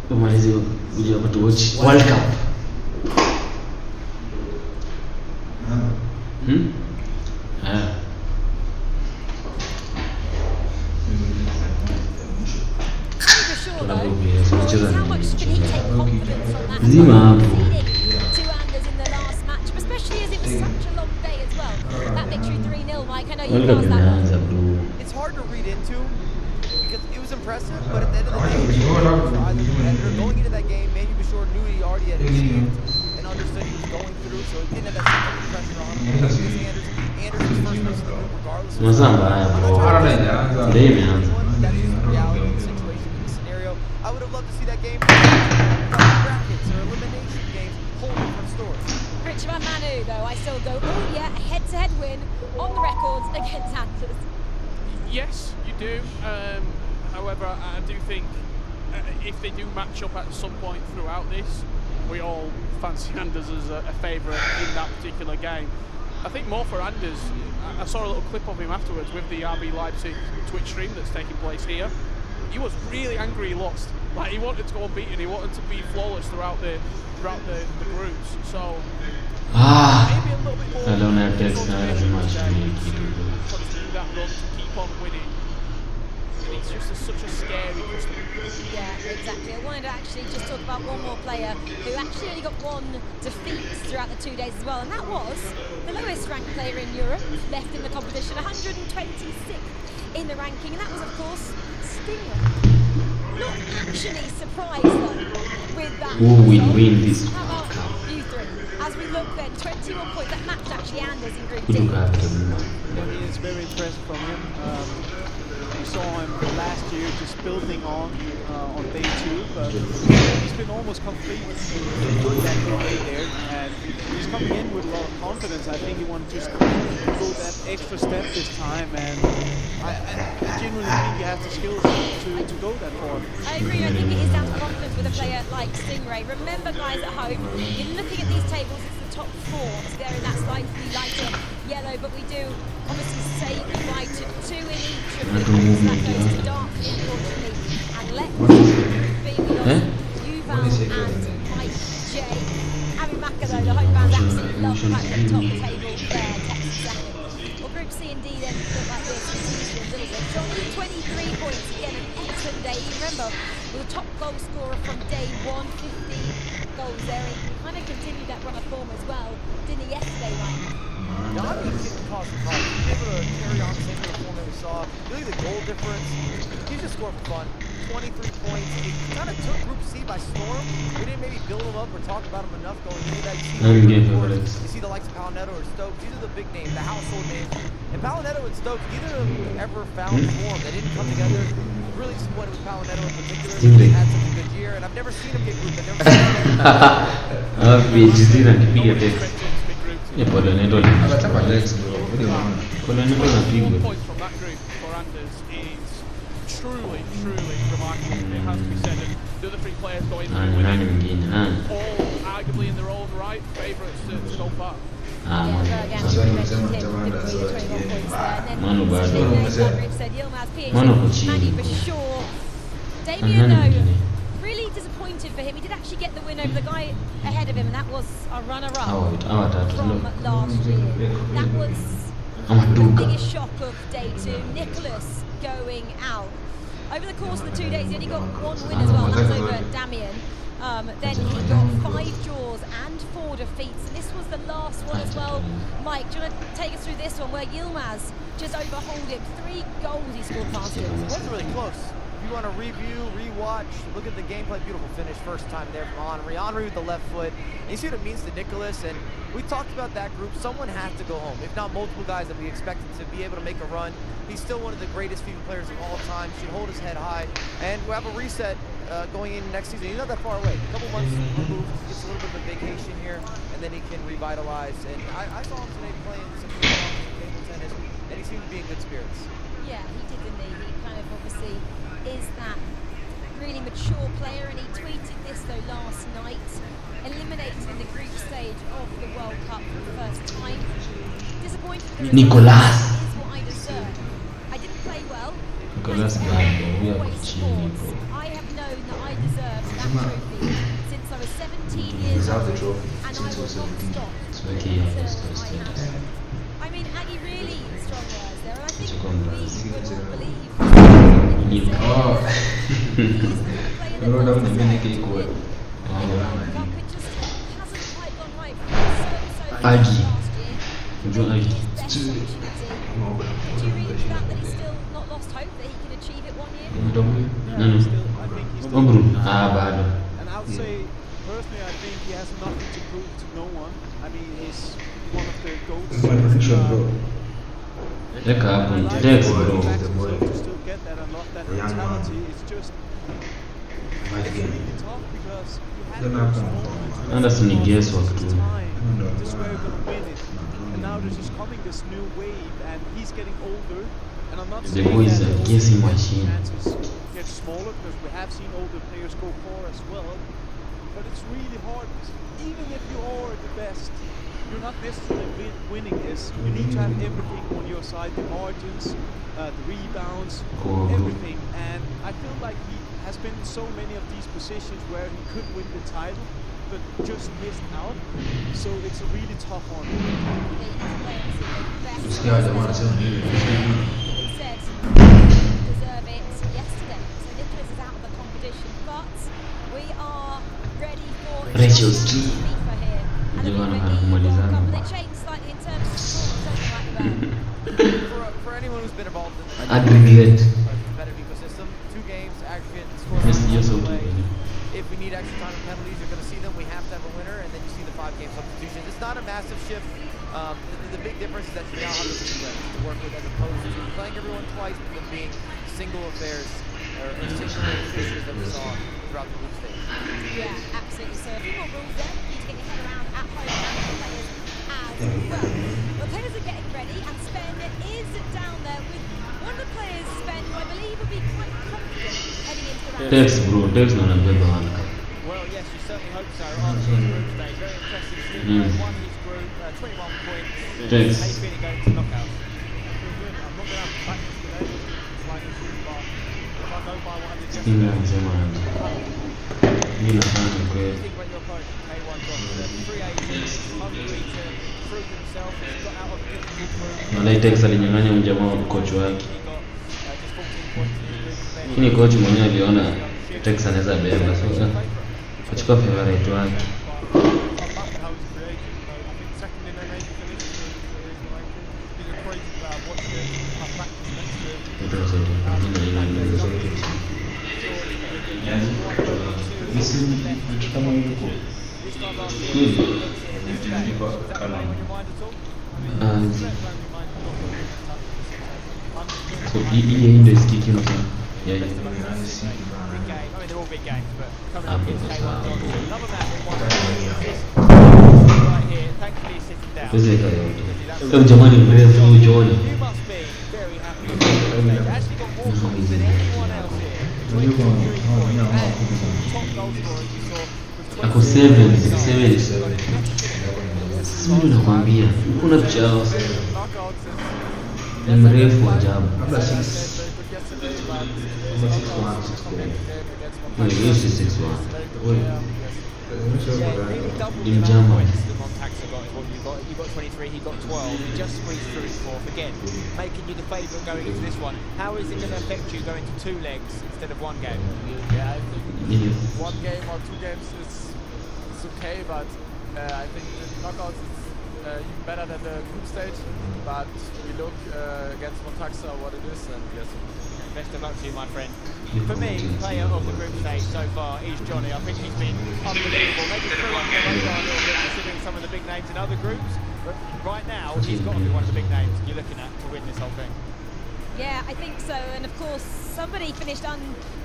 umalize uje hapa tu watch World Cup. Zima hapo. It's hard to read into because it was impressive, but at the end of the day, going into that game, Manny Bashir knew he already had achieved and understood he was going through, so he didn't have that same pressure on him. Anderson's first place in the group, regardless of Mazamba haya bro. Ndio imeanza. That's just the reality of the situation in the scenario. I would have loved to see that game brackets or elimination games, whole different story. Richard Manu, though, I still go, oh yeah, a head-to-head win on the records against Anders. Yes, you do. However, I do think if they do match up at some point throughout this, we all fancy Anders as a favourite in that particular game. I think more for Anders. I saw a little clip of him afterwards with the RB Leipzig Twitch stream that's taking place here. He was really angry he lost. Like, he wanted to go unbeaten, he wanted to be flawless throughout the groups. So maybe a little bit more. I don't have text now as much. Continue that run to keep on winning. And he's just such a scary customer. Yeah, exactly. I wanted to actually just talk about one more player who actually only got one defeat throughout the 2 days as well, and that was the lowest ranked player in Europe left in the competition, 126th in the ranking, and that was, of course, Stingray. Not actually surprised though with that. Who will win this How World about Cup? you three? As we look then, 21 points. That matched actually Anders in Group Who D. do have to I mean, it's very impressive from him. We saw him last year just building on day 2, but he's been almost complete with that game there, and he's coming in with a lot of confidence. I think he wanted to just go that extra step this time, and I genuinely think he has the skills to go that far. I agree. I think it is down to confidence with a player like Stingray. Remember, guys at home, you're looking at these tables, it's the top 4. So they're in that slightly lighter yellow, but we do obviously say goodbye to 2 in each of the groups. That goes to Dartford, unfortunately, and let's be beyond Yuval and Mike J. Abby Maka, though, the home fans absolutely love the fact that at the top of the table there, Texas second. Well, Group C and D then look like this. Johnny, 23 points, again an excellent day. You remember, the top goal scorer from day 1, 15 goals there, and he kind of continued that run of form as well, didn't he, yesterday, right? Johnny didn't cause the problem. He was able to carry on the same form that we saw. Really, the goal difference, he just scored for fun. 23 points. He kind of took Group C by storm. We didn't maybe build him up or talk about him enough going into that. You see the likes of Palinetto or Stokes. These are the big names, the household names. And Palinetto and Stokes, neither of them ever found form. They didn't come together. Really disappointed with Palinetto in particular. He had such a good year, and I've never seen him get grouped. I've never seen him. Palinetto Points from that group for Anders is truly remarkable. It has to be said. And the other 3 players going through winning, all arguably in their own right, favourites to go far. Damien, though, really disappointed for him. He did actually get the win over the guy ahead of him, and that was a runner-up from last year. That was the biggest shock of day 2. Nicholas going out. Over the course of the 2 days, he only got 1 win as well, and that was over Damien. Then he got 5 draws and 4 defeats, and this was the last one as well. Mike, do you want to take us through this one where Yilmaz just overhauled him? 3 goals he scored past him. It wasn't really close. If you want to review, rewatch, look at the gameplay, beautiful finish, first time there from Henry. Henry with the left foot. And you see what it means to Nicholas, and we talked about that group. Someone has to go home, if not multiple guys that we expected to be able to make a run. He's still one of the greatest FIFA players of all time, should hold his head high, and we'll have a reset going into next season. He's not that far away, a couple months removed, gets a little bit of a vacation here, and then he can revitalize. And I saw him today playing some table tennis, and he seemed to be in good spirits. Yeah, he did, didn't he? He kind of obviously is that really mature player, and he tweeted this though last night, eliminated in the group stage of the World Cup for the first time. Disappointed with the Nicolas is what I deserve. I didn't play well. I have known that I deserved that trophy since I was 17 years old, and I will not stop Okay, until I mean, Aggie, really strong words there, and I think we would all believe he's the player that does deserve to Cup. It just hasn't quite gone right for him. So Aggie. last year. Join Maybe Aggie. his best opportunity. Do you read into that he's still not lost hope that he can achieve it one year? No. Still, I think he's still Bro. Bado. and I would say, personally, I think he has nothing to prove to no one. I mean, he's one of the GOATs. Eka hapo I ni like Tex the way bro. he backs himself to still get that and lock that mentality. It's just really tough because you had those moments Anderson ni guesswork tu. time. This is where you're gonna win it. And now there's just coming this new wave, and he's getting older. And I'm not The saying boy is that a the older guessing players' machine. chances get smaller, because we have seen older players go far as well. But it's really hard, because even if you are the best, you're not necessarily winning this. You need to have everything on your side, the margins, the rebounds, everything. And I feel like he has been in so many of these positions where he could win the title, but just missed out. So it's a really tough one. He said deserve it yesterday. So Nicholas is out of the competition, but we are ready for Rachel FIFA Ski. here. And the Jamani, World kumalizana. Cup, they changed slightly in terms of scores, don't they, right, For anyone who's been involved in the Aggregate. competitive ecosystem, 2 games, aggregate, score Yes, yes, play. okay. If we need extra time and penalties, you're going to see them. We have to have a winner, and then you see the 5-game substitutions. It's not a massive shift. The big difference is that you now have the 2 legs to work with, as opposed to playing everyone twice, but them being single affairs or single issues that we saw throughout the group stage. Yeah, absolutely. So a few more rules there. You need to get your head around at home and the players as well. The players are getting ready, and Sven is down there with one of the players, Sven, who I believe will be quite confident heading into the round. Tex bro, Tex ndo anabeba World Cup. Well, yes, you certainly hope so. After his group stage, very impressive. Steve won his group, 21 points. Tex. How you feeling going to knockouts? I'm not going to have to practice today. It's like a super. If I go by what I did Skinga yesterday. anasema mimi nafanya What do you kweli. think about your opponent, K1 Johnson? 380, hungry to prove himself. He's got out of a difficult group. Malai Tex alinyang'anya mjamaa wa coach wake. He got just 14 points in his group. Lakini coach mwenyewe aliona Tex anaweza beba, so achukua favorite wake. So hii ndio isikiki mtu. Yeah. I mean, they're all big games, but coming up against K1 Johnson, another man with one right here. Thankfully, he's sitting down. Pezeka yote. Hebu jamani mrefu huyu John. You must be very happy with this stage. Actually got more points than anyone else here. 23 points and top goal scorer you saw with 20. Ako 7. Sio nakwambia. Kuna chao. Ni mrefu ajabu. No, he is 6'1". In German. You got 23, he got 12. He just squeezed through his fourth again, making you the favourite going into this one. How is it going to affect you going to 2 legs instead of 1 game? Yeah, I think Yes. 1 game or 2 games is okay, but I think the knockouts is even better than the group stage. But we look against Montaxa what it is, and yes. Best of luck to you, my friend. For me, player of the group stage so far is Johnny. I think he's been unbelievable. Maybe through under the radar a little bit considering some of the big names in other groups, but right now he's got to be one of the big names you're looking at to win this whole thing. Yeah, I think so. And of course, somebody finished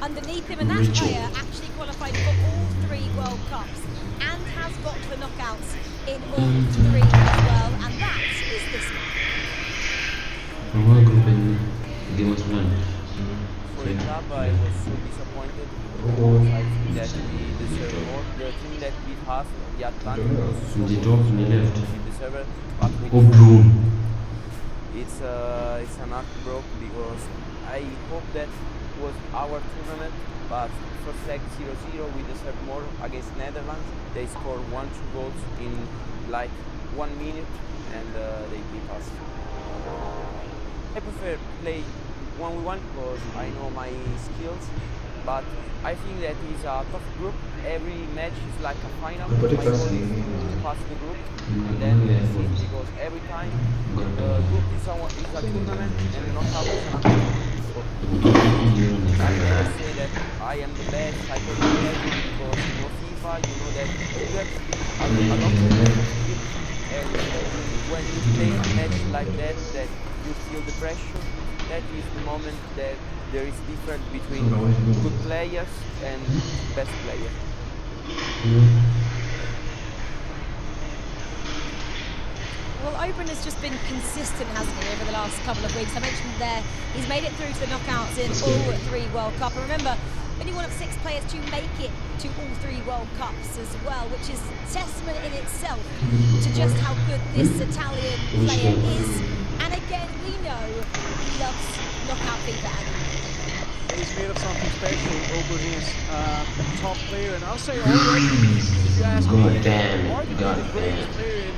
underneath him, and that player actually qualified for all 3 World Cups and has got to the knockouts in all 3 as well. And that is this man. Game was won. For the club, I was so disappointed because I think that we deserve more. The team that beat us, the Atlantic, was so The good, top so on the left. we deserve it. But we Oh, Broom. it's an act broke because I hope that was our tournament, but first leg 0-0, we deserve more against Netherlands. They scored 1-2 goals in like 1 minute, and they beat us. I prefer play 1v1 because I know my skills, but I think that is a tough group. Every match is like a final. My goal is to pass the group, and then we see, because every time the group is a tournament and not how it's an activity. So I never say that I am the best, I can do everything, because you know FIFA, you know that you have a lot of skills, and when you play a match like that you feel the pressure, that is the moment that there is difference between good players and best players. Well, Oberon has just been consistent, hasn't he, over the last couple of weeks? I mentioned there, he's made it through to the knockouts in all 3 World Cup. And remember, only one of 6 players to make it to all 3 World Cups as well, which is testament in itself to just how good this Italian player is. And again, we know he loves knockout FIFA. He's made of something special. Oberon is top player, and I'll say already, if you ask me, arguably the greatest player in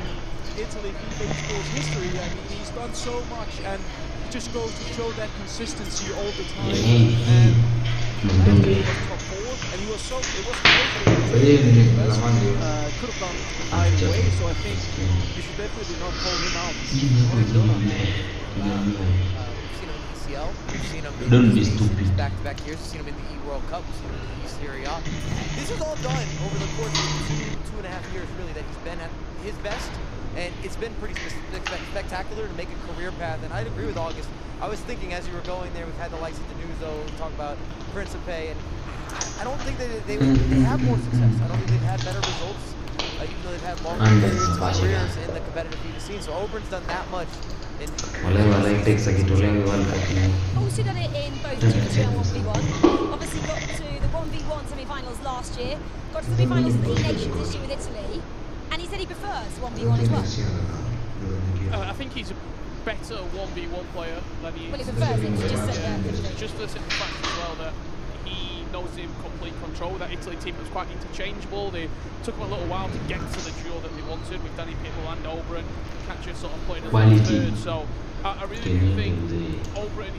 Italy FIFA Esports history. I mean, he's done so much, and it just goes to show that consistency all the time. And last year he was top 4, and he was so, it was could have gone either way, so I think you should definitely not call him out. We've seen him in Don't be stupid. back-to-back years. We've seen him in the eworlcup. We've seen him in the Serie A. This is all done over the course of 2.5 years, really, that he's been at his best, and it's been pretty spectacular to make a career path. And I'd agree with August. I was thinking as you were going there, we've had the likes of Denuso talk about Principe, and I don't think that they have more success. I don't think they've had better results, even though they've had longer careers in the competitive FIFA scene. So Oberon's done that much. Also done it in both 2-2 and 1v1. Obviously got to the 1v1 semi-finals last year, got to the semi-finals of the E-Nations this year with Italy, and he said he prefers 1v1 as well. I think he's a better 1v1 player than he is. Well, he prefers it, he just said that. Just for the simple fact as well that he knows in complete control. That Italy team was quite interchangeable. They took them a little while to get to the duo that they wanted with Danny Pitbull and Oberon. Catcher sort of playing as a third. So I really do think Oberon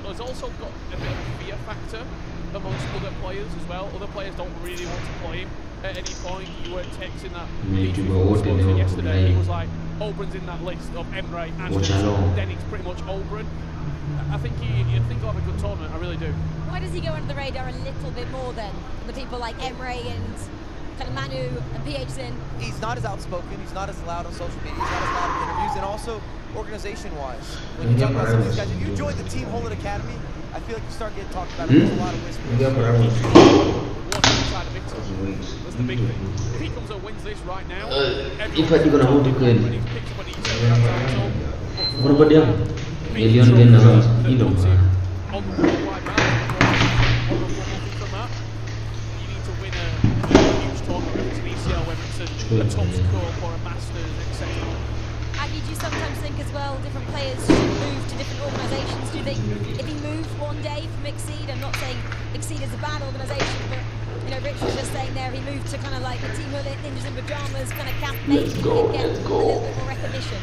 has also got a bit of a fear factor amongst other players as well. Other players don't really want to play him at any point. You were texting that yesterday. He was like, Oberon's in that list of Emre and then it's pretty much Oberon. I think he'll have a good tournament. I really do. Why does he go under the radar a little bit more then? The people like Emre and kind of Manu and PHZin. He's not as outspoken. He's not as loud on social media. He's not as loud in interviews, and also organization-wise. When you talk about some of these guys, if you join the Team Holland Academy, I feel like you start getting talked about. There's a lot of whispers. That's the big thing. If he comes and wins this right now, if I gonna hold it good. What about them? Million on the worldwide map, from that, you need to win a huge tournament, whether it's an ECL, whether it's a top score or a Masters, etc. Aggie, do you sometimes think as well different players should move to different organisations? Do you think if he moved one day from Exceed, I'm not saying Exceed is a bad organisation, but you know, Rich was just saying there, he moved to kind of like the Team Hullet, Ninjas in Pyjamas kind of camp, maybe he could get a little bit more recognition.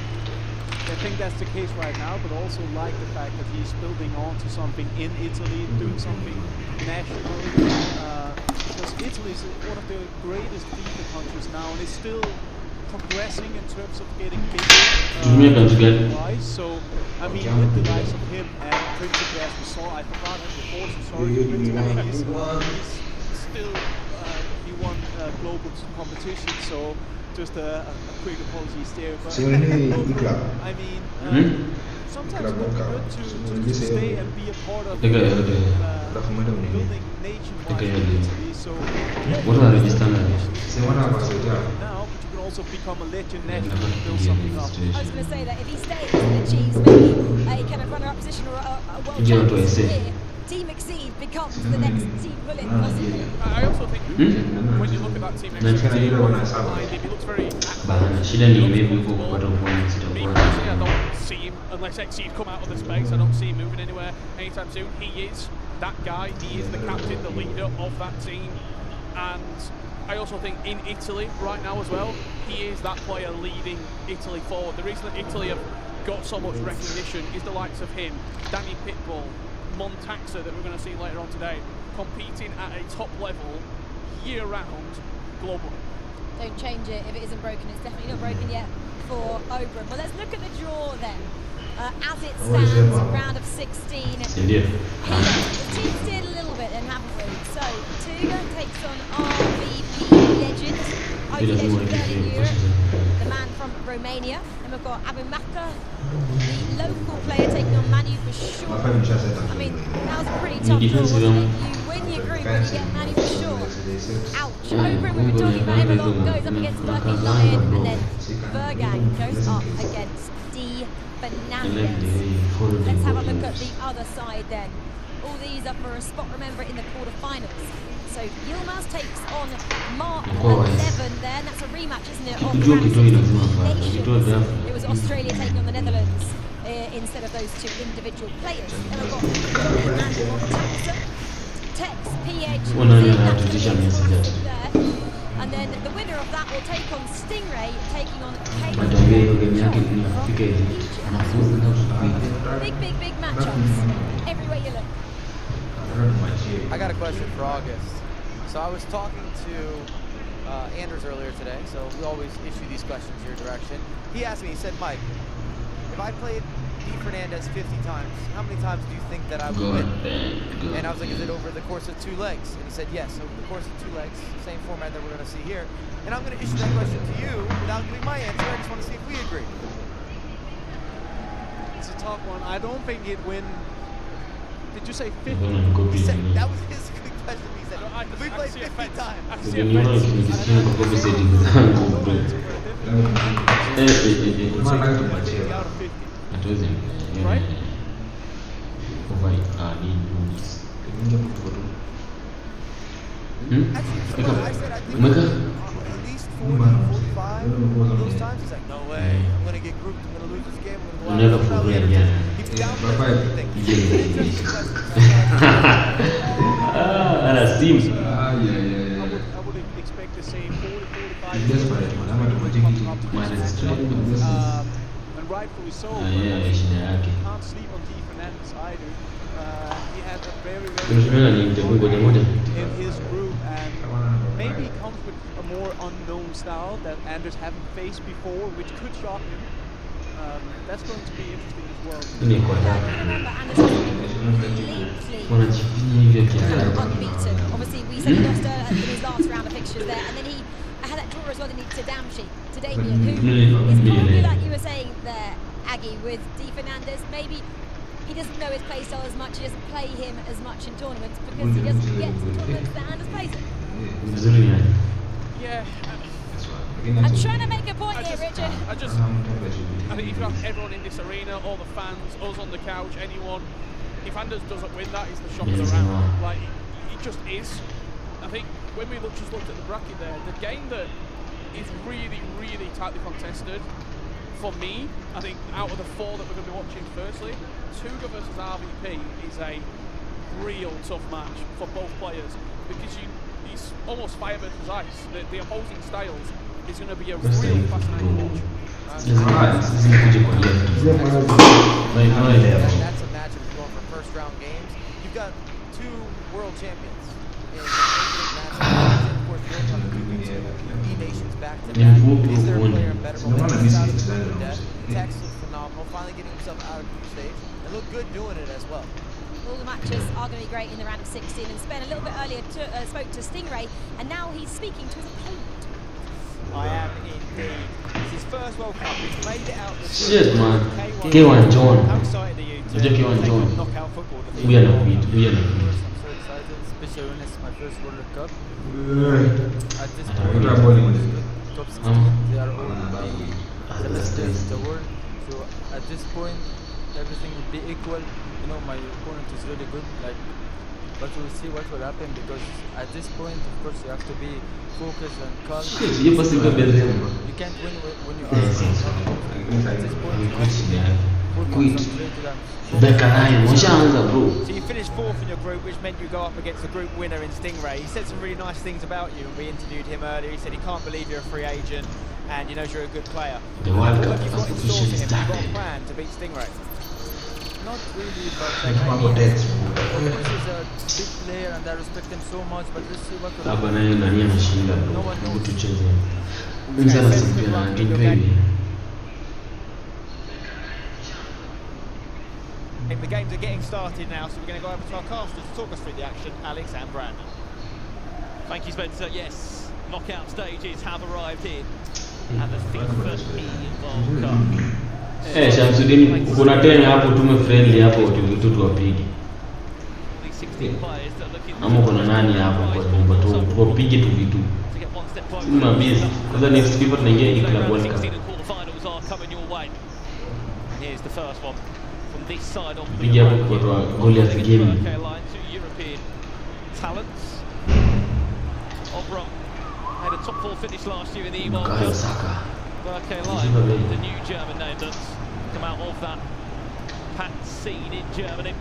I think that's the case right now, but also like the fact that he's building on to something in Italy, doing something nationally. Because Italy is one of the greatest FIFA countries now, and it's still progressing in terms of getting bigger. So, I mean, with the likes of him and Principe, as we saw, I forgot him before, so sorry for Principe. He's still, he won global competition, so just a quick apologies there. But I mean, sometimes it would be good to stay and be a part of building nationwide in Italy. So now, but you can also become a legend nationally and build something up. I was going to say that if he stays and achieves maybe a kind of runner-up position or a world champion here, Team Exceed becomes the next Team Hullet possibly. I also think when you look at that Team Exceed team, he looks very Me personally, I don't see him, unless Exceed come out of the space, I don't see him moving anywhere anytime soon. He is that guy. He is the captain, the leader of that team. And I also think in Italy right now as well, he is that player leading Italy forward. The reason that Italy have got so much recognition is the likes of him, Danny Pitbull, Montaxa that we're going to see later on today, competing at a top level year-round globally. Don't change it if it isn't broken. It's definitely not broken yet for Oberon. Well, let's look at the draw then. As it stands, round of 16. The teams did a little bit then, haven't we? So, Tuga takes on RVP legend, OG legend third in Europe, the man from Romania. And we've got Abumaka, the local player, taking on Manu Bashir. I mean, that was a pretty tough draw, wasn't it? You win your group and you get Manu Bashir. Ouch. Oberon, we've been talking about him a lot, goes up against Lucky Lion, and then Bergang goes up against D. Fernandez. Let's have a look at the other side then. All these are for a spot, remember, in the quarterfinals. So Yilmaz takes on Mark 11 there, and that's a rematch, isn't it, of the round of 16 nations. It was Australia taking on the Netherlands instead of those two individual players. Then we've got Tex, PH, there. And then the winner of that will take on Stingray, taking on Big matchups. Everywhere you look. I got a question for August. So I was talking to Anders earlier today, so we always issue these questions your direction. He asked me, he said, Mike, if I played D. Fernandez 50 times, how many times do you think that I would win? And I was like, is it over the course of 2 legs? And he said, yes, over the course of 2 legs, same format that we're going to see here. And I'm going to issue that question to you without giving my answer. I just want to see if we agree. It's a tough one. I don't think he'd win. Did you say 50? He said, that was his good question. He said, if we played 50 times. I see a Right? Actually, I said I think at least 40, 45 of those times. He's like, no way. I'm going to get grouped. I'm going to lose this game. I'm going to go out. He downplayed everything. That's teams. I would expect the same 40, 45. And rightfully so. Can't sleep on D. Fernandez either. He had a very good in his group, and maybe he comes with a more unknown style that Anders haven't faced before, which could shock him. That's going to be interesting as well. Remember, Anders unbeaten. Obviously, we said he lost in his last round of fixtures there, and then he had that draw as well, didn't he, to Damshi, to Damien, who is probably, like you were saying there, Aggie, with D. Fernandez. Maybe he doesn't know his play style as much, he doesn't play him as much in tournaments because he doesn't get to tournaments that Anders plays him. Yeah. I'm trying to make a point here, Richard. I think if you have everyone in this arena, all the fans, us on the couch, anyone, if Anders doesn't win that, he's the shock of the round. Like, he just is. I think when we just looked at the bracket there, the game that is really, really tightly contested, for me, I think out of the 4 that we're going to be watching firstly, Tuga versus RVP is a real tough match for both players because he's almost fire versus ice. The opposing styles is going to be a really fascinating watch. That's a match that's going for first round games. You've got 2 world champions in matches. Of course, you're going to E nations back to back. Is there a player in better momentum? Tex looks phenomenal, finally getting himself out of the group stage and look good doing it as well. All the matches are going to be great in the round of 16, and Spen a little bit earlier spoke to Stingray, and now he's speaking to his opponent. I am indeed. It's his first World Cup. He's made it out. Shit, man. K1 John. How excited are you to take on knockout football? We are not beat. I'm so excited, especially when it's my first World Cup. At this point, everyone is good. Top 16, they are all the best players in the world. So at this point, everything will be equal. You know, my opponent is really good. But we'll see what will happen because at this point, of course, you have to be focused and calm. You can't win when you are at this point. You have to be Quit. Bekalai mshaanza bro. So you finished 4th in your group, which meant you go up against the group winner in Stingray. He said some really nice things about you, and we interviewed him earlier. He said he can't believe you're a free agent, and he knows you're a good player. The World Cup What have you got first in store position for him? Have you got a started. plan to beat Stingray? Not really, but Mambo text. this is a big player and I respect him so much, but let's see what will Hapa happen. naye nani ameshinda bro. No one knows. Hebu tucheze. Mimi sana simpia na game baby. The games are getting started now, so we're going to go over to our casters to talk us through the action, Alex and Brandon. Thank you, Spencer. Yes, knockout stages have arrived here at the FIFA World Cup. Shamsuddin kuna tena hapo tume friendly hapo tu tuwapige. These 16 players that are looking Ama kuna nani hapo kwa nyumba tu tupige tu vitu. to get one step closer. Sima busy. Kwanza next FIFA tunaingia hii club World 16 Cup. and quarterfinals are coming your way. Here's the first one from this side of the Piga hapo kwa goal ya game. Okay, line to European talents. Obra had a top 4 finish last year in the Eworld Kayo Cup. Saka. Okay, Ziva line, bei. the new German name that's come out of that pat scene in Germany.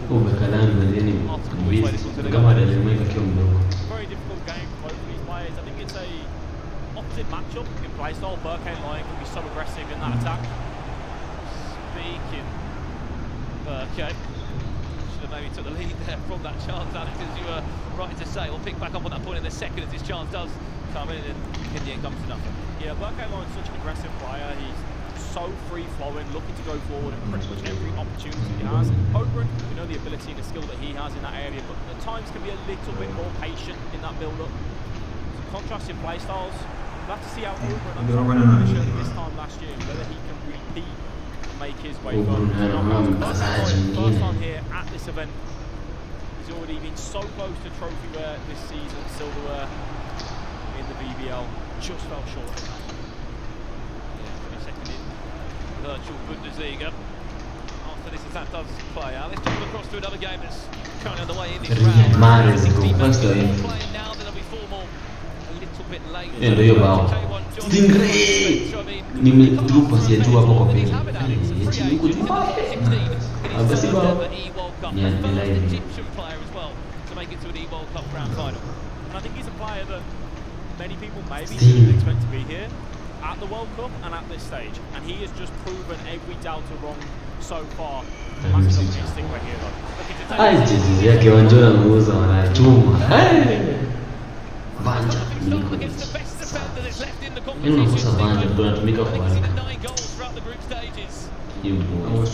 Bekalai mzeni busy. Kama analemeka kiwa mdogo. Very difficult game for both of these players. I think it's a opposite matchup in play style. Burkane Lion can be so aggressive in that attack. Speaking Burkane, should have maybe took the lead there from that chance, Alex, as you were right to say. We'll pick back up on that point in a second as this chance does come in and in the end comes to nothing. Yeah, Burkane Lion's such an aggressive player. He's so free-flowing, looking to go forward in pretty much every opportunity he has. Oberon, we know the ability and the skill that he has in that area, but at times can be a little bit more patient in that build-up. Some contrasting play styles. We'll have to see how Oberon showed this time last year, whether he can repeat and make his way forward. First time here at this event. He's already been so close to trophy-wear this season, silverware in the BBL. Just fell short of that. Virtual Bundesliga. After this attack does play out, let's jump across to another game that's currently underway in this Riyad round. Mahrez 16 first minutes game. playing now, there'll be 4 more a little bit later. Ndio hiyo bao. Stingray. Nimetrupa sijajua hapo kwa pili. Chini kujua. Basi bao. Ni live. Egyptian player as well to make it to an E-World Cup grand final. And I think he's a player that many people maybe didn't expect to be here at the World Cup and at this stage. And he has just proven every doubter wrong so far. Massive Stingray here though. Looking to take Ai jiji yake wanjona muuza wanachuma. Vanja. against the best defender that's left in the Mimi nakosa competition. Vanja tunatumika kwa He's haraka. seen 9 goals throughout the group stages. Hiyo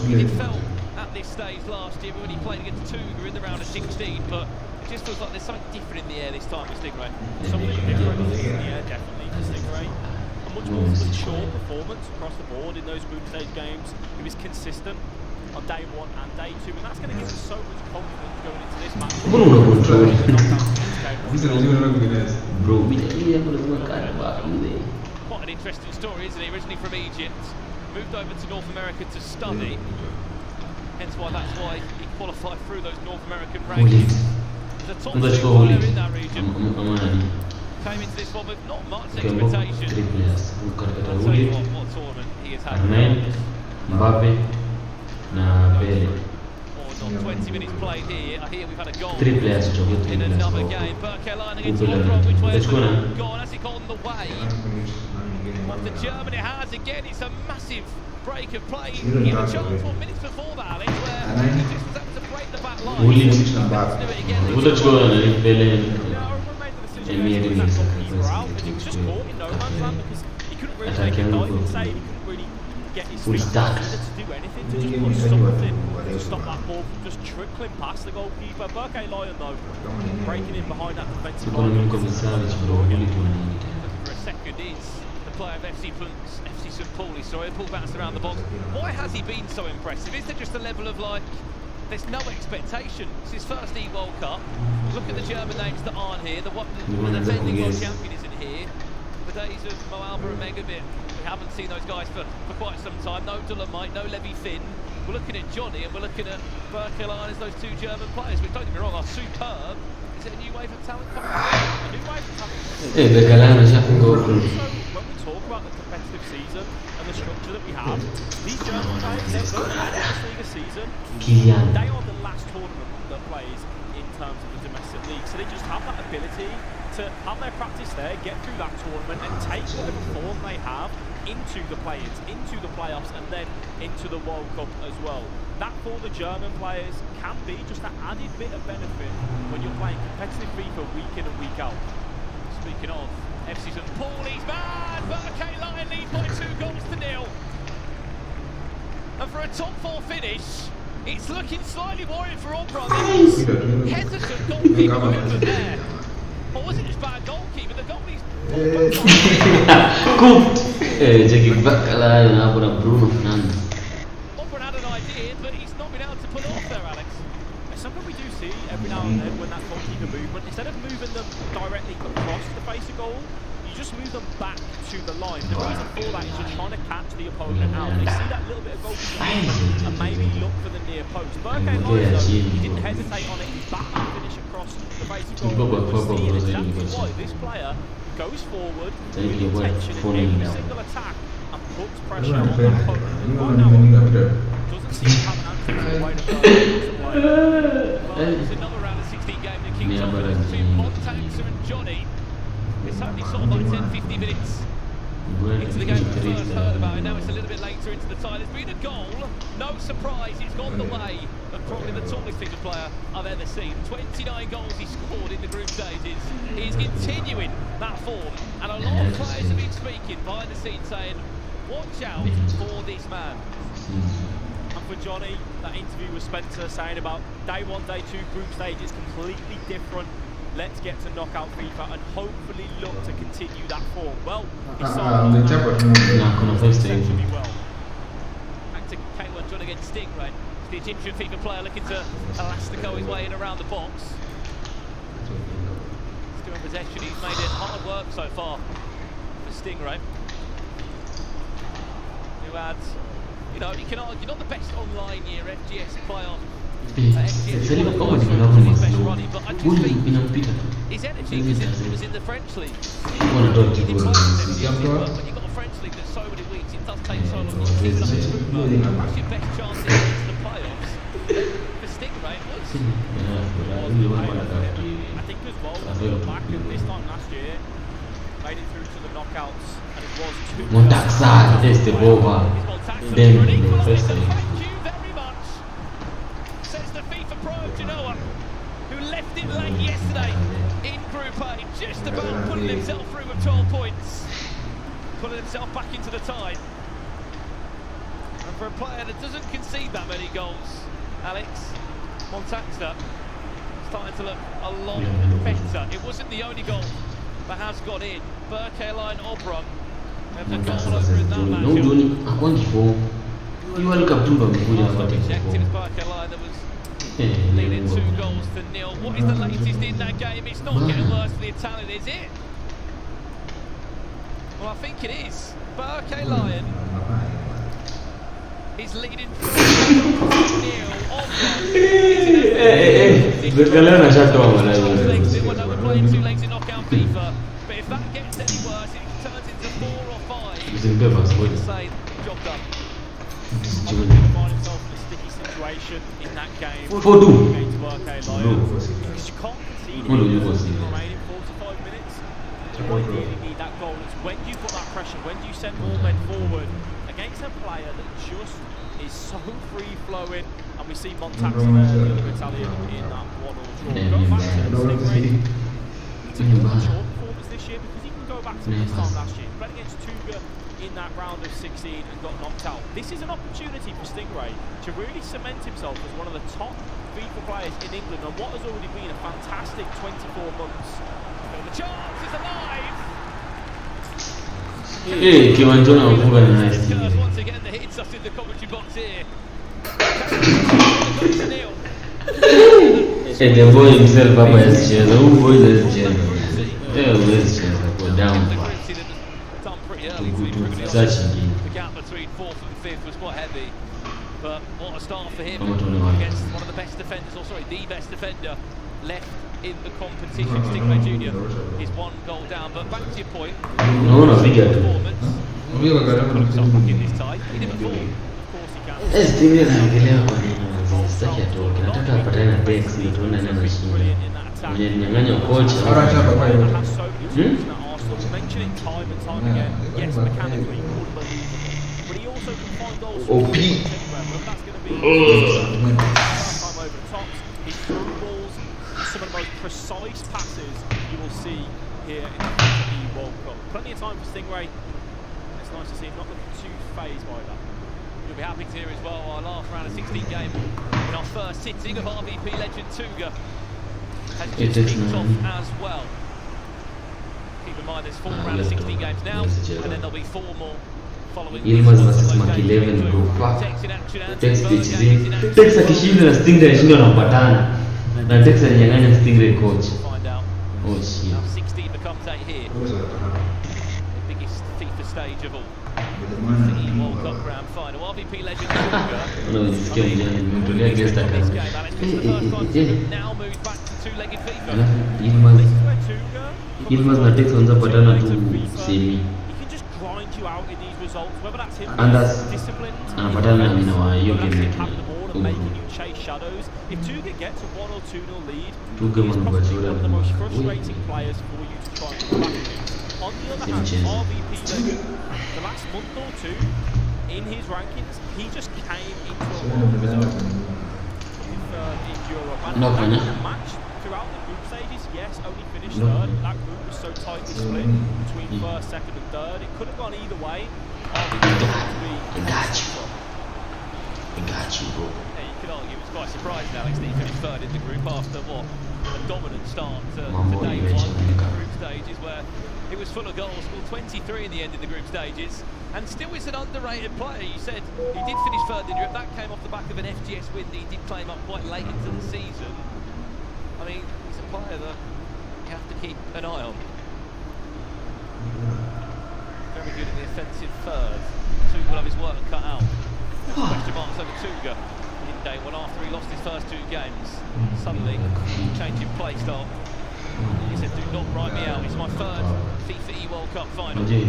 He did felt at this stage last year when he played against Tuga in the round of 16, but it just feels like there's something different in the air this time with Stingray. something different in the air, definitely, for Stingray. A much more mature performance across the board in those group stage games. He was consistent on day 1 and day 2, and that's going to give us so much confidence going into this match. Mbona una control? Game. Bro, mimi hapo lazima kata bado mzee. Quite an interesting story, isn't he? Originally from Egypt, moved over to North America to study. Hence that's why he qualified through those North American rankings. He's a top 2 player in that region. Came into this one with not much expectation. I'll tell you what tournament he has had. Mbappe na Pele. Or not 20 minutes played here. I hear we've had a goal 3 players chochote in another game. Burkane against Obra, which way has gone? Has he gone the way of the German? It has again. It's a massive break of play. He had a chance 1 minute before that, Alex, where he just was able to break the back line. Williams. Let's do it again. Let's go na Pele. Oberon made the decision to take that goalkeeper out, but he was just caught in no man's land because he couldn't really make a diving save. He couldn't really get his feet to do anything, to just put something to stop that ball from just trickling past the goalkeeper. Burkane Lion though, breaking in behind that defensive line. Economic Commissariat bro, hili tunaini tena. For a second is the player of FC St Pauli. Sorry, the ball bounced around the box. Why has he been so impressive? Is there just a level of like, there's no expectation? It's his first E-World Cup. Look at the German names that aren't here. The defending world champion isn't here. The days of Mo Alba and Megabit, we haven't seen those guys for quite some time. No Dolomite, no Levy Finn. We're looking at Johnny and we're looking at Burkane as those 2 German players, which don't get me wrong, are superb. Is it a new wave of talent coming? A new wave of talent. Bekalai ameshafunga huko. So when we talk about the competitive season and the structure that we have. These German players, they're both in the Bundesliga season. Kylian. They are the last tournament that plays in terms of the domestic league, so they just have that ability to have their practice there, get through that tournament, and take whatever form they have into the play-ins, into the playoffs, and then into the World Cup as well. That for the German players can be just an added bit of benefit when you're playing competitive FIFA week in and week out. Speaking of FC St. Pauli's man, Burke Lion leads by 2 goals to 0. And for a top 4 finish, it's looking slightly worrying for Obron. Hesitant goalkeeper movement there. Or was it just bad goalkeeper? The goalie's Cooked. Jadi bakalan apa Bruno Fernandes. Obron had an idea, but he's not been able to pull it off there, Alex. It's something we do see every now and then when that goalkeeper movement, instead of moving them directly across the face of goal, you just move them back to the line. The reason for that is you're trying to catch the opponent out. They see that little bit of goalkeeper movement and maybe look for the near post. Burke Lion, though, he didn't hesitate on it. He backed and finished across the face of goal. Exactly why this player goes forward with intention in every single attack and puts pressure on that opponent. And right now, doesn't seem to have an answer to the way to go. Well, it's another round of 16 game that kicks off between Montaxa and Johnny. It's only sort of like 10-50 minutes into the game we first heard about, and now it's a little bit later into the tie. There's been a goal, no surprise, it's gone the way of probably the tallest FIFA player I've ever seen. 29 goals he scored in the group stages. He's continuing that form, and a lot of players have been speaking behind the scenes saying, watch out for this man. And for Johnny, that interview with Spencer saying about day 1, day 2 group stage is completely different. Let's get to knockout FIFA and hopefully look to continue that form. Well, it's well. Back to K1 John against Stingray. It's the Egyptian FIFA player looking to elastico his way in around the box. Still in possession, he's made it hard work so far for Stingray. Who had, you know, you can argue not the best online year FGS player. His energy was in the French league. When you've got a French league that's so many weeks, it does take so long to keep it up to what's your best chance to get into the playoffs? For Stingray, it was. I think as well, when we look back at this time last year, made it through to the knockouts, and it was 2 Montaxa desde Bova. Then the first time. Who left it late yesterday in Group A, just about putting himself through with 12 points, pulling himself back into the tie. And for a player that doesn't concede that many goals, Alex, Montaxa starting to look a lot better. It wasn't the only goal that has got in. Burke Lion Obron have a goal over in that matchup. Eworlcup tu amekuja hapa Objectives Burke Lion that was leading 2 goals to 0. What is the latest in that game? It's not getting worse for the Italian, is it? Well, I think it is. Burke Lion is leading 3-0. We're playing 2 legs in knockout FIFA, but if that gets any worse, it turns into 4 or 5. Say, job done. Find himself in a sticky situation in that game against Burke Lion. Because you can't concede in the remaining 45 minutes. You really need that goal. It's when you put that pressure, when you send more men forward against a player that just is so free-flowing, and we see Montaxa there, the other Italian, in that 1-all draw. Go back to the Stingray. It's a good short performance this year because he can go back to this time last year. He played against Tuga in that round of 16 and got knocked out. This is an opportunity for Stingray to really cement himself as one of the top FIFA players in England and what has already been a fantastic 24 months. The chance is alive! Hey, che mangiano un po' Once again, the hits us in the commentary box here. E the boy himself up as chair, the boy is chair. Is chair, go down. The gap between 4th and 5th was quite heavy, but what a start for him against one of the best defenders, or sorry, the best defender left in the competition. Stingray Jr. is 1 goal down, but back to your point, performance, himself back in this tie. He did before. Of course he can. Stingray naongelea kwa nini sitaki atoke. Nataka apatane na Dex ili tuone nani anashinda. Mwenye nyang'anya kocha. Mention it time and time again. Yes, mechanically, unbelievable. But he also can find goals. OP. That's going to be time over the tops. His through balls, some of the most precise passes you will see here in the World Cup. Plenty of time for Stingray. It's nice to see him not looking too phased by that. You'll be happy to hear as well our last round of 16 game in our first sitting of RVP legend Tuga has just kicked off as well. Keep in mind there's 4 round of 16 games now, and then there'll be 4 more following. Ilmaz versus Mark 11 group. Dex bitches. Dex akishinda na Stingray anashinda wanapatana. Na Dex ananyang'anya Stingray coach. Oh shit. 16 becomes 8 here. The biggest FIFA stage of all. The World Cup Grand Final. RVP legend Tuga. No, it's scary. Nimetolea guest This account. game, Alex, this is the first time Tuga now moved back to two-legged FIFA. Ilmaz na Dex wanza patana tu semi. He can just grind you out in these results, whether that's him Anders disciplined, anapatana na mina wa hiyo game yetu. having the ball and making you chase shadows. If Tuga gets a 1 or 2-0 lead, Tuga he's probably manubachora. one of the most frustrating players for you to try and come back against. On the other hand, RVP legend, the last month or two in his rankings, he just came into a world of his own. In Europe, and that match throughout the group stages, yes, only finished third. That group was so tightly split between first, second, and third. It could have gone either way. I got you, bro. Yeah, you could argue it was quite surprising, Alex, that he finished third in the group after what a dominant start to day one in the group stages, where it was full of goals, scored 23 in the end of the group stages, and still is an underrated player. You said he did finish third in Europe. That came off the back of an FGS win that he did claim up quite late into the season. I mean, he's a player that you have to keep an eye on. Very good in the offensive third. Tuga will have his work cut out. Question marks over Tuga in day one after he lost his first 2 games. Suddenly, changing play style. He said, do not write me out. It's my third FIFA eworlcup final. Hey,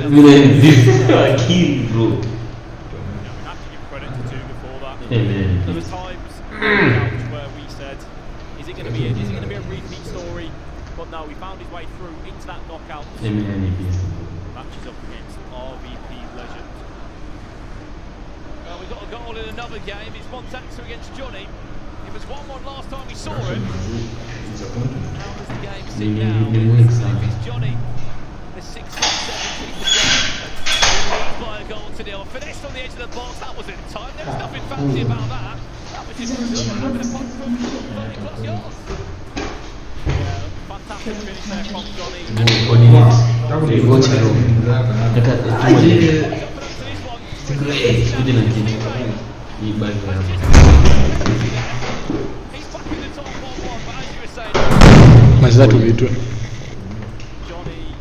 And I kill, bro. We have to give credit to Tuga for that. Amen. There was times where we said, is it going to be a repeat story? But no, he found his way through into that knockout. Matches up against RVP legend. Well, we got a goal in another game. It's Montaxo against Johnny. It was 1-1 last time we saw him. How does the game sit now? It's Johnny, the 6'7" keeper leads by a goal to nil. Finessed on the edge of the box. That was in time. There was nothing fancy about that. That was just having a punt from 30+ yards. Yeah, fantastic finish there from Johnny. Mas that will be true. Johnny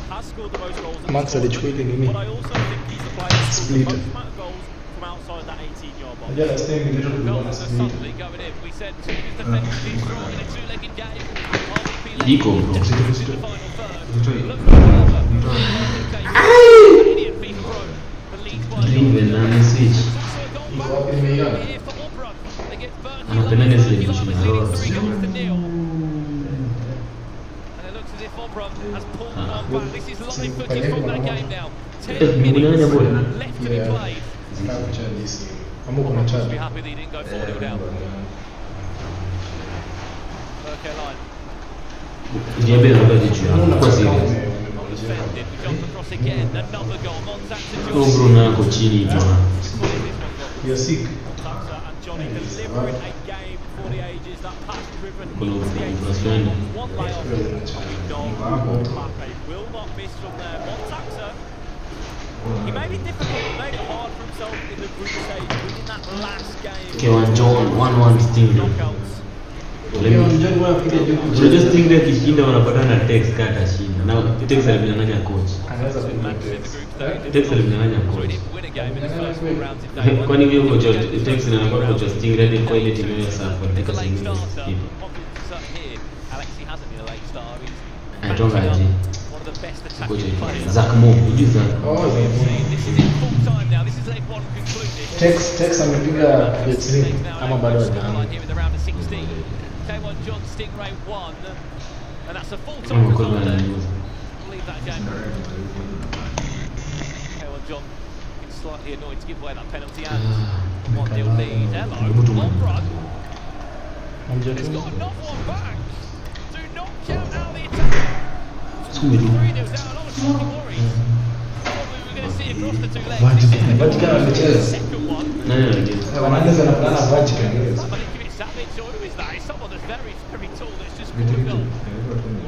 has scored the most goals. Max alichukua ile nini? But I also think he's the player who scored the most amount of goals from outside that 18-yard box. Yeah, that's thing. Goals are suddenly going in. We said Tuga's defensively strong in a 2-legged game. RVP Nico, bro. in the final third. Look at Canadian FIFA Pro. The lead by here for Opera against Burnley. Leading 3 goals to nil. And it looks as if Opera has pulled one back. This is live footage from that game now. 10 minutes left to be played. Must be happy that he didn't go 4-0 down. Okay, line. Defended, we jump across again, another goal. You're sick. And Johnny delivering a game for the ages. That pass driven into the 18 on one layoff. Mbappe will not miss from there. Montaxa, he made it difficult, he made it hard for himself in the group stage, winning that last game. Okay, 1-1 Stingray. Knockouts. Unajua Stingray akishinda wanapatana na Tex kata shinda. Na Tex alinyang'anya coach. Tex alinyang'anya coach. Kwani huyo coach Tex anakuwa coach Stingray ndio kwa ile timu ya Safa. Tex Alex, he hasn't been a late starter. Anatonga aje. One of the best attacking players. Zakmo, ujui Zak. Oh, This is in full time now. This is leg 1 concluded. Tex amepiga Betsy ama bado hajaanza. Here in the round of 16. K1 John Stingray 1, and that's a full-time result there. Leave that game. K1 John is slightly annoyed to give away that penalty and 1-0 lead. Hello, long run. It's got another one back. Do not count out the attack. 3-0 down. I was slightly worried. Probably we're going to see across the two legs. This is the second one. Wanaanza na plana Vatican. Savage, or who is that? It's someone that's very, very tall that's just scored a goal.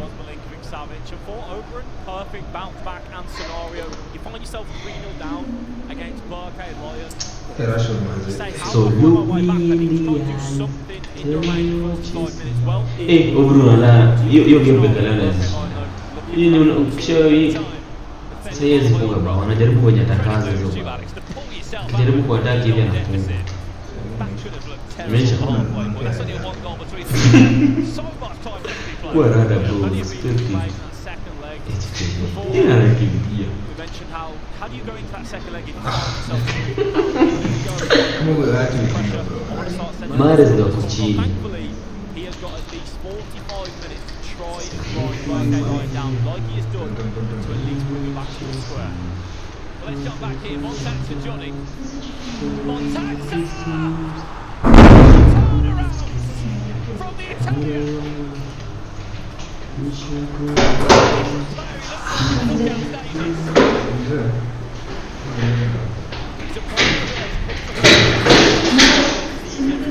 Was Milinkovic Savic, and for Oberon, perfect bounce back and scenario. You find yourself 3-0 down against Burke Lions. Say, how So do I find my way back? I think he's got to do something in the remaining 45 minutes. Well, Obruno la hiyo game bekalala. Hii ni ukishawi siwezi kufunga bao. Anajaribu kwenye atakaza hizo. Anajaribu kuattack hivi anafunga. Meisha kama kwa rada bro. Ina anakimbia. How do you go into that second leg if you find Mares ndo kuchini. Thankfully, he has got at least 45 minutes to try and grind Burke down like he has done to at least bring him back to the square. Well, let's jump back here. Montax to Johnny. Montax! Turnaround from the Italian.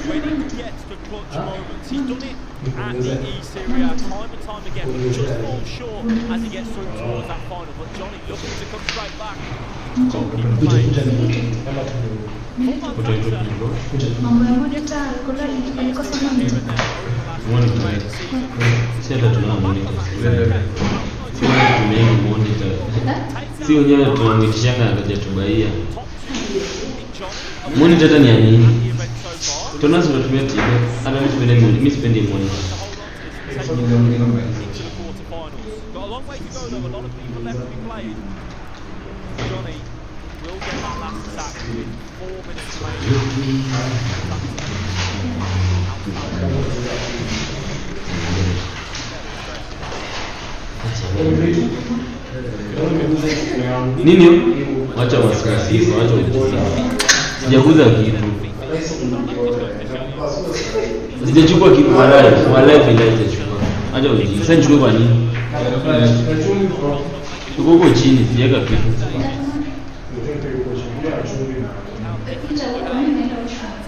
When he gets the clutch moments, he's done it at the E-Serie time and time again, but he just falls short as he gets through towards that final. But Johnny looking to come straight back. Si wenyewe tunamwitishanga akajatubaia. Monitor hata ni ya nini? Tunazo tunatumia TV. Hata mimi sipendi monitor. Got a long way to go though, a lot of people left to be played. Johnny will get that last attack with 4 minutes remaining. Nini? Wacha wasiwasi, wacha ujisikia. Sijaguza kitu. Sijachukua kitu walai bila sijachukua. Acha ujisikia. Sasa nichukue kwa nini? Tuko huko chini, sijaweka kitu.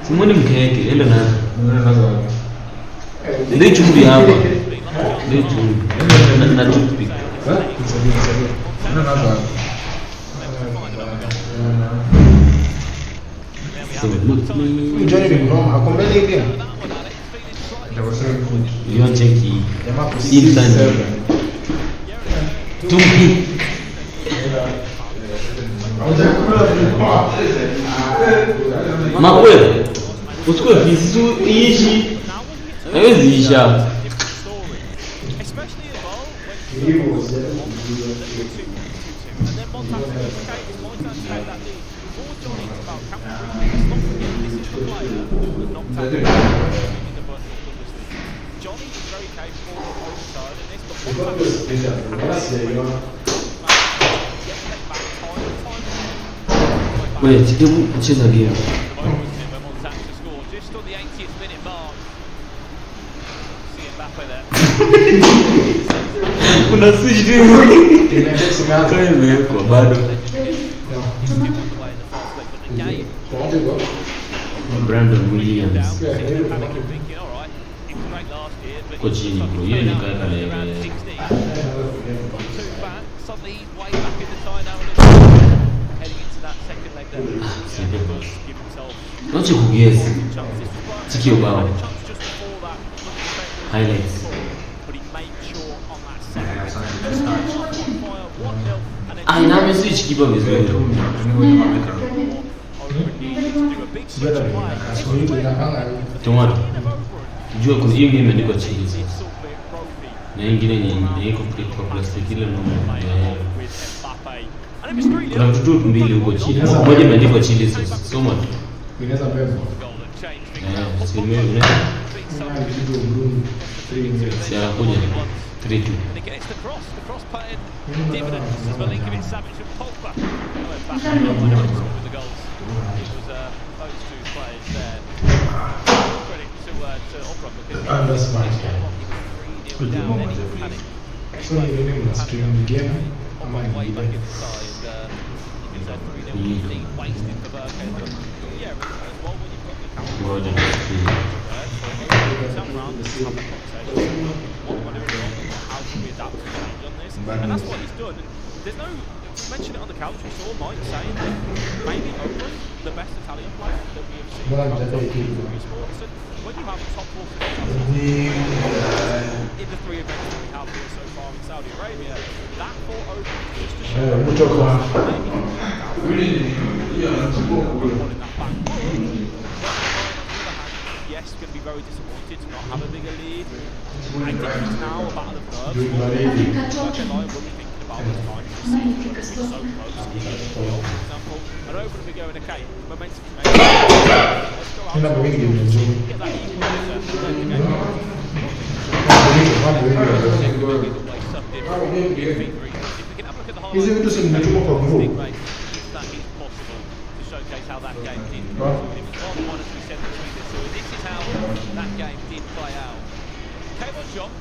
Simoni mkeke, enda nazo. Ndio chumvi hapa. Ndio chumvi. Na toothpick. Johnny ni mnoma, ako mbele hivi. Hiyo cheki. Hii sana. Tumpi. Makwe. Usikue visu ishi. Haiwezi isha. Wait, hebu cheza game. Just on the 80th minute mark. See Mbappe there. Kuna switch tu. Kama imewekwa bado. Brandon Williams. Kwa chini bro, yeye ni kaka leo. Suddenly he's way back in the tie now, heading into that second leg there. Wacha kugesi. Tikio bao. Highlights. Nami switch kipa vizuri. Tomato. Jua kuna hiyo imeandikwa chini. na ingine ni iko kwa plastiki ile with Mbappe. And it was 3-0. kuna vitu mbili huko chini. Moja imeandikwa chini soma tu. Inaweza mbele. Goal that changed things out. Si mimi una si anakuja 3-2. And again, it's the cross paying dividends as Milinkovic, Savic and Pogba went back and with the goals. It was those two players there. Credit to Obra because That's fine. he was 3-0 down, then he panicked. So you name the stream again. Obra way back in the side. It was a 3-0 lead wasted for Burke. Yeah, as well when you've got the Ngoja some round this have a conversation. What want to do? How can we adapt and change on this? And that's what he's done. And there's no mention it on the couch. We saw Mike saying that maybe Oprah, the best Italian player that we have seen in Esports. And when you have a top 4 in the 3 events that we have here so far in Saudi Arabia, that for Oprah just to show yes, going to be very disappointed to not have a bigger lead. I think it's now a battle of nerves. What am I really thinking about this time? It's been so close. For example, and over we go in a game. Momentum to make. Let's go out. Get that showcase how that game did. It was 1-1 as we said between us. So this is how that game did play out. K1 John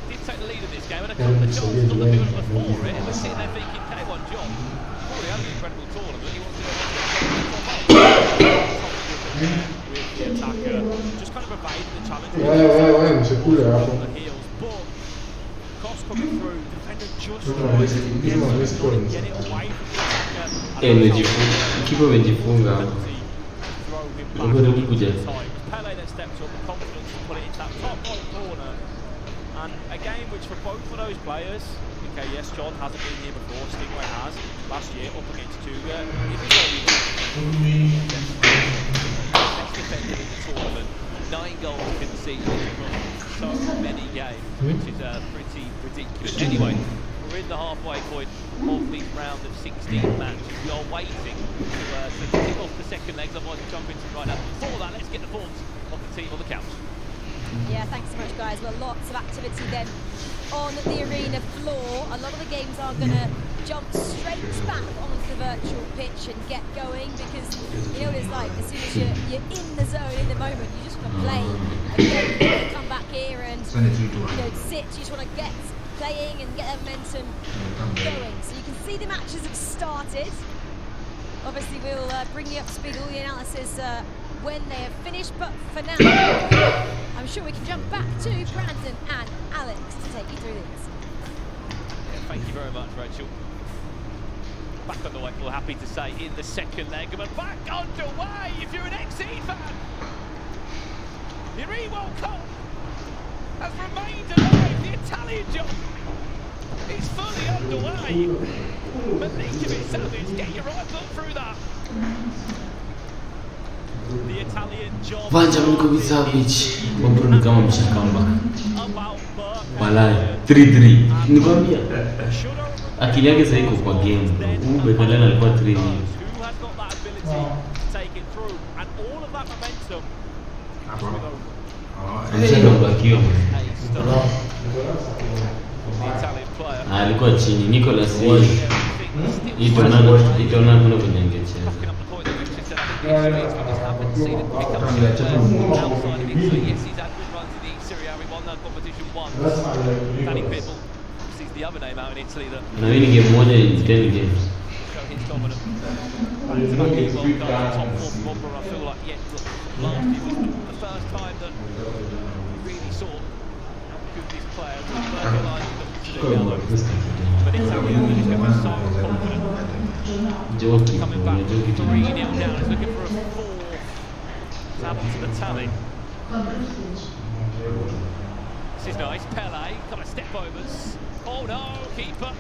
did take the lead in this game and a couple of chances on the field before it. And we're sitting there thinking K1 John, probably had an incredible tournament. He wants to go with the attacker, just kind of evading the challenge. On the heels, but cross coming through, defender just tries to get it away from the attacker. Kipa amejifunga hapo. Ngoja kuja. Pele that stepped up with confidence to put it into that top right corner. And a game which for both of those players, okay, yes, John hasn't been here before, Stingray has, last year up against Tuga. Best defender in the tournament, 9 goals conceded from so many games, which is pretty ridiculous. Anyway, we're in the halfway point of the round of 16 matches. We are waiting to kick off the second legs. Otherwise we'll jump into it right now. Before that, let's get the forms of the team on the couch. Yeah, thanks so much, guys. Well, lots of activity then on the arena floor. A lot of the games are going to jump straight back onto the virtual pitch and get going because you know what it's like. As soon as you're in the zone, in the moment, you just want to play. And then you come back here and sit. You just want to get playing and get that momentum going. So you can see the matches have started. Obviously, we'll bring you up to speed all the analysis when they have finished. But for now, I'm sure we can jump back to Brandon and Alex to take you through this. Yeah, thank you very much, Rachel. Back on the way, we're happy to say, in the second leg. But back underway if you're an Exceed fan. Your eworlcup has remained alive. The Italian job is fully underway. Milinkovic, Savic, get your right foot through that. The Italian job. Milinkovic Savic. Mambo ni kama mshakamba. Walai 3-3. Nikwambia. Akili yake sasa iko kwa game. Bekalana alikuwa 3-0. Who has got that ability to take it through and all of that momentum. Alishabakiwa. Alikuwa chini Nicolas itaona kuna kwenye angecheza. Na hii ni game moja in 10 games. But it's how he's so confident. Jockey. Coming back 3-0 down, he's looking for a 4. It's happened to the tally. This is nice. Pele, kind of step overs. Oh no, keeper.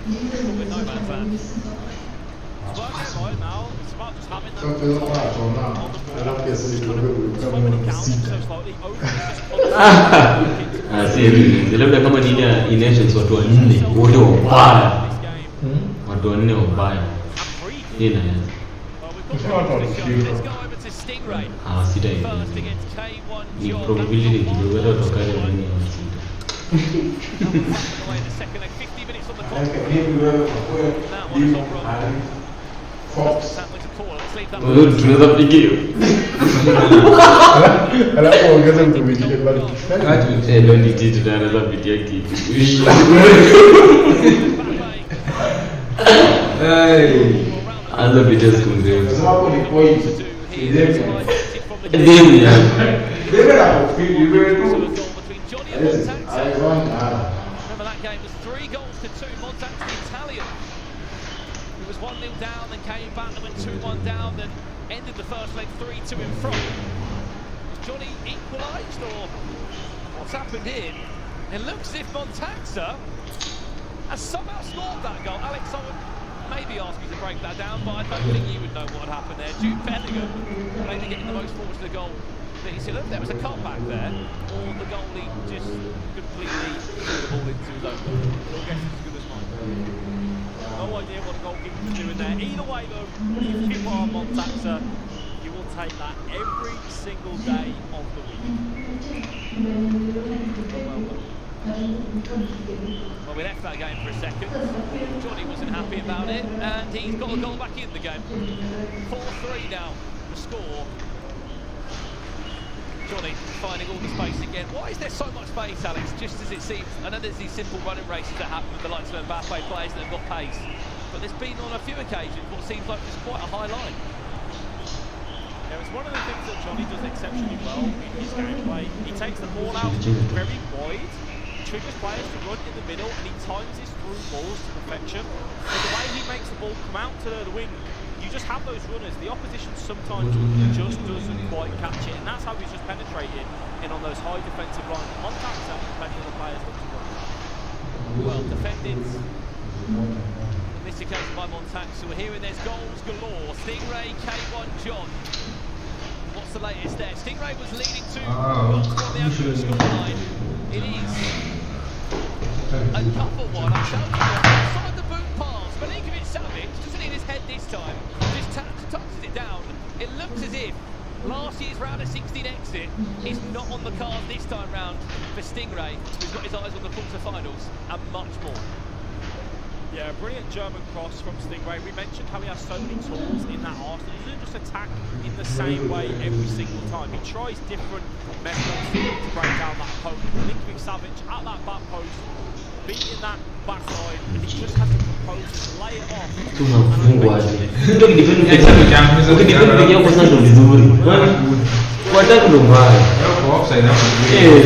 With no man's land. It's working right now. It's about just having that on the ball. So many counts, so slightly over. experience. Labda kama ni ile nations watu wanne wote wabaya. Watu wanne wabaya. Ina. Sita hivi. Ni probability kidogo hata utokale ndani ya sita. Tunaweza kupigia. Alafu ongeza mtumikie bado kifanya. Ndio ndio tunaweza kupigia kitu. Anza video siku Sasa hapo ni point. Ndio ya. Remember that game was 3 goals to 2. Montax, the Italian, who was 1-0 down, then came back and went 2-1 down, then ended the first leg 3-2 in front. Was Johnny equalised, or what's happened here? It looks as if Montaxa has somehow scored that goal. Alex, I would maybe ask you to break that down, but I don't think you would know what had happened there. Jude Bellingham maybe getting the most forward to the goal. You see, look, there was a cutback there, or the goalie just completely threw the ball into his own goal. Your guess is as good as mine. No idea what the goalkeeper was doing there. Either way, though, if you are Montaxa, you will take that every single day of the week. Well, we left that game for a second. Johnny wasn't happy about it, and he's got a goal back in the game. 4-3 now, the score. Johnny finding all the space again. Why is there so much space, Alex? Just as it seems, I know there's these simple running races that happen with the likes of Mbappe players that have got pace, but there's been on a few occasions what seems like just quite a high line. Yeah, it's one of the things that Johnny does exceptionally well in his gameplay. He takes the ball out very wide, triggers players to run in the middle, and he times his through balls to perfection. But the way he makes the ball come out to the wing, you just have those runners. The opposition sometimes just doesn't quite catch it, and that's how he's just penetrated in on those high defensive lines. Montax and plenty of the players look to run. Well defended in this occasion by Montax. So we're hearing there's goals galore. Stingray, K1, John. What's the latest there? Stingray was leading 2 goals from the open scoreline. It is a couple one. I'm telling you what, inside the boot pass. Milinkovic Savic doesn't hit his head this time. Just touches it down. It looks as if last year's round of 16 exit is not on the card this time round for Stingray, who's got his eyes on the quarter-finals and much more. Yeah, brilliant German cross from Stingray. We mentioned how he has so many tools in that Arsenal. He doesn't just attack in the same way every single time. He tries different methods to break down that opponent. Milinkovic Savic at that back post, beating that back line, and he just has to compose and lay it off. Tunafungwa aje. Ndio ukidefend peke yako sasa ndio vizuri. Kwa tatu ndo mbaya. Kwa offside hapo.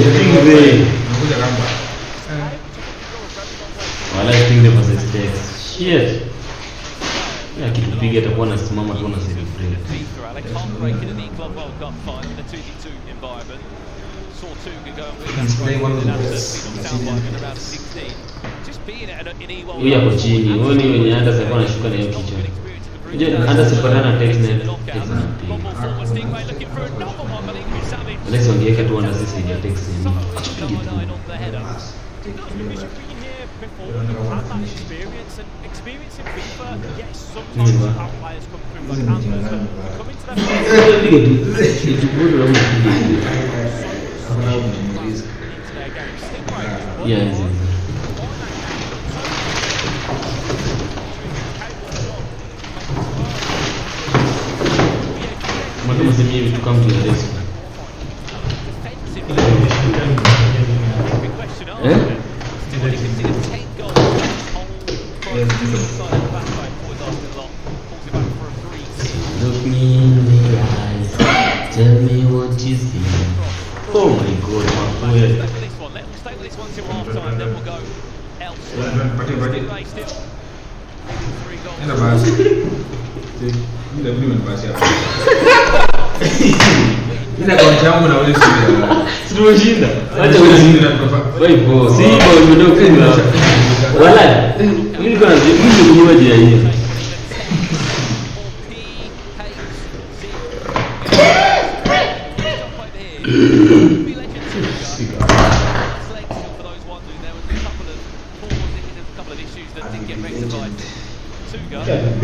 Stingray. Unakuja kamba. Wala Stingray versus Tex. Shit. Ya kitupiga atakuwa anasimama tu na celebrate. Alex heartbreaking in the Club World Cup final in a 2v2 environment. Saw Tuga going with that straight in sound by in around 16. Just being at an E-World Huyu hapo chini. Huyu ni wenye hata sasa anashuka na hiyo kichwa. Unajua hata sipatana na Tex na Stingray looking for another one, Milinkovic Savic. Unless wangeweka tu under sisi ya Tex ni. Nine on the header. Because we've been here before, we've had that experience, and experience in FIFA, yes, sometimes you have players come through like Antlers, but coming to their games, Stingray, Yeah, Mwalimu semie vitu kama tu ya Yesu. Look me in the eyes, tell me what you see. Oh my God, my boy. Let's stay with this one till half time, then we'll go elsewhere. Stingray still 3 goals. Enda basi. Ndio mimi nimepasi hapa. Ina kwa changu na ule sisi. Tumeshinda. Acha usinde na kwa hivyo. Si hivyo ndio kufunga. Wala. Mimi niko na mimi kunywa je hiyo.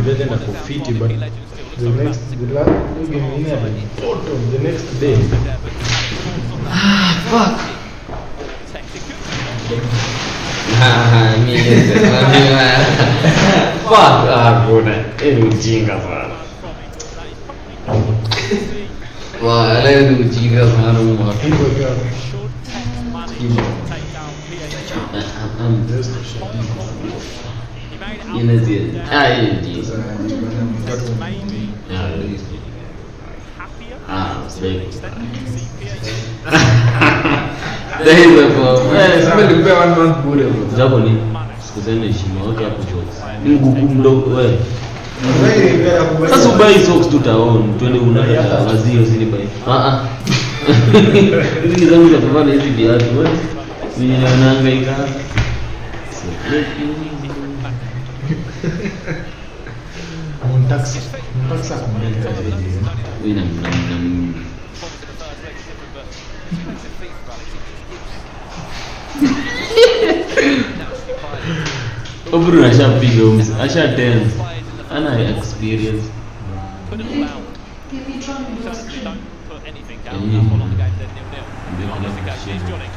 Legend ako fiti, but the next the next day. Fuck. Fuck, bwana. Ni ujinga sana. Leo ni ujinga sana mwa. Sasa ubai socks tutaona twende unataka wazio zile bai. Hizi zangu za kuvaa hizi viatu mimi nahangaika. Montaxa kumleta Wina Obru ashapiga umzi, asha tense. Ana experience. Put it all out. Certainly don't put anything out. That's all on the game, then 0-0. On this occasion, here's Johnny.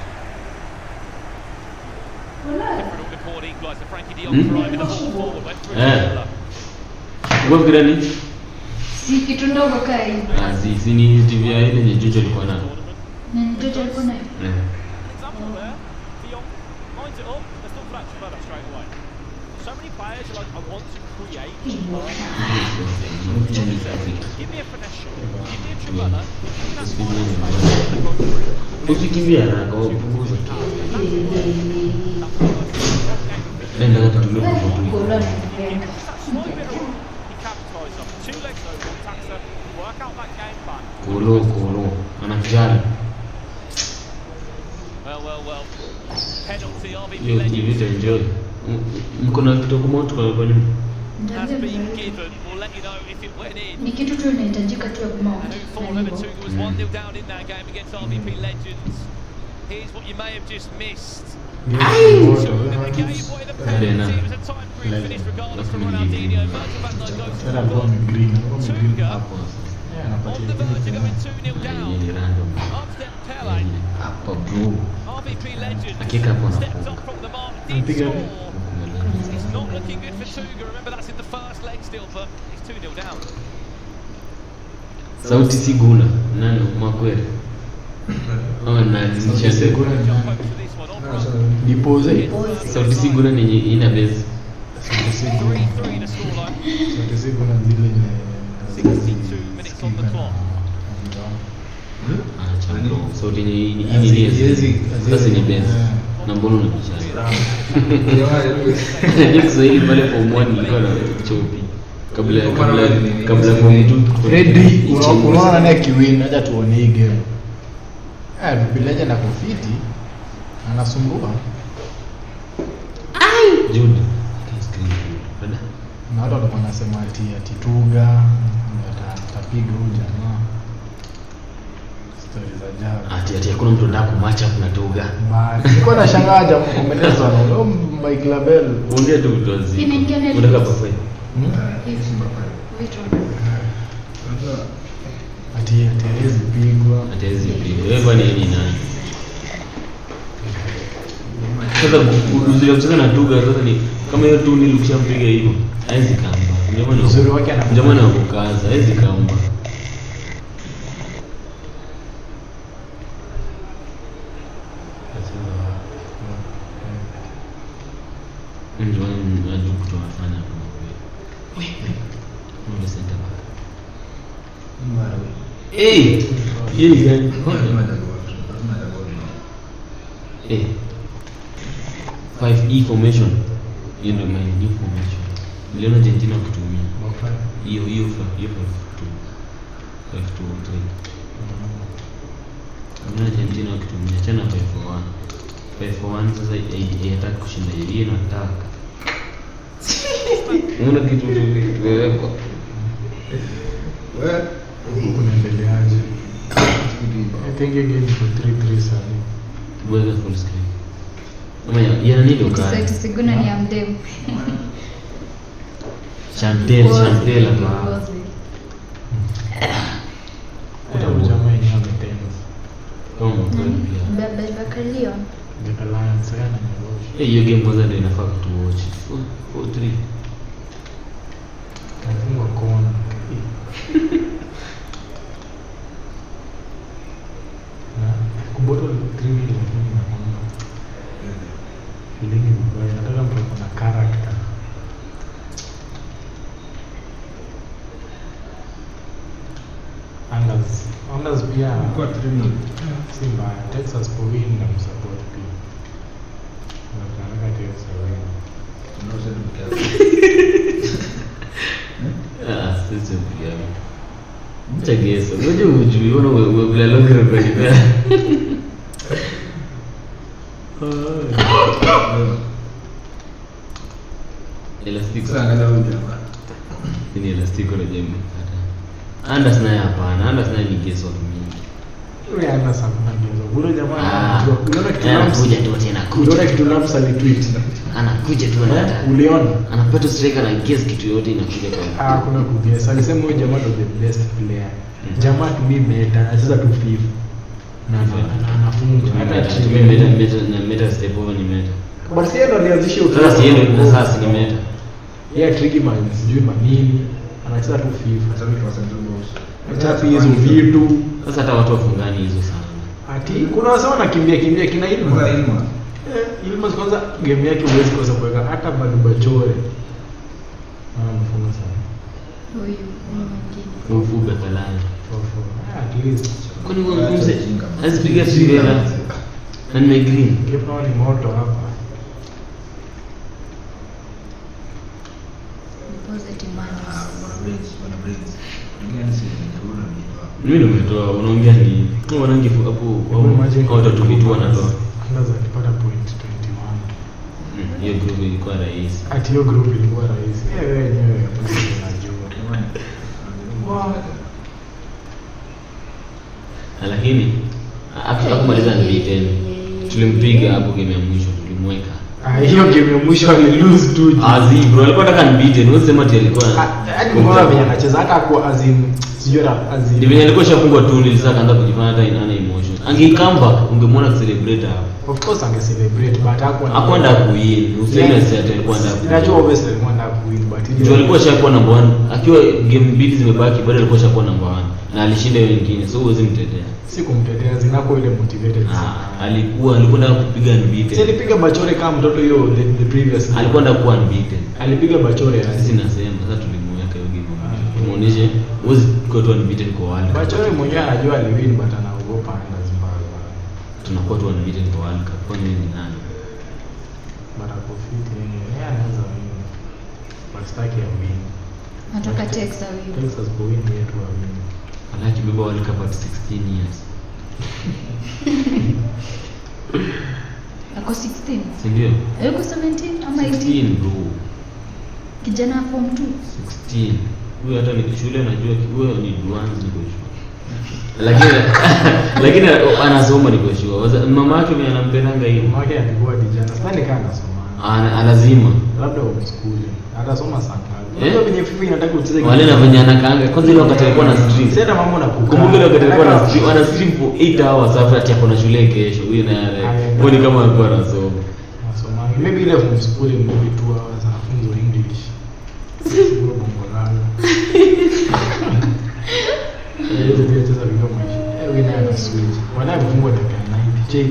Different on the court, equaliser. Frankie de Jong driving the ball forward. Went through the Wewe gani? Si kitu ndogo kai. Si ni TV ile yenye Jojo alikuwa nayo. Jojo alikuwa nayo. Example there, de Jong lines it up, let's not flash further straight away. So many players are like, I want to create. Give me a finesse shot, give me a tribunal. That's fine. Usikimbia haraka upunguze. Nenda kutumia kwa Kolo anafijana. Well. Penalty, RVP Legends. Enjoy. Mkono kidogo moto kwa nyuma. Has been given. We'll let you know if it went in. Ni kitu tu inahitajika tu ya kumao. Tuga was 1-0 down in that game against RVP Legends. Here's what you may have just missed. They gave away the penalty. It was a time free finish regardless from Ronaldinho. Virgil van Dijk goes forward. Tuga on the verge of going 2-0 down. Upstep Pele. RVP Legends stepped up from the mark. Did score. It's not looking good for Tuga. Remember that's in the first leg still, but it's 2-0 down. Sauti Siguna. Nani makweli? Nazimisha Siguna. Dipoze. Sauti Siguna ni ina base. Sauti Siguna zile 62 minutes on the clock. Sauti ni sasa ni base. Na mbona unabishana? Ndio Kiswahili pale kwa mwani nilikuwa na chopi. Kabla kwa mtu Freddy unaona naye kiwin, acha tuone hii game. Bilaja na kufiti anasumbua. Jude. Na watu walikuwa wanasema ati Tuga atapiga huyu jamaa. Story za jana. Ati hakuna mtu anataka kumatch up na Tuga. Nilikuwa nashangaa jamaa kumelezwa na Mike Label. Ongea tu utozi. Unataka papai. Atawezi pigwa. Wewe ni nini nani? Sasa uzuri kucheza na Tuga sasa ni kama hiyo tu nilikishampiga hivyo. Haizi kamba. Uzuri wake ana jamaa na kukaza, haizi kamba. Ndio ndio kutoa sana. Hey! Hii ni gani? Eh. 5E formation. Hiyo ndio my new formation. Niliona Argentina kutumia. Hiyo 5-2. 5-2-3. Niliona Argentina kutumia chana 5-4-1. 5-4-1 sasa attack kushinda yeye na attack. Unaona kitu kimewekwa. Kunaendeleaje? I think game for 3-3 sasa. Wewe full screen. Kama yana nini ukali? Sasa Siguna ni amdeu. Chantel hapa. Hata mjamaa yenyewe ametenga. Kama pia. Bakalio. Dekala sana ni Hiyo game kwanza ndio inafaa kutuwatch. 4-3. kafungwa kona. Na kuboto 3 lakini na kona. Feeling mbaya, nataka mtu ana character. Anders pia Kwa 3-0. si mbaya. Texas kwa win na msupport pia. Nataka Texas win. Sisi pia. Mchagesa. Unajua ujui una logro kwa hiyo. Elastic Sana huyu jamaa. ni elastic na jamii. Anders naye hapana. Anders naye ni guess of mingi. Yule Anders hakuna gezo. Bure jamaa anajua. Unaona kitu Anakuja tu tena kuja. Unaona kitu Lamps alitweet. Anakuja tu anataka. Uliona? Anapata striker na guess kitu yote inakuja kwa. Kuna kuguess. Alisema huyo jamaa ndo the best player. Jamaa tu mimi meta, anacheza tu FIFA. Na anafunga. Hata tumia meta step over ni meta. Basi yeye ndo alianzisha Sasa si yeye ndo sasa ni meta. Yeye trigger man sijui manini. Anacheza tu FIFA. Sasa mimi tunasema Acha hizo vitu. Sasa hata watu wafungani hizo sana. Ati kuna wasema nakimbia kina Ilma. Ilma kwanza game yake huwezi kosa kuweka hata Badubachore. Mfunga sana. Huyu mwingine. Mfuga kalani. At least. Kwani wewe mzee asipiga trigger na ni green. Kipa ni moto hapa. Positive minus. Mimi nimetoa unaongea ni kwa wanangi hapo au tatumitua natoa. Anaweza kupata point 21. Hiyo group ilikuwa rahisi. Ati hiyo group ilikuwa rahisi. Wewe wenyewe unajua. Lakini hakumaliza ni 10. Tulimpiga hapo game ya mwisho tulimweka. Hiyo game ya mwisho ali lose tu. Azi bro alikuwa anataka nibite, ni usema ati alikuwa. Hadi mbona venye anacheza hata kwa azim sijui azim. Ndivyo venye alikuwa shafungwa tu ndio sasa akaanza kujifanya hata inana emotion. Angekamba ungemwona celebrate hapo. Of course ange celebrate but hakwenda kuwin. Useme ati alikuwa ndani. Najua obviously alikuwa ndani kuwin but ndio alikuwa shakuwa number 1. Akiwa game mbili zimebaki bado alikuwa shakuwa number 1 na alishinda wengine. So huwezi mtetea. Si kumtetea zinako ile motivated. Alikuwa ndaka kupiga unbeaten. Si alipiga Bachore kama mtoto hiyo the previous. Alikuwa ndaka kuwa unbeaten. Alipiga Bachore sisi nasema sasa tulimweka hiyo game. Muoneshe huwezi kuwa unbeaten kwa World Cup. Bachore mwenyewe anajua aliwin but anaogopa anaenda Zimbabwe. Tunakuwa tu unbeaten kwa World Cup. Kwa nini ni nani? Mara kufiti yeye anaweza win. But staki ya win. Nataka Texas win. Texas kwa win yetu wa win. Alaki beba World Cup at 16 years. Ako 16. Si ndio? Yuko 17 ama 18? 16 bro. Kijana form 2. 16. Huyo hata ni shule najua huyo ni Duanzi niko shule. Lakini anasoma niko shule. Mama yake mimi anampendanga hiyo. Mama yake alikuwa dijana. Sasa kana anasoma. Lazima. Labda homeschooling. Atasoma saa ngapi? Ndio venye FIFA inataka ucheze. Wale na venye anakaanga. Kwanza ile wakati alikuwa na stream. Sasa mama unakukaa. Kumbuka ile wakati alikuwa na stream, ana stream for 8 hours after ati kuna shule kesho. Huyo na yale. Huyo ni kama alikuwa anasoma. Anasoma. Maybe ile homeschooling maybe 2 hours anafunza English. Sio bongo lala. Ndio cheza video maisha. Wewe na switch. Wala mfungo dakika 90. Check.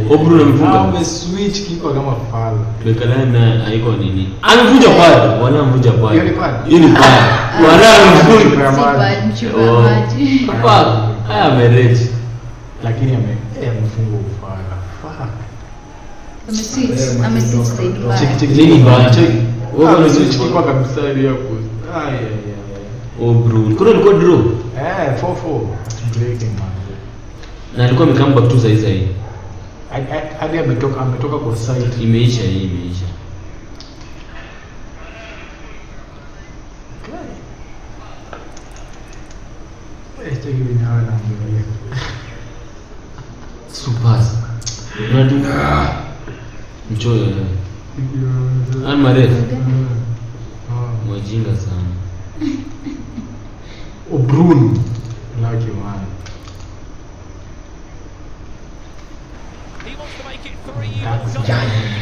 Obru na mfunga. Ame switch kipa kama fala. Bekala na haiko nini? Amevunja pale, wanamvunja pale. Hiyo ni pale. Wanamvunja maji. Papa, amerejea. Lakini amefunga ufala. Ameswitch side. Check nini bana? Check. Wewe una switch kipa kabisa ile hapo. Obru. Kuna ilikuwa draw. 4-4. Breaking man. Na alikuwa amekamba tu saizi hii. Hadi ametoka kwa site. Imeisha hii, imeisha. Super. Unatu. Mchoyo. Anmare. wajinga sana. Brun lucky man. He wants to make it 3 Germany.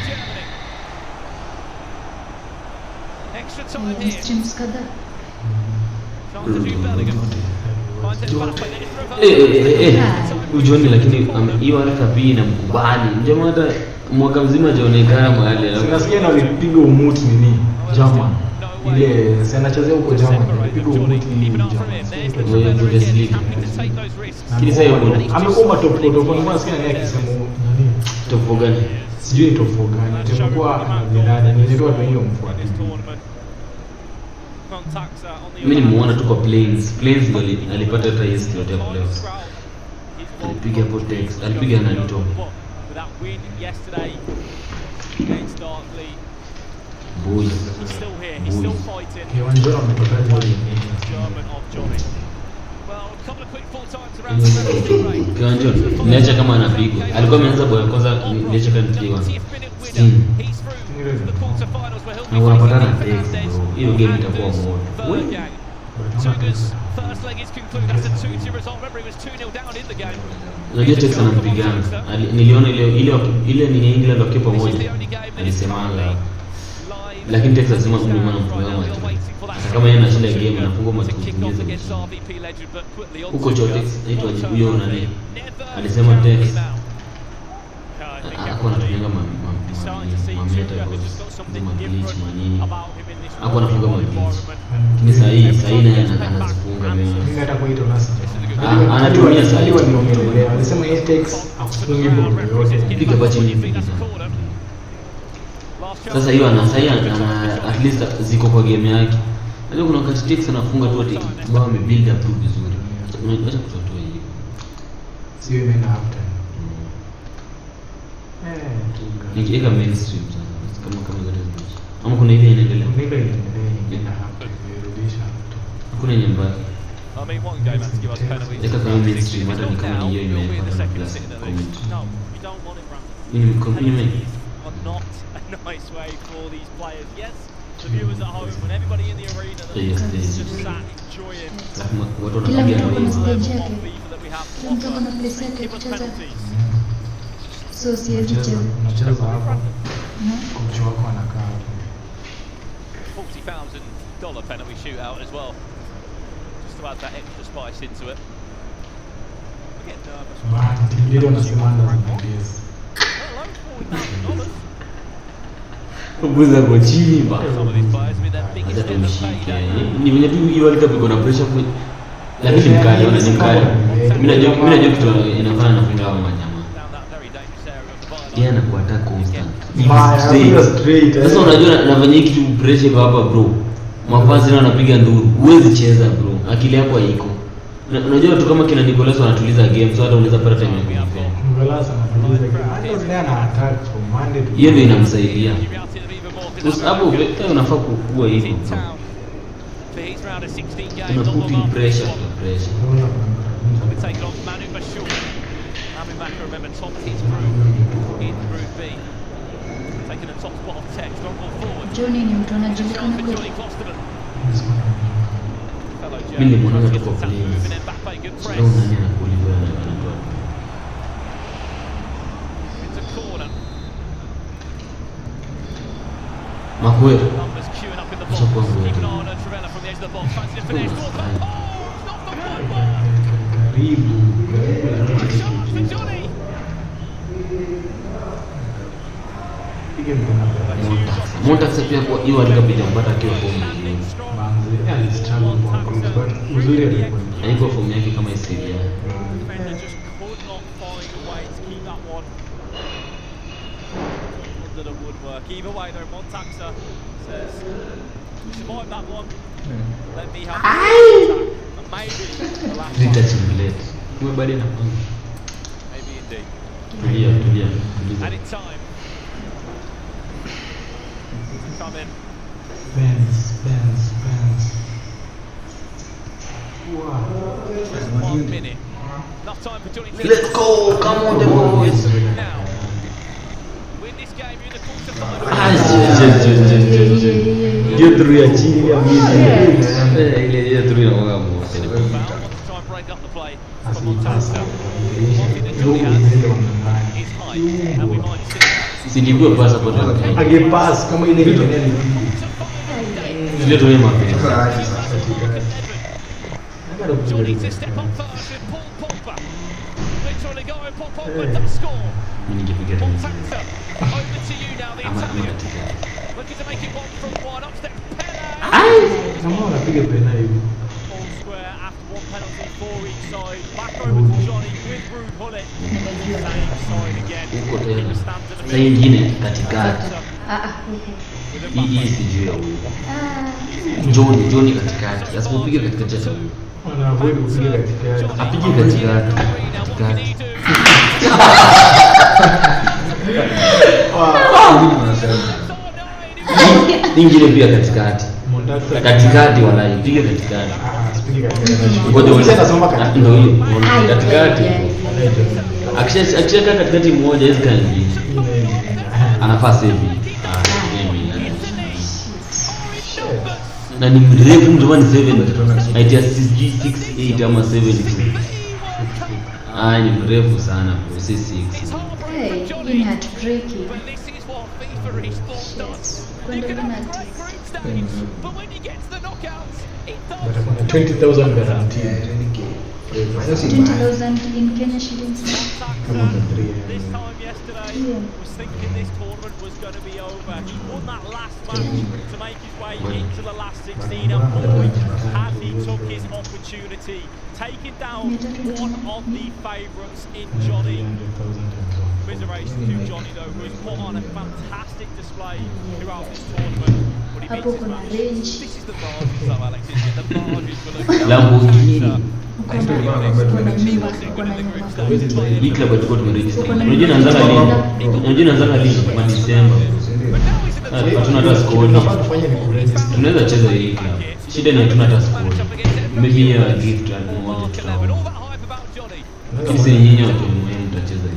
Extra time here. Streams kadhaa. Chance to do Bellingham. Finds it Mbappe, then it's Rovers. Ujoni lakini hiyo haraka pia inamkubali. Jamaa hata mwaka mzima hajaonekana mahali. Nasikia na alipiga umuti nini? German. Ile si anachezea huko German. Alipiga umuti nini German. Wewe Bundesliga. Kile sasa yuko amekuwa top 4 kwa nini nasikia nani akisema nini? Top 4 gani? Sijui top 4 gani. Tumekuwa anadilani. Nilitoa tu hiyo mfuati. Mimi nimeona tu kwa planes ndo alipata hata yes yote ya playoffs. Alipiga hapo text, alipiga na Nito. Boy. Kiwanja ametokaje hiyo? Kiwanja niacha kama anapigwa. Alikuwa ameanza boya kwanza niacha kama nipigwa. Na wanapatana text bro. Hiyo game itakuwa moto. Tuga's first leg is concluded after 2-2 result. Remember, he was 2-0 down in the game. Unajua Tex anampigana. Niliona ile ni England wakiwa pamoja. Alisemanga. Lakini Tex alisema mlima anampigana macho. Hata kama yeye anashinda game anafungwa macho kuingiza. Huko chote aitwa huyo nani? Alisema Tex hapo anatumia mamleta yote glitch manini hapo anafunga glitch ni sahihi naye anazifunga mimi hata kwa hiyo nasi anatumia sahihi ndio alisema yeye Tex afunge ball yote piga bachi nyingi sasa hiyo ana at least ziko kwa game yake. Unajua kuna wakati Tex anafunga tu ati bao amebuild up tu vizuri unaacha kutotoa hiyo sio imeenda after nikiweka mainstream sana kama zote zote ama kuna ile inaendelea inaenda hapo kurudisha hakuna nyumba I mean, one game has to give us penalties. Eka kama mainstream hata ni kama ni hiyo imewekwa na plus comment. No, you don't want it, Brandon. Ni compliment. Not a nice way for these players. Yes, the viewers at home and everybody in the arena Yes, just sat enjoying watu Kila mtu wanapiga kuna ndio. stage yake. Kila mtu kuna place yake kucheza. So siwezi cheza. Unacheza hapo. Kocha wako anakaa hapo. $40,000 penalty shootout as well. Just to add that extra spice into it. Get nervous. Ndio unasemanga zinaongeza. Kubuza kwa chini ba. Hata tumshike. Ni mwenye tu hiyo World Cup na pressure kwa. Lakini mkali ni mkali. Mimi najua kitu inafanya na funga kama nyama. Yeye anakuwa attack constant. Straight. Sasa unajua nafanyia kitu pressure hapa bro. Mavazi nao anapiga nduru. Huwezi cheza bro. Akili yako haiko. Unajua tu kama kina Nicolas wanatuliza game so hata unaweza pata time ya kuifanya. Nicolas anatuliza game. Hata ana attack from Monday to hiyo ndio inamsaidia. Hapo vita unafaa kukua hivi. Unaputi pressure na pressure. Johnny ni mtu anajulikana kwa mimi nimeona tu kwa players. Sio nani anakuliwa na kitu. Makwe. Sio ngwe. karibu. Pige mtana. Montax pia kwa hiyo alikapiga mpaka akiwa form nzuri. Manzi alistruggle kwa but uzuri alikuwa. Haiko form yake kama Syria. Under the woodwork. Either way, though, Montaxa says, survive that one. Let me have the and maybe the last Vita one. chimbilete. Umebadi na kwanza. Maybe indeed. Tulia. And in time. Come in. Pens. Just 1 minute. Enough time for Johnny. Let's go. Come on the boys. Now. Win this game, you're in the quarterfinals. Ah, yes. hiyo through ya chini ya mimi. Ile through ya mwaga mo. Try and break up the play. Asante. His height, and we might see. Silipio pasa kwa tena. Angepass kama ile ile ni Ile tu ni mapema. Johnny to step up first with Paul Pogba. Literally going Paul Pogba does score. Ningepiga. Montanta, over to you now, the Italian. Looking to make it 1-from-1, upstep Pella. kama anapiga pena hivi. All square after one penalty for each side. Back over to Johnny with Ruud Gullit. Same side again. Huko tena. Sasa nyingine katikati. Hii sijui ya huyo. Johnny katikati. Asipopiga katikati ya huyo. Ana avoid kupiga katikati. Apige katikati. Katikati. Nyingine pia katikati. Katikati wala ipige katikati. Asipige katikati. Ngoja Sasa nasoma katikati. ndio hiyo. Katikati. Akishaka katikati mmoja hizo kangi. Anafaa save. Na ni mrefu mtu ni 7. Aitia 6 ama 7. Ni mrefu sana kwa 6. Hey, ni hat-tricky. But 20,000 guaranteed. 20,000 in Kenya shillings. This time yesterday was thinking this tournament was going to be over. He won that last match to make his way into the last 16, and boy, had he took his opportunity, taking down one of the favourites in Johnny. Commiserations to Johnny though, who has put on a fantastic display throughout this tournament. But he Hapo beats his kuna match. range. This is the margins though, Alex, isn't it? The margins for looking Lamborghini. Hii club tulikuwa tumeregister. Unajua naanza lini? Unajua naanza lini? Disemba. Hatuna hata squad. Tunaweza cheza hii club. Shida ni hatuna hata squad. Maybe a gift and moja tutao. Sisi nyinyi watu muhimu mtacheza hii.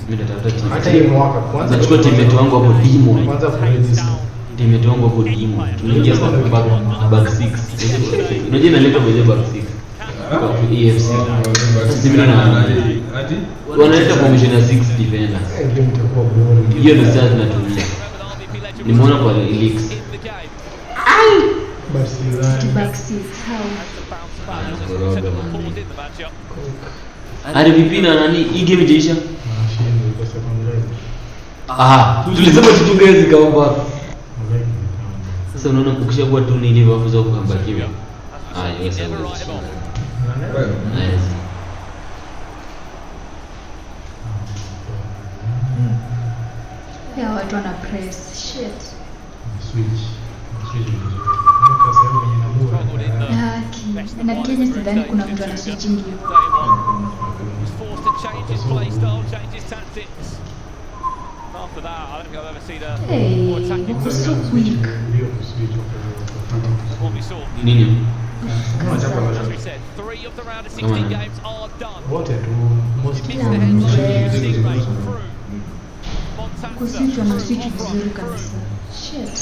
Mimi natafuta timu. Hata hii mwaka kwanza Nachukua teammate wangu hapo Dimo. kwanza kuregister. Teammate wangu hapo Dimo. Tunaingia kwa back 6. Unajua inaleta kwenye back 6. Kwa EFC. Sisi mimi na wanaleta formation ya 6 defender. Ndio mtakuwa bora. Hiyo ndio sasa tunatumia. Nimeona kwa leaks. But sidhani. Back six, how? RVP na nani hii game ijaisha? Mashine kwa secondary. Tulisema tutungeze kaomba. Sasa unaona ukishakuwa tu ni hivyo hapo za kukambakiwa. Yes. Nice. Yeah, watu wana press. Shit. Switch. Mwaka sehemu yenye nabura. Haki. Na Kenya sidhani kuna mtu ana switching hiyo. Was forced to change his play style, change his tactics. After that, I don't think I've ever seen a Hey, more attacking wako so quick. Ndio kuswitch kwa what we saw. Nini? As we said, 3 of the round of 16 games are done. wote tu most Missed the head, Jiwe through. Kuswitch wana switch vizuri kabisa. Shit.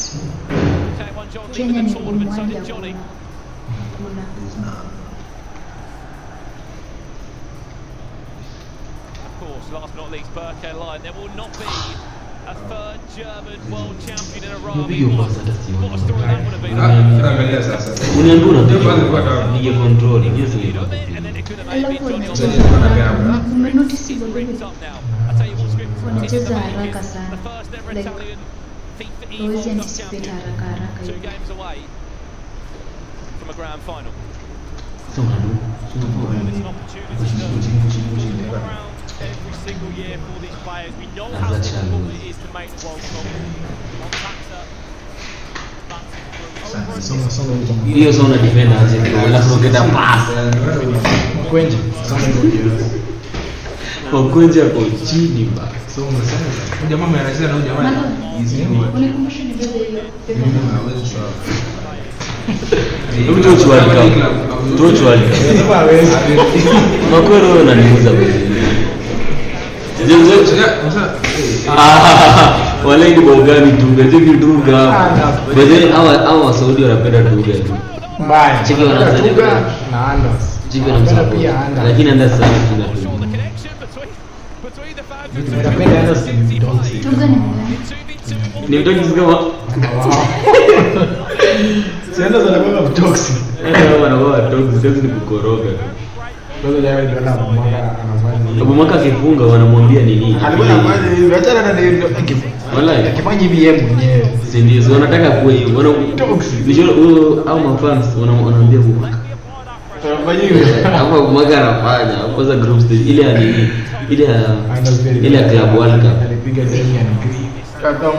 K1 John Kenya leading ni the tournament, so uwanja did Johnny. kuna. Of course, last but not least, Burke line. There will not be a third German world champion in a row. What a story that would have been. Uniambia unapiga nige control, hiyo si ndio. And then it could have I maybe love Johnny on when umenotice hivyo ripped hivi. up now. I tell you what, Script, this is Wanacheza the making. haraka sana. The first ever Like, Italian FIFA hawezi World Cup anticipate champion. haraka haraka 2 hivi. games away from a grand final. Sasa unadu. It's an opportunity to go around every single year for these players. We know how difficult it is to make the World Cup. On Taxa, Hiyo sio una defender aje alafu unaketa pass. kwenye sana ndio. Kwa kwenye hapo chini ba. So unasema jamaa ameanzia na jamaa. Unikumbusha ni bebe hiyo. Tuchwali. Sema hawezi. Makwero unaniuza wewe. Wale ni bogani Duga, cheki Duga hapo. Basi hawa Saudi wanapenda Duga tu. Mbaya. Cheki wanasema Duga na Anders. cheki wanamsupport. Lakini Anders sana kuna tu. Napenda Anders ni toxic. Tuga ni mgani? Ni mtoki kama Si Anders anakuwa toxic. wanakuwa toxic ni kukoroga. Ndio ndio ndio anafanya. Mwaka akifunga wanamwambia nini? Alikuwa anafanya hivi, achana na ndio akifunga. Wallahi Akifanya hivi yeye mwenyewe. si ndio wanataka kuwa hiyo. Wana au mafans wanaambia mwaka. Anafanya hivi. Hapo mwaka anafanya kwanza group stage ile ya nini? Ile ya club world cup. Alipiga Damian Green. Kaka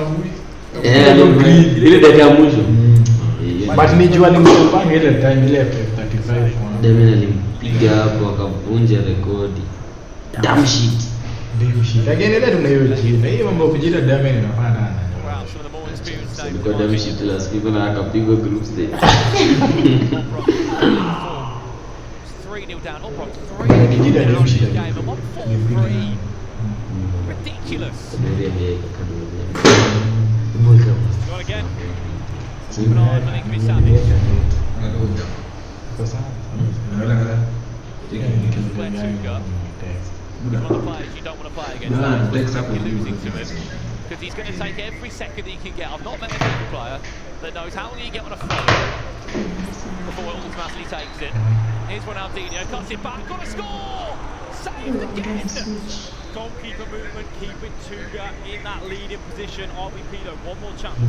ile dakika ya mwisho. But nijua ni mpango ile time ile 35. Damian alimpiga hapo akavunja rekodi. Damn shit. Lakini ile tunayojiita hii mambo kujita Damian inafanya nani? Kwa damn shit last people na akapigwa group stage. 3-0 down. Kujita damn shit. Ridiculous. Go again. Keep an eye on Milinkovic Savic. Where Tuga. One of the players you don't want to play against that. You're losing to him. Because he's going to take every second he can get. I've not met a FIFA player that knows how long you get on a phone before it automatically takes it. Here's Ronaldinho, cuts it back, got a score! Saved again! Goalkeeper movement, keeping Tuga in that leading position. RBP though, one more chance.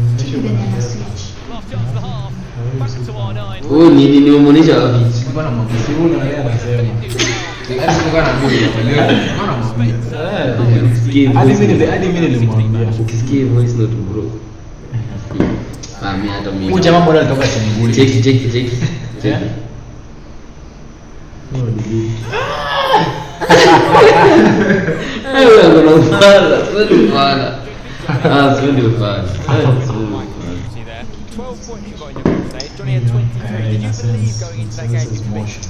Last chance of the half. Back to R9. Oh, ni umeonyesha wapi? Bwana mkisiuna yeye anasema. Hadi mimi nilimwambia. Ukisikia voice note bro. Mimi hata mimi. Jamaa mbona alitoka Senegal. Cheki. Wewe unafala, sipendi ufala. 12 points you got in your group stage. Johnny had 23. Did you believe going into that game you could make it?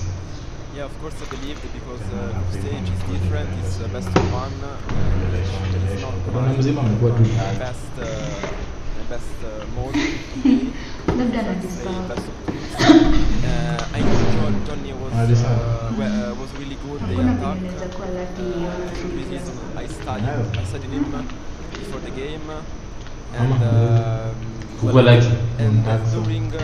Yeah, of course I believed it because the stage is different. It's best of one. It's not the best mode. Labda anajisahau. I know Johnny was really good. They Hakuna attack. vile inaweza kuwa lucky I studied him before the game, and Kuko lucky. and during the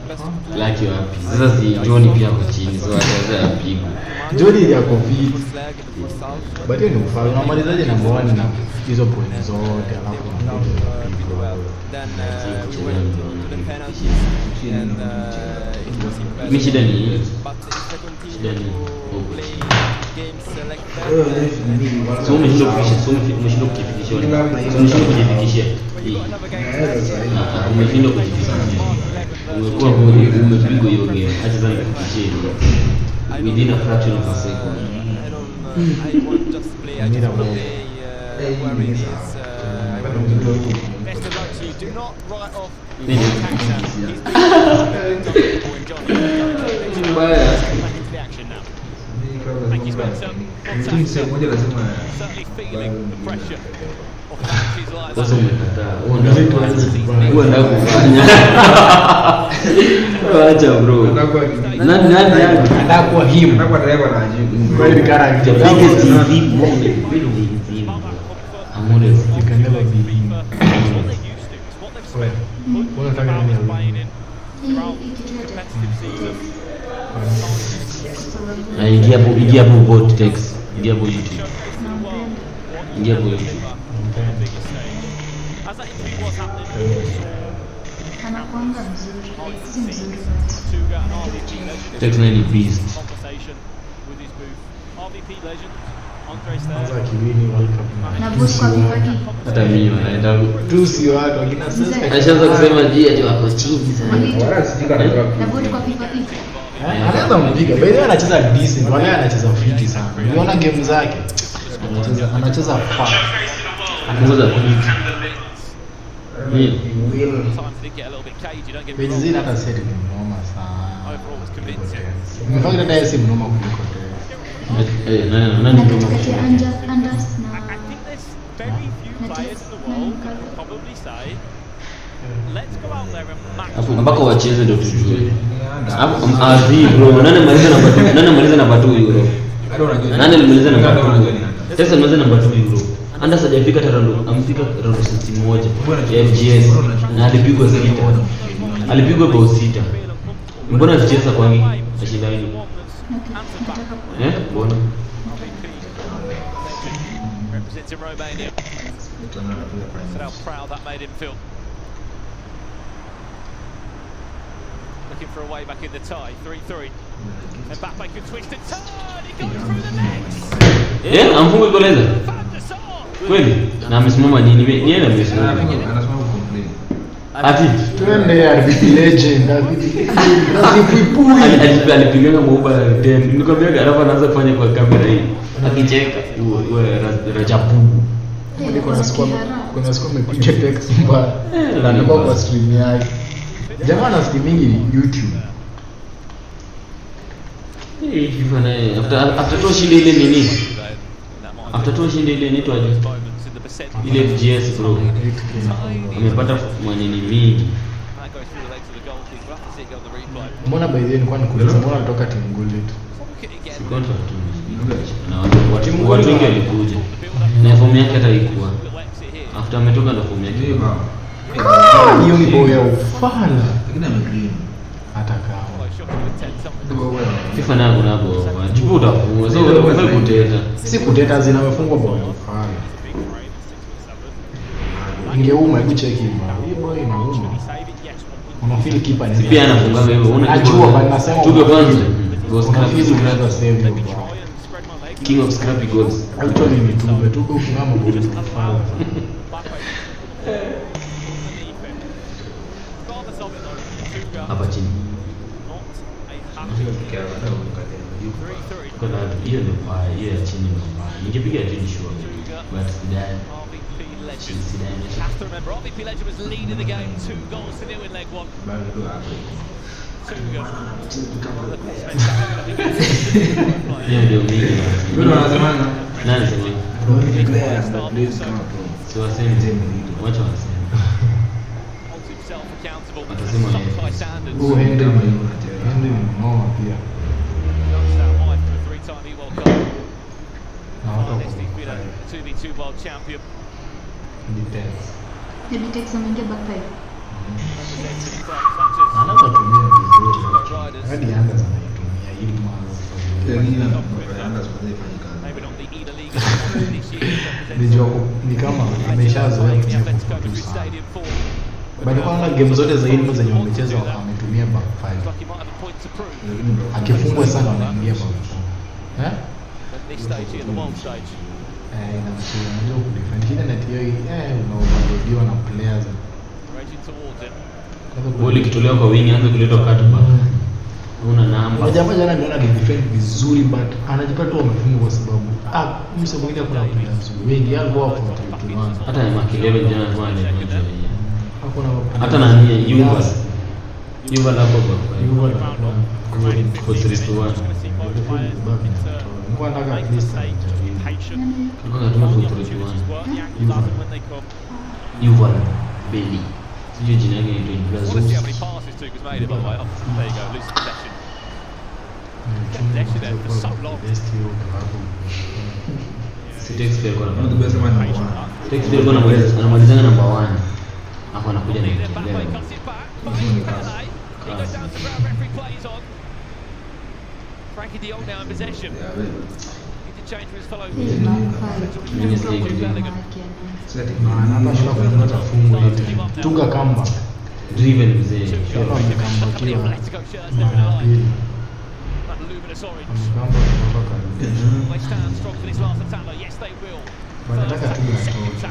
best of play. Lucky wapi? Sasa si Johnny pia kwa chini, so ataweza apigwa. Johnny yako fit. Flag in the first half. But hiyo ni ufala. Unamalizaje na bwana na hizo point zote alafu Pretty well. Then we went to the penalties, and it was impressive. Mimi shida ni hiyo. But if they continue to play games like that, So umeshinda kukifikisha. Umeshinda kujifikishia. Umeshinda kujifikishia. Umekuwa umepigwa hiyo game. Acha sana kufikishia hiyo. Within a fraction of a second. I won't just play. I just want to play where it is. I want to go. Best of luck to you. Do not write off Nini? Mbaya. Back into the action now. Thank you, Spencer. Certainly feeling the pressure of the matches like Sasa that. umekataa. Huo ndio kufanya. Acha bro. Nani anataka kuwa him. Kwa hiyo character. The biggest TV moment. Really easy. Amore. You can never be him. What they used to, it's what they've spent Unataka months nini? playing in Hii throughout kitu yote. competitive season. Ingia hapo vote text. Ingia hapo YouTube. Ingia hapo YouTube. As that interview was happening, Anakuanga mzuri. Si mzuri. Tuga and RVP legend Text nani beast. conversation with his booth. RVP legend, Andres Kwanza there. kiwini World Cup. Na boost kwa FIFA. Hata mimi wanaenda Tu si watu wakina sasa. Ashaanza kusema je ati wako chini sana. Na boost kwa FIFA. Anaweza mpiga. By the way anacheza decent. Wale anacheza fiti sana. Unaona game zake. Anacheza fast. Anacheza fiti. Mimi Sometimes they get a little bit cagey, don't get me Page wrong. zile hata sasa ni mnoma sana. Overall was convincing. Nimefanya hata yeye si mnoma kuliko tena. nani Katikati ya Anders I think there's very few players in the world would probably say, let's go out there and match. Hapo mpaka wacheze ndio tujue. Hapo bro, nani maliza namba 2? Nani maliza namba 2 euro? Nani alimaliza namba 2? Sasa maliza namba 2 euro. Anda sajafika hata round, amfika round 61 ya FGS na alipigwa 6. Alipigwa bao 6. Mbona asicheza kwangi? Ashinda hivi. Mbona? Representing Romania. That's how proud that made him feel. Looking for a way back in the tie, 3-3. Mbappe could twist and turn, he goes through the legs. Amfunga goleza. Kweli? Na amesimama nini? Yeye amesimama. Anasema complain. Ati twende RBP legend, alipiga mauba 10. Nikwambia alafu anaanza kufanya kwa kamera hii. Akicheka Rajabu. Kuna siku amepiga text mbaya. Na kwa stream yake. Jamaa na stream mingi YouTube. FIFA naye after to shinde ile nini? After to shinde ile inaitwaje? Ile FGS bro. Amepata maneno mingi. Mbona by the way nilikuwa nikuuliza mbona kutoka timu Gullet? Si contract tu. Na watu wengi walikuja. Na form yake hata ilikuwa. After ametoka ndo form yake. Hiyo ni boya ufala. Lakini amegreen. Hata kama. FIFA nayo kuna hapo. Jibu utafunga. So wewe kuteta. Si kuteta zinamefungwa boya ufala. Ingeuma kucheki bwana. Hii boy inauma. Unafeel keeper ni. Pia anafunga hivyo. Unajua bali nasema. Tuko kwanza. Goals Unafeel unaweza save. King of scrappy goals. Actually ni tuko kungama goals ufala. Hapa chini. Kuna hiyo ndio mbaya, hiyo ya chini ndio mbaya. Ningepiga chini sure. But Zidane. Have to remember, RBP Legend was leading the game 2 goals to 0 in leg 1. Hiyo ndio mingi. Bado anasema nani sema? So waseme wacha waseme. Watasema nini? Henry mnoma pia. Ilitext ameingia back five. Anatumia vizuri. Hadi anga zinaitumia ili mwanzo. Ni kama ameshazoea bado kwanza game zote za elimu zenye wamecheza wametumia back five. Akifungwa sana wanaingia back five. Inamsaidia kudefend kile net hiyo unaoverloadiwa na players. Boli kitolewa kwa wingi anza kuletwa cutback. Una namba. Jamaa jana niona defend vizuri but anajipata tu amefungwa kwa sababu mse mwingine kuna players wengi alikuwa hapo tulitumana. Hata Makelele jana kwa alikuja. Hakuna hata nani Yuva hapo kwa Yuva kwa 3-1. Kwa nataka at least Ngoja tume kwa 3-1. Yuva Beli. Sijui jina yake ni Brazil. Let's see how many passes Tuke has made it by the way. There you go, lose possession. Possession there for so long. Si Tex pia kwa One of the best man number 1. Tex pia kwa anamalizana number 1. Hapo anakuja na ile. He goes down to the ground, referee plays on. Frankie de Jong now in possession. Need to change for his fellow. Tunga kamba driven mzee. Hapa amekambakiwa mara pili. Luminous orange. Amekamba kutoka They stand strong for this last attack. Yes, they will. wanataka tu na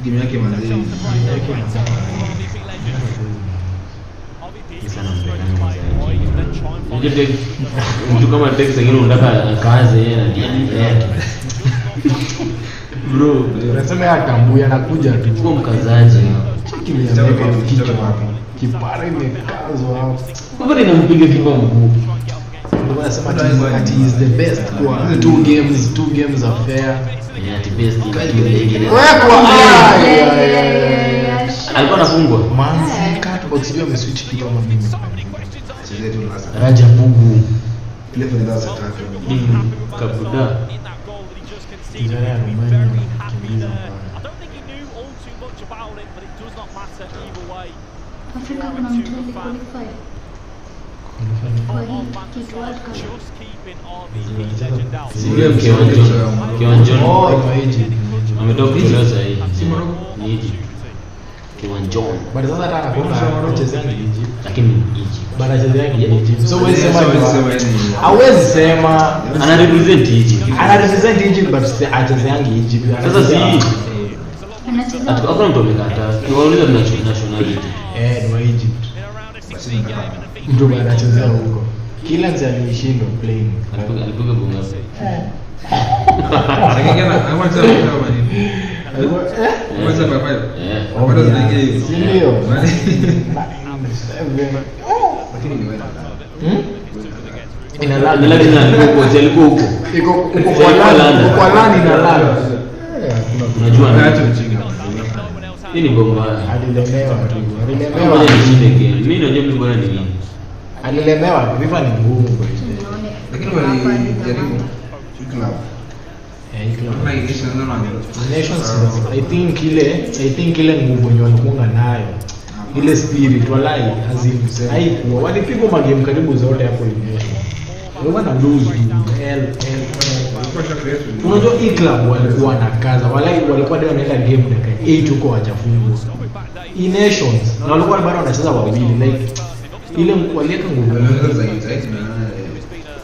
Game yake manzi. Mtu kama Tex zingine unataka kaze yeye na DNA yake. Bro, unasema ya tambu anakuja tu kwa mkazaji. Kimeweka kichwa hapo. Kipare imekazwa hapo. Baba ninampiga kipa mguu. walikuwa wanasema ati is the best kwa two games are fair. Yeah, the best in alikuwa anafungwa. Man, Catbox ndio ameswitch kitu kama mimi. Raja Bugu. Ile for the last attack. Kabuda. Kijana ya Romania kimbiza. Afrika kuna mtu aliqualify kwa hii kitu World Cup. Sio kiwanjoni. Oh, kwa Egypt. Ametoka kucheza sasa hivi. Ni Egypt. Kiwanjoni. Bado sasa hata anakuwa anacheza Egypt. Lakini Egypt. Bado anacheza Egypt. So wewe sema hawezi sema ana represent Egypt. Ana represent Egypt but anacheza Egypt. Sasa si Anacheza hakuna mtu amekata. Kiwauliza nationality. Ni wa Egypt. Mtu bado anacheza huko. Kila mtu alishindwa playing. Alipiga bonga. Sakigana, I want to know what it is. What's up, Papa? What does the game? Sindio? Inalala alikuwa huko. Iko kwa lani inalala. Unajua hii ni bomba. Alilemewa tu. Ngoja nishinde game. Mimi najua mimi bora ni nini. Alilemewa, FIFA ni ngumu kwa hiyo. Lakini walijaribu club. Nations, I think ile nguvu yenye walikuwa nayo. Ile spirit walai azim haikuwa. Walipigwa magame karibu zote hapo hivi. Walikuwa na lose unajua hii club walikuwa na kaza. Walai walikuwa ndio wanaenda game dakika 8 huko hajafungwa. In Nations na walikuwa bado wanacheza wawili like ile waliweka nguvu.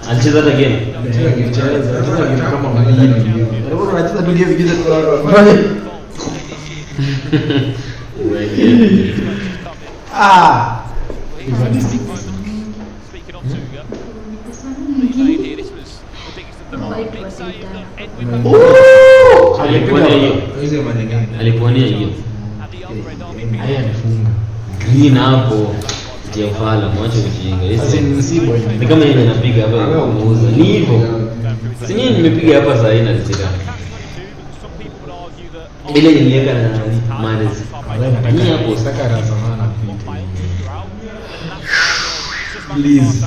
Alicheza hata game. Alicheza game kama mwingine. Walikuwa wanacheza tu game kidogo. Alipoania hiyo. Haya anafunga. Green hapo. Jefala mwache kujinga. Sasa ni msiba hivi. Ni kama yeye anapiga hapa kumuuza. Ni hivyo. Si nyinyi nimepiga hapa saa hii na zitaka. Ile niliweka na Mahrez. Ni hapo saka razamana pita. Please.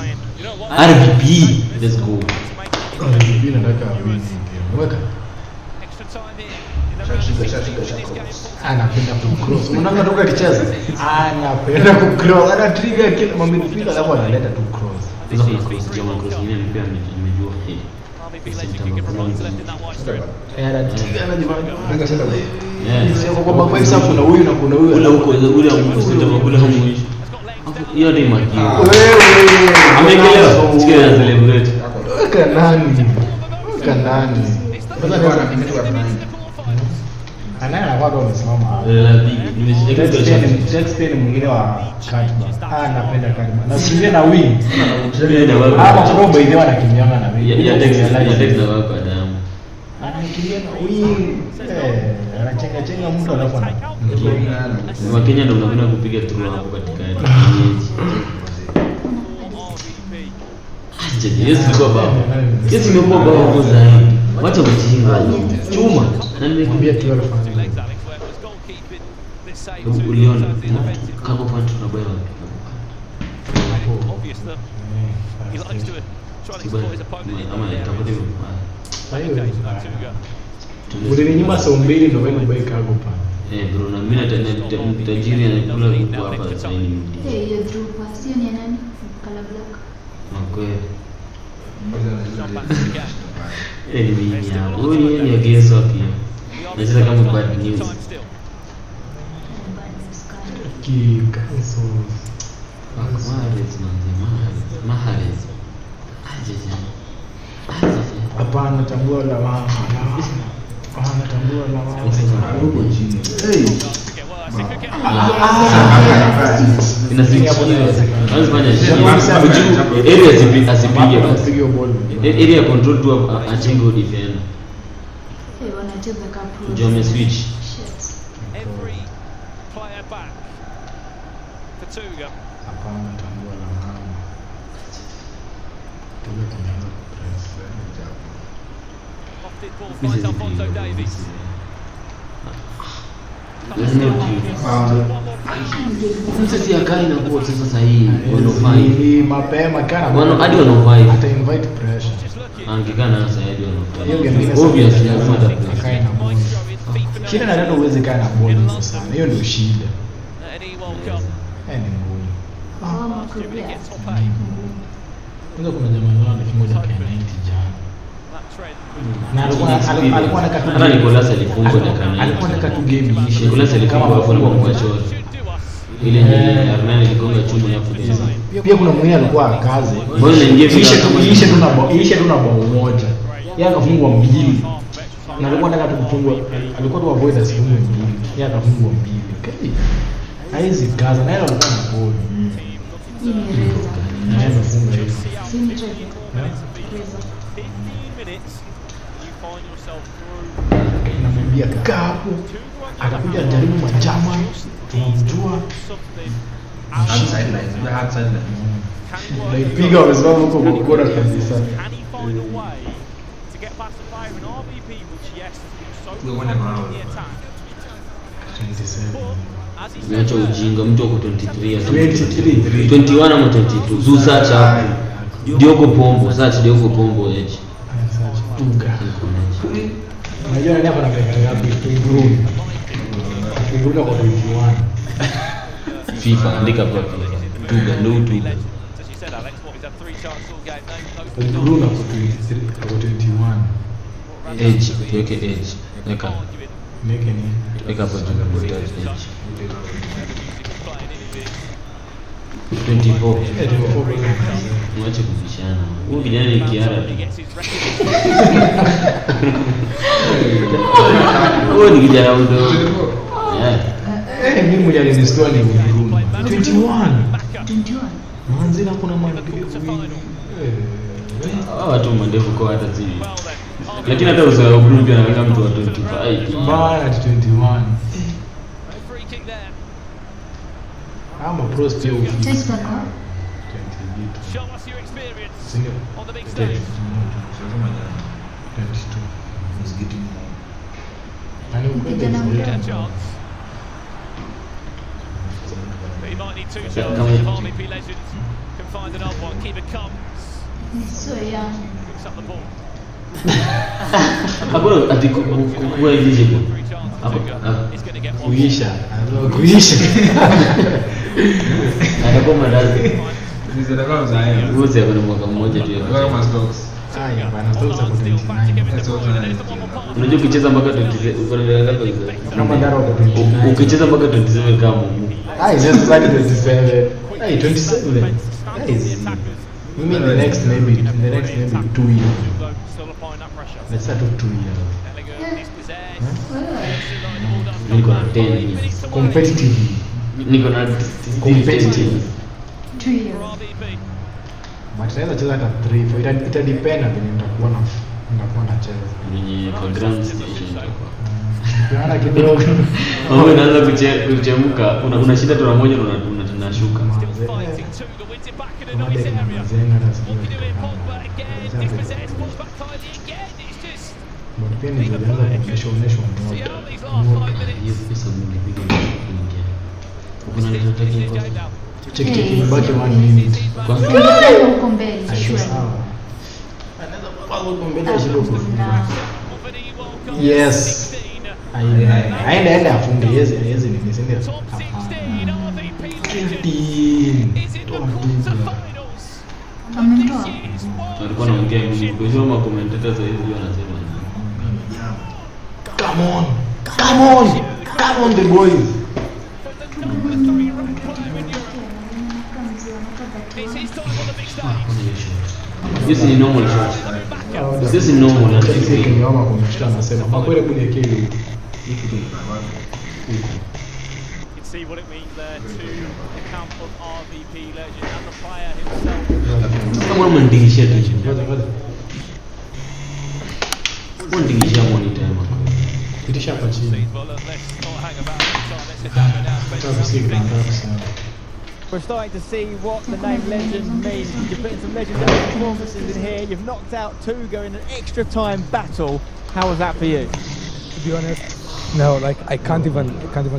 RBB, let's go. RBB nataka win. Weka. Anapenda kucross. Unaona toka kicheza. Anapenda kucross. Ana trigger kila mamipika alafu analeta tu cross. Hizo kuna cross jamaa cross nyingine pia nimejua. Ana trigger anajifanya. Sio kwa baba hivi kuna huyu na kuna huyu. Ule huko ule mkusita makula huko mwisho. Hiyo ndio maki. Wewe ameelewa. Sikia na celebrate. Weka nani? Weka nani? Sasa ndio anakimbia anaenda kwa ndo amesimama. Nimeshika mwingine wa Katba. Anapenda Katba. Na sivyo na win. Hapa kwa by the way anakimbiana na win. Ya text na wako Adam. Anakimbia na win. Anachenga mtu alafu ana. Wa Kenya ndio unakwenda kupiga through hapo katikati. Yes, ilikuwa bao. Yes, imekuwa bao kwa zaidi. Wacha mjinga. Chuma. Na nimekuambia 12. Uliona kama kwa tunabaya. Ama itapata hivyo. Ule nyuma saa 2 ndio wewe mbaya kago pa. Bro, na mimi tajiri anakula huko hapa sasa hivi. Hiyo group sio ni nani? Kala black. Okay. Huyu ni against wapi? Nacheza kama bad news. Cancel. Mahrez. Hapana, tambua la mama. Hapana, tambua la mama. Huko chini. Inasikia hapo ndio. Asipige basi. Area control tu achengo defender. Wanacheza kama Jome switch. Every player back for Tuga. Hapana, tambua la mama. Lofted ball finds Alphonso Davies. Sasa ya kai na kwa sasa hii 105 Ni mapema kana Wana hadi 105 ata invite pressure. angekana sasa hadi Hiyo 105 game ingine obviously lazima lazima akae na ball. Shida na ndio uweze kaa na ball hizo sana. Hiyo ndio shida. At eworlcup, Ni ngumu. gets top 8. Kwanza kuna jamaa wao amefungwa dakika 90 jana. That trend. Na alikuwa anataka tu hata Nicolas alifungwa dakika 90 alikuwa anataka tu game iishe. Nicolas alifungwa afu alikuwa kwa short ile ni Arnani iligonga chuma ya fudiza. Pia kuna mwingine alikuwa akaze. Mbona inaingia vile Iishe tu na bao moja. Yeye akafungwa mbili. Na alikuwa anataka tu kufungwa, alikuwa tu avoid asifungwe mbili. Yeye akafungwa mbili. Okay. Haizi kaza na yeye alikuwa na ball. Na yeye amefunga hiyo. 15 minutes, you find yourself through Namwambia kaa hapo. Atakuja jaribu majama. Tunamjua. something. Naipiga wamesimama huko kwa kona kabisa. Can he find a way to get past the player in RVP, which yes has been so confident in the attack? 27. But as he Niacha said, ujinga mtu ako 23 23. 21 ama 22 zu search hapo Diogo Pombo search Diogo Pombo edge Tuga. Unajua nani hapa anapeleka ngapi? Tungrun. Tungrun kwa 21. FIFA andika kwa FIFA Tuga no Tuga as you said, Alex, what he's had 3 chances all game. No, Tungrun kwa 23 kwa 21. edge tuweke edge weka Neke ni weka hapo Tuga edge 24 mwache kubishana huyu kijana ni kiara tu huyu ni kijana mdogo mimi mmoja alinistua ni Tungrun. 21. 21. Manzina kuna mandevu. watu mandevu kwa hata si lakini hata usawa blue pia anaweka mtu wa 25 Bana at 21. free kick there. Ama pros pia uki. Take back up. Show us your experience Sindio? on the big stage. 22. Nani Kijana ukwenda Get a mdogo. chance. But he might need 2 chances if RVP legends can find another one. Keep it comes. He's so young. Picks up the ball. hakuna ati kuwa eligible 3 chances hapo to go. He's going to get one. kuisha. Anataka kuisha. atakuwa madazi Zitakuwa mzaaya. uze kwa mwaka mmoja tu Kwa kama stocks. Haya bana stocks hapo 29. unajua ukicheza mpaka 27 uko na ngapi Kama Ndaro hapo 29. ukicheza mpaka 27 kama Mungu Just start 27. 27. Guys. Maybe the next maybe 2 years. Still applying that pressure. Let's start with 2 years. Gallagher dispossessed. niko na 10 years Competitive. niko na Competitive. 2 years. RVP. But naweza cheza hata 3 for ita depend na venye nitakuwa nacheza. kwenye kwa grand station Ukiona kidogo wewe unaanza kuchemka unashinda tu moja na tunashuka Fighting two, the wins it back in a nice area. What can do it? Pogba again, dispossessed, pulls back tightly again. It's just but pia nilianza kuonyesha see how these last 5 minutes. pesa mlipiga kuingia kuna nitotaka Game kwa now. check imebaki 1 minute. kwanza Ingekuwa huko mbele, Haiko sure. sawa. Anaweza bado kumbele ashinde kufunga. For the World Cup Yes. 16. Aende afunge yezi ni nisende. Top 16, RVP legend. 15. Is in the quarterfinals. Ametoa. This year's World alikuwa anaongea mimi kwa hiyo ma commentators sasa hivi wanasema Come on the boys. For the number 3 ranked player in Europe. It's his time on the big stage. this is normal shot this is normal na Sisi sisi kinyoama kumshika anasema makwere kwenye kile. You can see what it means there to the camp of RVP legend and the player himself. kama mndingisha tu Ngoja. mndingisha monitor Pitisha hapa chini. Well, let's not hang about. Let's head down and out. Sasa sisi tunataka kusema. We're starting to see what the name Legend means. You're putting some legendary performances in here. You've knocked out Tuga in an extra time battle. How was that for you? To be honest, no, like I can't even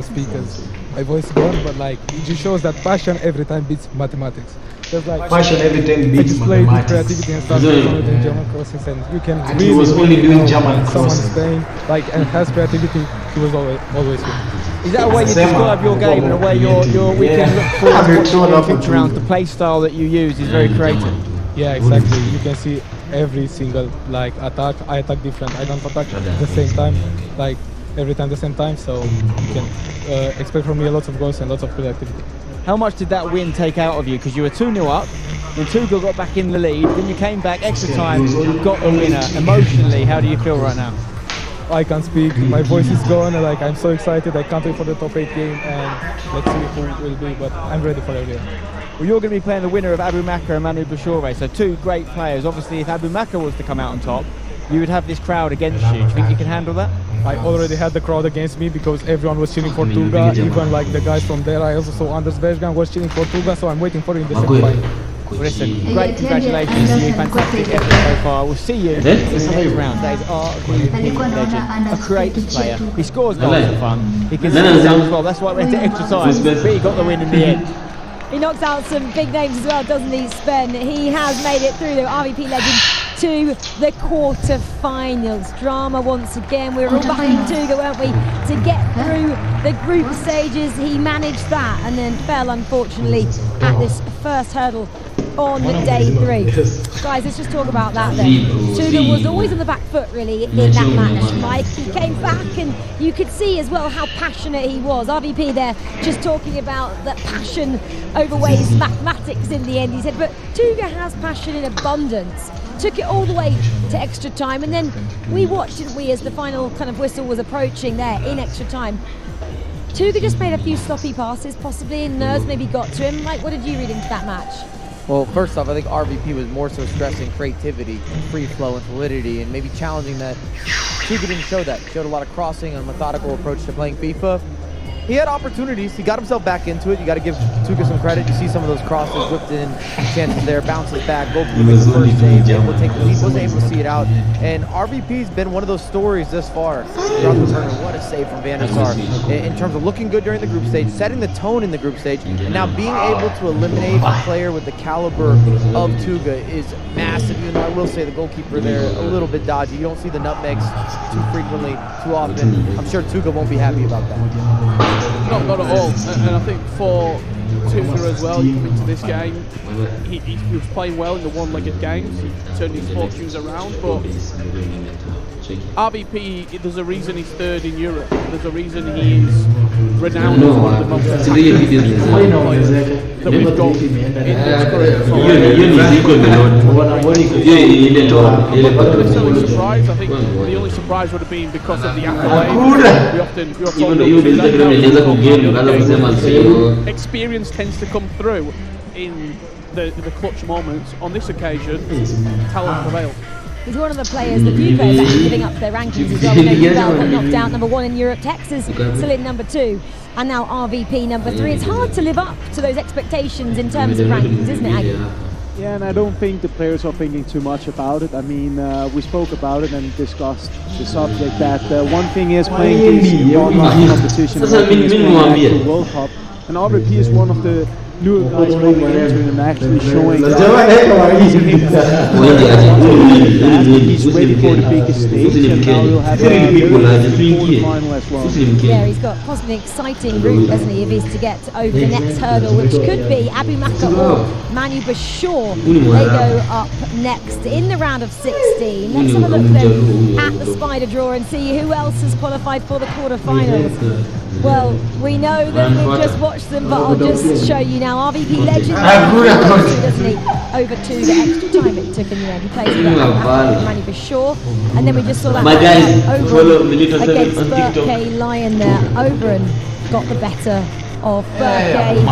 speak because my voice is gone, but like it just shows that passion every time beats mathematics. There's like Passion every time beats displayed mathematics. creativity and stuff doing German crosses, and you can And really he was only doing German someone's crosses. playing like and has creativity. He was always good. Is that a way you describe your game and a way we can look forward to watching in future rounds? The play style that you use is very creative. Yeah, exactly. You can see every single like attack. I attack different. I don't attack at the same time, like every time the same time. So you can expect from me a lot of goals and lots of creativity. How much did that win take out of you? Because you were 2-0 up, then Tuga got back in the lead, then you came back extra time, got the winner. Emotionally, how do you feel right now? I can't speak, my voice is gone, and like I'm so excited. I can't wait for the top 8 game, and let's see who will be, but I'm ready for everything. Well, you're going to be playing the winner of Abu Makr and Manu Bashore, so two great players. Obviously, if Abu Makr was to come out on top, you would have this crowd against you. Do you think you can handle that? I already had the crowd against me because everyone was cheering for Tuga, even like the guys from there. I also saw Anders Bergman was cheering for Tuga, so I'm waiting for him in the semi-final. Well, listen, great congratulations to you, fantastic effort so far. We'll see you in the next round. That is RVP Legend, a great player. He scores goals for fun. He can sing as well. That's why it went to extra time, but he got the win in the end. He knocks out some big names as well, doesn't he, Sven? He has made it through the RVP Legend to the quarter-finals. Drama once again. We were all backing Tuga, weren't we, to get through the group stages. He managed that and then fell, unfortunately, at this first hurdle on day 3. Guys, let's just talk about that then. Tuga was always on the back foot, really, in that match. Mike, he came back and you could see as well how passionate he was. RVP there just talking about that passion outweighs mathematics in the end. He said, but Tuga has passion in abundance. Took it all the way to extra time, and then we watched, didn't we, as the final kind of whistle was approaching there in extra time. Tuga just made a few sloppy passes, possibly, and nerves maybe got to him. Like, what did you read into that match? Well, first off, I think RVP was more so stressing creativity, free flow, and fluidity, and maybe challenging that. Tuga didn't show that. He showed a lot of crossing and a methodical approach to playing FIFA. He had opportunities. He got himself back into it. You got to give Tuga some credit. You see some of those crosses whipped in, chances there, bounces back, goalkeeper makes the first save, able to take the lead, was able to see it out. And RVP's been one of those stories thus far throughout the tournament. What a save from Van der Sar in terms of looking good during the group stage, setting the tone in the group stage, and now being able to eliminate a player with the caliber of Tuga is massive. Even though I will say the goalkeeper there a little bit dodgy. You don't see the nutmegs too frequently, too often. I'm sure Tuga won't be happy about that. Not at all, and I think for Tuga as well, you come into this game, he was playing well in the one-legged games, he turned his fortunes around, but RVP, there's a reason he's third in Europe, there's a reason he is renowned as one of the most attacking players that we've got in this current surprise. I think the only surprise would have been because of the accolades. We often experience tends to come through in the clutch moments. On this occasion, talent prevailed. He's one of the players, the few players actually giving up their rankings as well. We know Val got knocked out number 1 in Europe, Texas still in number 2, and now RVP number 3. It's hard to live up to those expectations in terms of rankings, isn't it, Aggie? Yeah, and I don't think the players are thinking too much about it. I mean, we spoke about it and discussed the subject that one thing is playing these online competition, one thing is playing the World Cup, and RVP is one of the newer guys coming into it and actually showing that he's ready for the biggest stage, and now we'll have a quarter-final as well. Yeah, he's got possibly an exciting route, hasn't he, if he's to get over the next hurdle, which could be Abu Makr or Manu Bashore. They go up next in the round of 16. Let's have a look then at the spider draw and see who else has qualified for the quarterfinals. Well, we know that we've just watched them, but I'll just show you now. RVP Legend, doesn't he? Over to the extra time it took in the end. He plays with Manu Bashore, and then we just saw that over against Burke Lion there. Oberon got the better of Burke.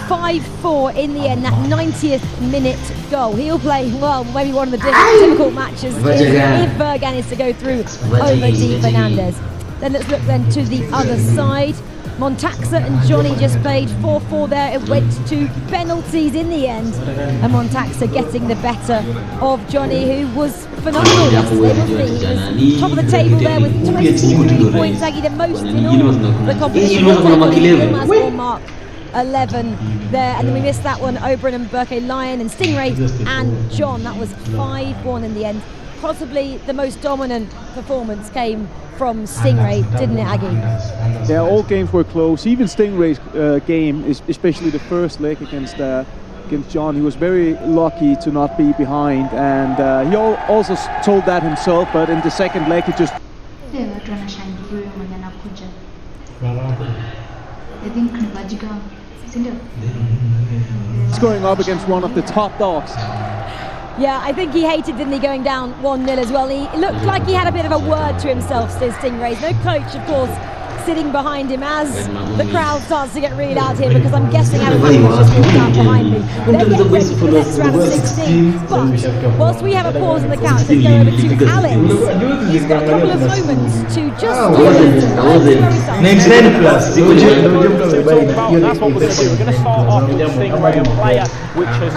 5-4 in the end, that 90th minute goal. He'll play, well, maybe one of the difficult matches if Bergan is to go through over Di Fernandez. Then let's look then to the other side. Montaxa and Johnny just played 4-4 there. It went to penalties in the end. And Montaxa getting the better of Johnny, who was phenomenal yesterday, wasn't he? He was top of the table there with 23 points, Aggie, the most in all the competition. Mark 11 there. And then we missed that one, Oberon and Burke Lion and Stingray and John. That was 5-1 in the end. Possibly the most dominant performance came from Stingray, didn't it, Aggie? Yeah, all games were close. Even Stingray's game, especially the first leg against John, he was very lucky to not be behind, and he also told that himself. But in the second leg, he just. He's going up against one of the top dogs. Yeah, I think he hated, didn't he, going down 1-0 as well. He looked like he had a bit of a word to himself, says Stingrays. No coach, of course, sitting behind him as the crowd starts to get really out here, because I'm guessing Adam was just walked out behind me. They're getting ready for the next round of 16. But whilst we have a pause on the couch, let's go over to Alex. He's got a couple of moments to just Next 10 plus. That's what we're going to do. We're going to start off with Stingray, a player which has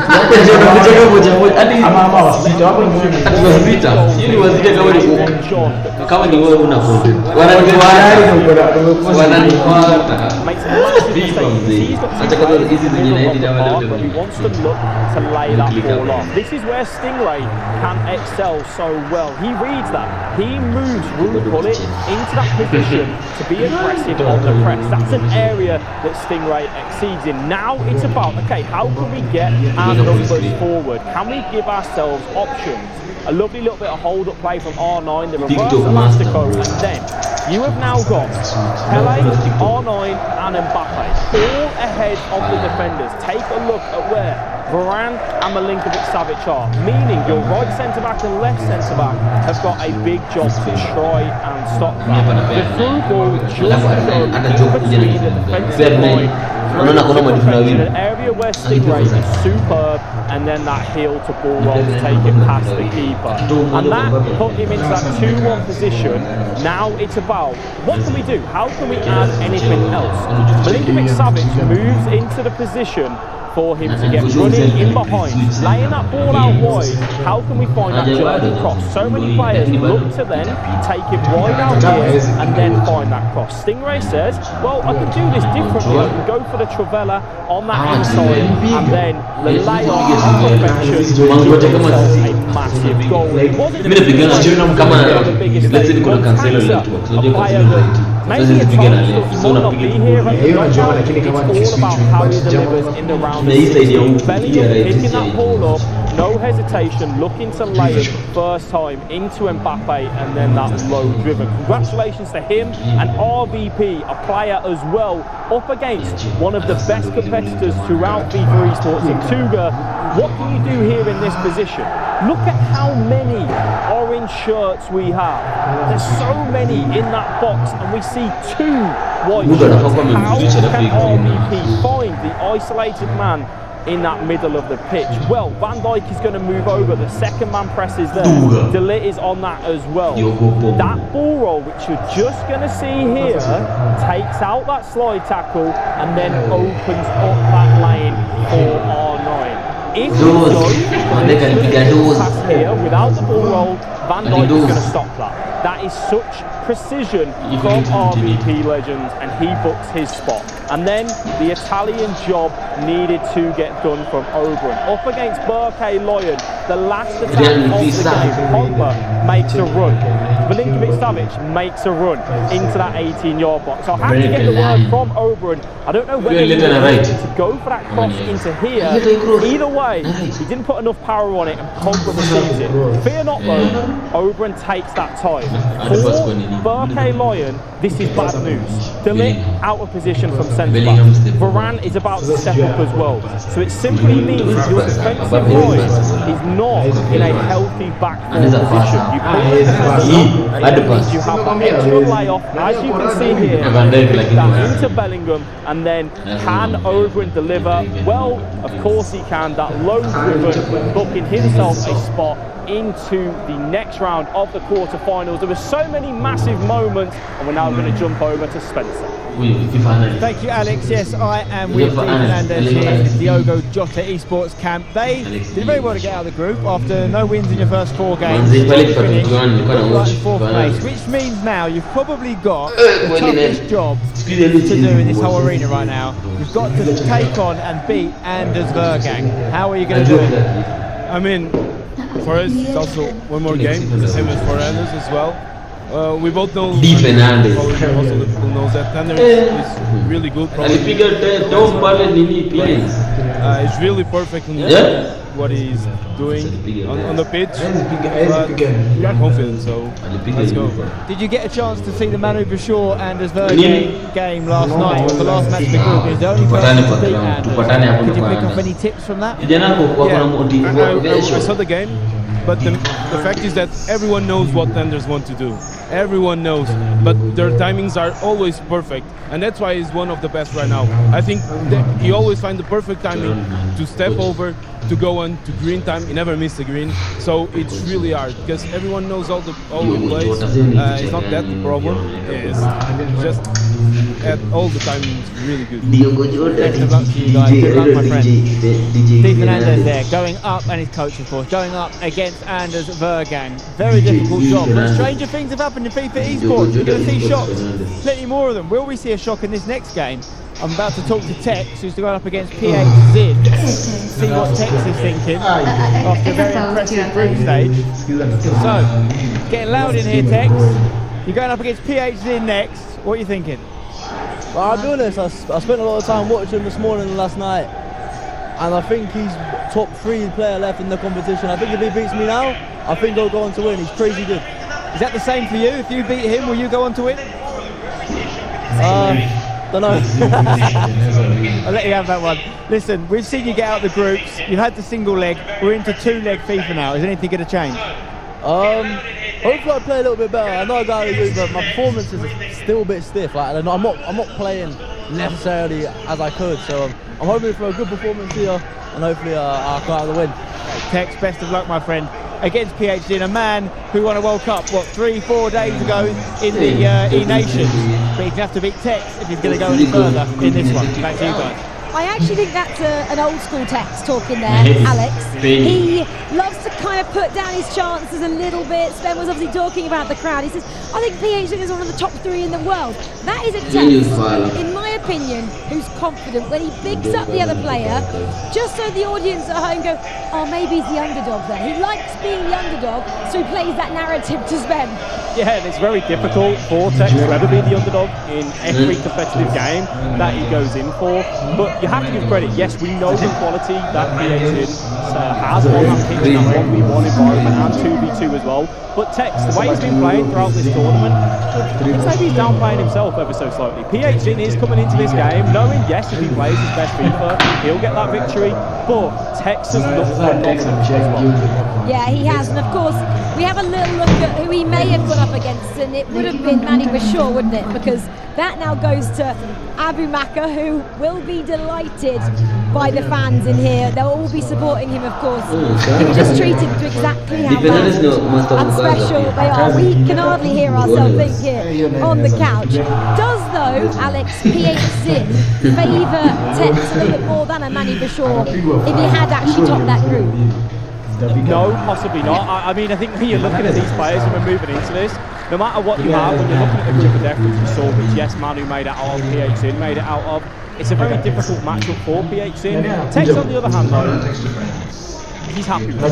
makes a massive mistake. He's got two players in the middle of the park, but he wants to look to lay that ball off. This is where Stingray can excel so well. He reads that. He moves Bullet into that position to be aggressive on the press. That's an area that Stingray exceeds in. Now it's about, okay, how can we get our numbers forward? Can we give ourselves options? A lovely little bit of hold-up play from R9, the reverse Elastico, and then you have now got Pele, R9 and Mbappe all ahead of the defenders. Take a look at where Varane and Milinkovic-Savic are, meaning your right centre-back and left centre-back have got a big job to try and stop that. The through ball just goes in between the defensive line, an area where Stingray is superb, and then that heel to ball roll to take it past the keeper. And that put him into that 2-1 position. Now it's about, what can we do? How can we add anything else? Milinkovic-Savic moves into the position for him to get running in behind, laying that ball out wide. How can we find that journey cross? So many players look to then take it wide out here and then find that cross. Stingray says, well, I can do this differently. I can go for the Travella on that inside, and then the layoff of perfection to a massive goal. It wasn't the biggest, a player that maybe at times might not be here at the knockout. It's all about how he delivers in the round. Bellingham picking that ball up, no hesitation, looking to lay it first time into Mbappe, and then that low driven. Congratulations to him and RVP, a player as well, up against one of the best competitors throughout FIFA Esports in Tuga. What can you do here in this position? Look at how many orange shirts we have. There's so many in that box, and we see 2 white shirts. How can RVP find the isolated man in that middle of the pitch? Well, Van Dijk is going to move over. The second man press is there. De Ligt is on that as well. That ball roll, which you're just going to see here, takes out that slide tackle and then opens up that lane for R9. If we go pass here without the ball roll, Van Dijk is going to stop that. That is such precision from RVP legends, and he books his spot. And then the Italian job needed to get done from Oberon. Up against Burke Lion, the last attack of the game. Pogba makes a run. Milinkovic-Savic makes a run into that 18-yard box. I'll have to get the word from Oberon. I don't know whether he wanted to go for that cross into here. Either way, he didn't put enough power on it, and Pogba receives it. Fear not though, Oberon takes that time. For Burke Lion, this is bad news. De Ligt out of position from centre-back. Varane is about to step up as well. So it simply means your defensive line is not in a healthy back four position. You pull the defence up, you have that extra layoff, as you can see here, that into Bellingham, and then can Oberon deliver? Well, of course he can. That low driven, booking himself a spot into the next round of the quarterfinals. There were so many massive moments, and we're now going to jump over to Spencer. Thank you, Alex. Yes, I am with Steve Fernandez here at the Diogo Jota Esports camp. They did very well to get out of the group after no wins in your first 4 games. Right in 4th place, which means now you've probably got the toughest job to do in this whole arena right now. You've got to take on and beat Anders Vergang. How are you going to do it? I mean, for us, it's also one more game, the same as for Anders as well. We both know, also the people knows that Thunder is really good. It's really perfect in what he's doing on the pitch. But we are confident, so let's go. Did you get a chance to see the Manu Bashir Anders Vergang game last night? It was the last match of the group. He was the only person to beat Anders. Did you pick up any tips from that? I saw the game, but the fact is that everyone knows what Anders want to do. Everyone knows, but their timings are always perfect, and that's why he's one of the best right now. I think that he always finds the perfect timing to step over, to go on to green time. He never missed a green, so it's really hard because everyone knows all he plays. It's not that the problem. It's just at all the time it's really good. Best of luck to you guys. Good luck, my friend. Steve Fernandez there, going up, and his coach, of course, going up against Anders Vergang. Very difficult job, but stranger things have happened in FIFA Esports. We're going to see shocks, plenty more of them. Will we see a shock in this next game? I'm about to talk to Tex, who's going up against PHZ. See what Tex is thinking after a very impressive group stage. So, getting loud in here, Tex. You're going up against PHZ next. What are you thinking? Well, I'll be honest, I spent a lot of time watching him this morning and last night, and I think he's top 3 player left in the competition. I think if he beats me now, I think he'll go on to win. He's crazy good. Is that the same for you? If you beat him, will you go on to win? Don't know. I'll let you have that one. Listen, we've seen you get out the groups. You've had the single leg. We're into 2-leg FIFA now. Is anything going to change? Hopefully I play a little bit better. I know I got to, but my performance is still a bit stiff. Like, I'm not playing necessarily as I could. So I'm hoping for a good performance here, and hopefully I'll come out of the win. Tex, best of luck, my friend. Against PHD, a man who won a World Cup, 3-4 days ago in the E-Nations. But he's going to have to beat Tex if he's going to go any further in this one. Back to you guys. I actually think that's an old school Tex talking there, Alex. He loves to kind of put down his chances a little bit. Sven was obviously talking about the crowd. He says, I think PHD is one of the top 3 in the world. That is a Tex, in my opinion, who's confident when he bigs up the other player, just so the audience at home go, oh, maybe he's the underdog there. He likes being the underdog, so he plays that narrative to Sven. Yeah, and it's very difficult for Tex to ever be the underdog in every competitive game that he goes in for. But you have to give credit. Yes, we know the quality that PHD has on that pitch in that 1v1 environment and 2v2 as well. But Tex, the way he's been playing throughout this tournament, it's like he's downplaying himself ever so slightly. PHD is coming into this game knowing, yes, if he plays his best FIFA, he'll get that victory. But Tex has looked phenomenal as well. Yeah, he has, and of course, we have a little look at who he may have gone up against, and it would have been Manu Bashir, wouldn't it? Because that now goes to Abu Maka, who will be delighted by the fans in here. They'll all be supporting him, of course. He was just treated to exactly how bad and special they are. We can hardly hear ourselves think here on the couch. Does, though, Alex, PHZ favour Tex a little bit more than a Manu Bashir if he had actually topped that group? No, possibly not. I mean, I think when you're looking at these players and we're moving into this, no matter what you have, when you're looking at the group of death, which we saw, which yes, Manu made it out of, PHZ made it out of, it's a very difficult matchup for PHZ. Tex, on the other hand, though, he's happy with it.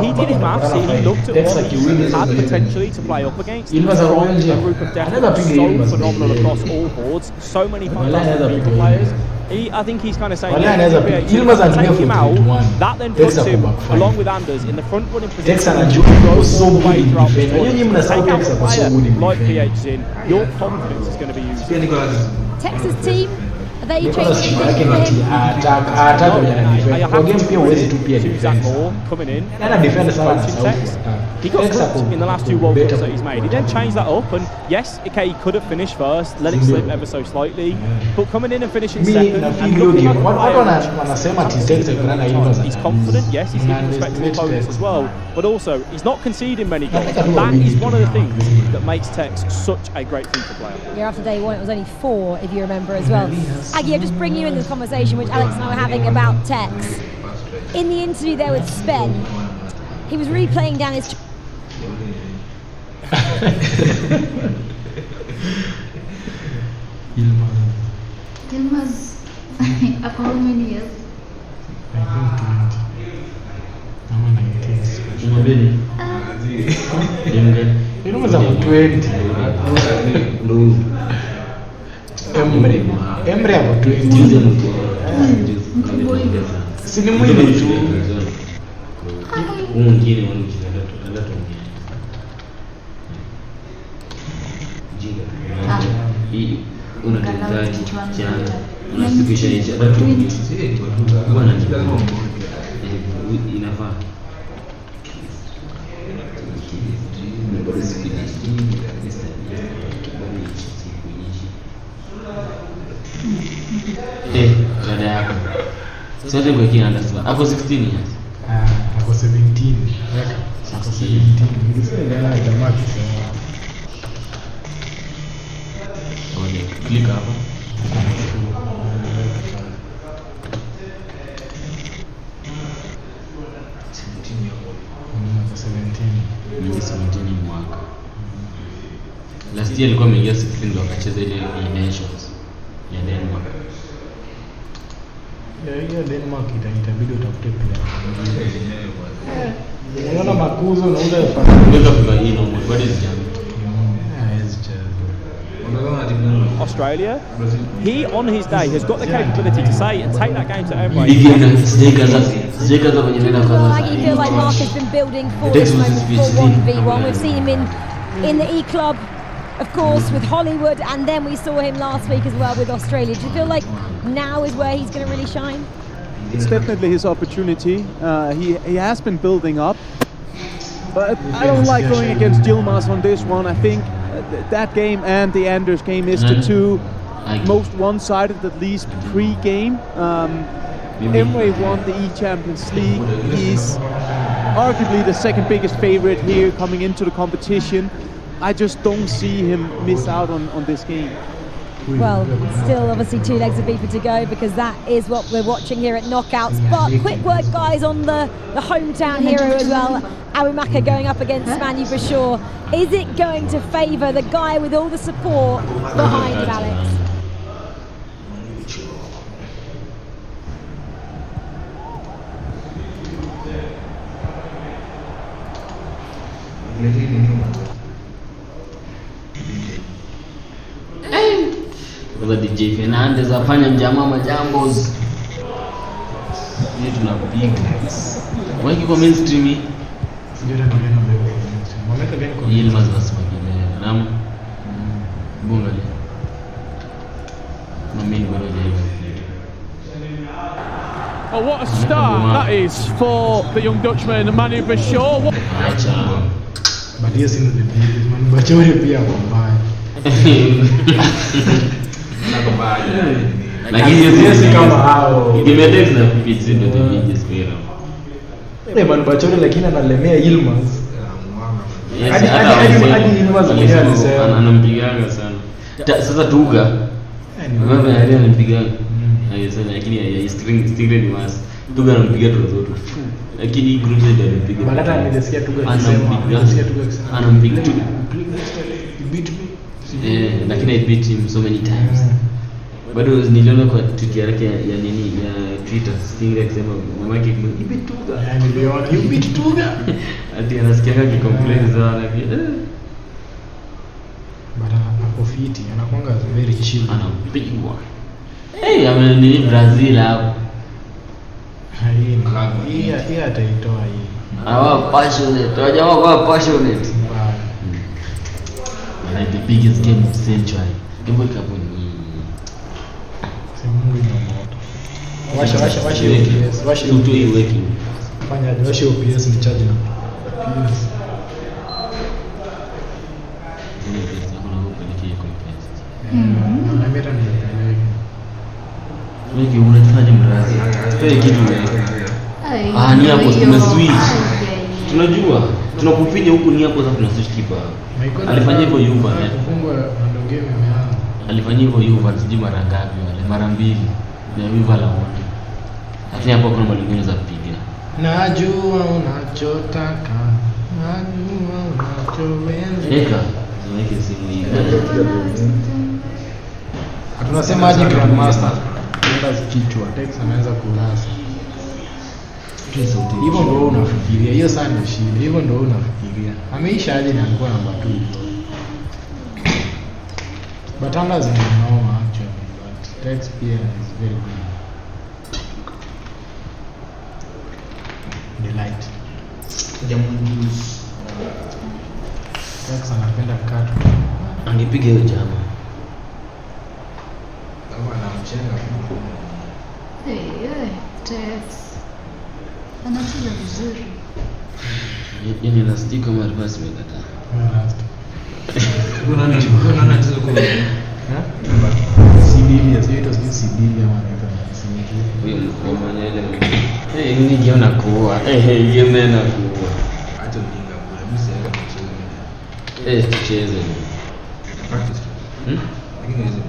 He did his maths, he looked at what he had potentially to play up against. He's from a group of death that's so phenomenal across all boards, so many fantastic people players. I think he's kind of saying, take him out, that then puts him, along with Anders, in the front running position to go all the way throughout this tournament. Take out a player like PHZ, your confidence is going to be used. Texas team, they Because changed she anything can for him? attack when I defend. For game pia huwezi tu pia defense. Coming in. Yana defend sana na Text. He got cooked in the last 2 World Cups that he's made. He then changed that up, and yes, okay, he could have finished first, let it slip ever so slightly, but coming in and finishing second, and looking like he's confident, yes, he's giving respect to the opponents as well, but also he's not conceding many goals. That is one of the things that makes Tex such a great FIFA player. Yeah, after day one, it was only 4, if you remember as well. Aggie, I'll just bring you in this conversation which Alex and I were having about Tex. In the interview there with Sven, he was replaying down his... Yilmaz, how many years? Yilmaz ako 20. Emre ako 20. Sini mwili tu. Mwingine hii unakataji jana unasifikisha hicho watu bwana inafaa dada yako sote kwa kina ndasema ako 16 years ako 17 ako 17 nilisema jamaa click hapa mwaka last year alikuwa ameingia 16 ndo akacheza ile nations ya Denmark. Ya Denmark itabidi utafute pia. Unaona makuzo na ule ndio kwa hino what is jam. Australia, he on his day has got the capability to say and take that game to Emre. I feel like Mark has been building for this moment for 1v1. We've seen him in the E-Club, of course, with Hollywood, and then we saw him last week as well with Australia. Do you feel like now is where he's going to really shine? It's definitely his opportunity. He has been building up, but I don't like going against Yilmaz on this one. I think that game and the Anders game is the two most one-sided, at least pre-game. Emre won the E-Champions League. He's arguably the second biggest favorite here coming into the competition. I just don't see him miss out on this game. Well, still obviously 2 legs of FIFA to go, because that is what we're watching here at Knockouts. But quick word, guys, on the hometown hero as well. Awimaka going up against Manu Bashir. Is it going to favour the guy with all the support behind him, Alex? Kwa DJ Fernandez afanya mjamaa majambos. Ni tunapiga. Wengi kwa mainstream hii. Sijui ndio wameka gani kwa hii mazasa magile. Naam. Bunga le. Mimi bwana Jiwe. Oh, what a start that is for the young Dutchman, Manu Bashir. But yes, in the Manu Bashir pia mbaya. Lakini kama hao ikimedex na kupiti ndio tupige spira. Manu Bashir lakini analemea Yilmaz. Hadi Yilmaz anampigaga sana. Sasa Tuga mama yeye anampigaga. Sasa lakini ya string ni mas. Tuga anampiga tu zote. Lakini group ndio anampiga. Balata nimesikia Tuga akisema anampiga tu. Lakini I beat him so many times. Bado niliona kwa tweet yake ya nini ya Twitter Sting akisema mamake you beat Tuga. Niliona you beat Tuga. Ati anasikia kama complain sana pia. Bada hapo fiti anakuanga very chill. Anapigwa. Ni Brazil hapo. Hii ataitoa hii. Hawa passionate. Wajamaa kwa passionate. Like the biggest game of the century. Eworlcup ni Mungu ina moto. Washa OPS, washa tu iweke. Fanya washa OPS ni charge na PS. Na mera ni wewe unafanya mrazi. Wewe kitu ni hapo tumeswitch. Tunajua tunakufinya huku ni hapo sasa tuna switch kipa. Alifanya hivyo Yuva kufungwa ndo game imeanza. Alifanya hivyo Yuva sijui mara ngapi wale mara mbili na Yuva la wote. Lakini hapo kuna mwingine za kupiga. Najua unachotaka. Najua unachoweza. Eka niweke simu hii. Tunasema aje grandmaster. Nenda kichwa Tex anaanza kulasa. Hivyo ndio unafikiria. Hiyo sana ndio shida. Hivyo ndio unafikiria. Ameisha aje na alikuwa namba 2. But Anders is normal actually. But Tex pia is very good. Delight. Tex anapenda katu. Angepiga hiyo jama. Kama anamchenga. Tex. Anacheza vizuri. Yaani nasiti kama reverse imekataa. Unaona anacheza kwa Sidilia, sio ito Sidilia ama huyo mkoma ile. Ni jiona kuua. Game na kuua. acha ujinga bwana. Mimi siwezi kucheza. Tucheze. Practice. Lakini hizo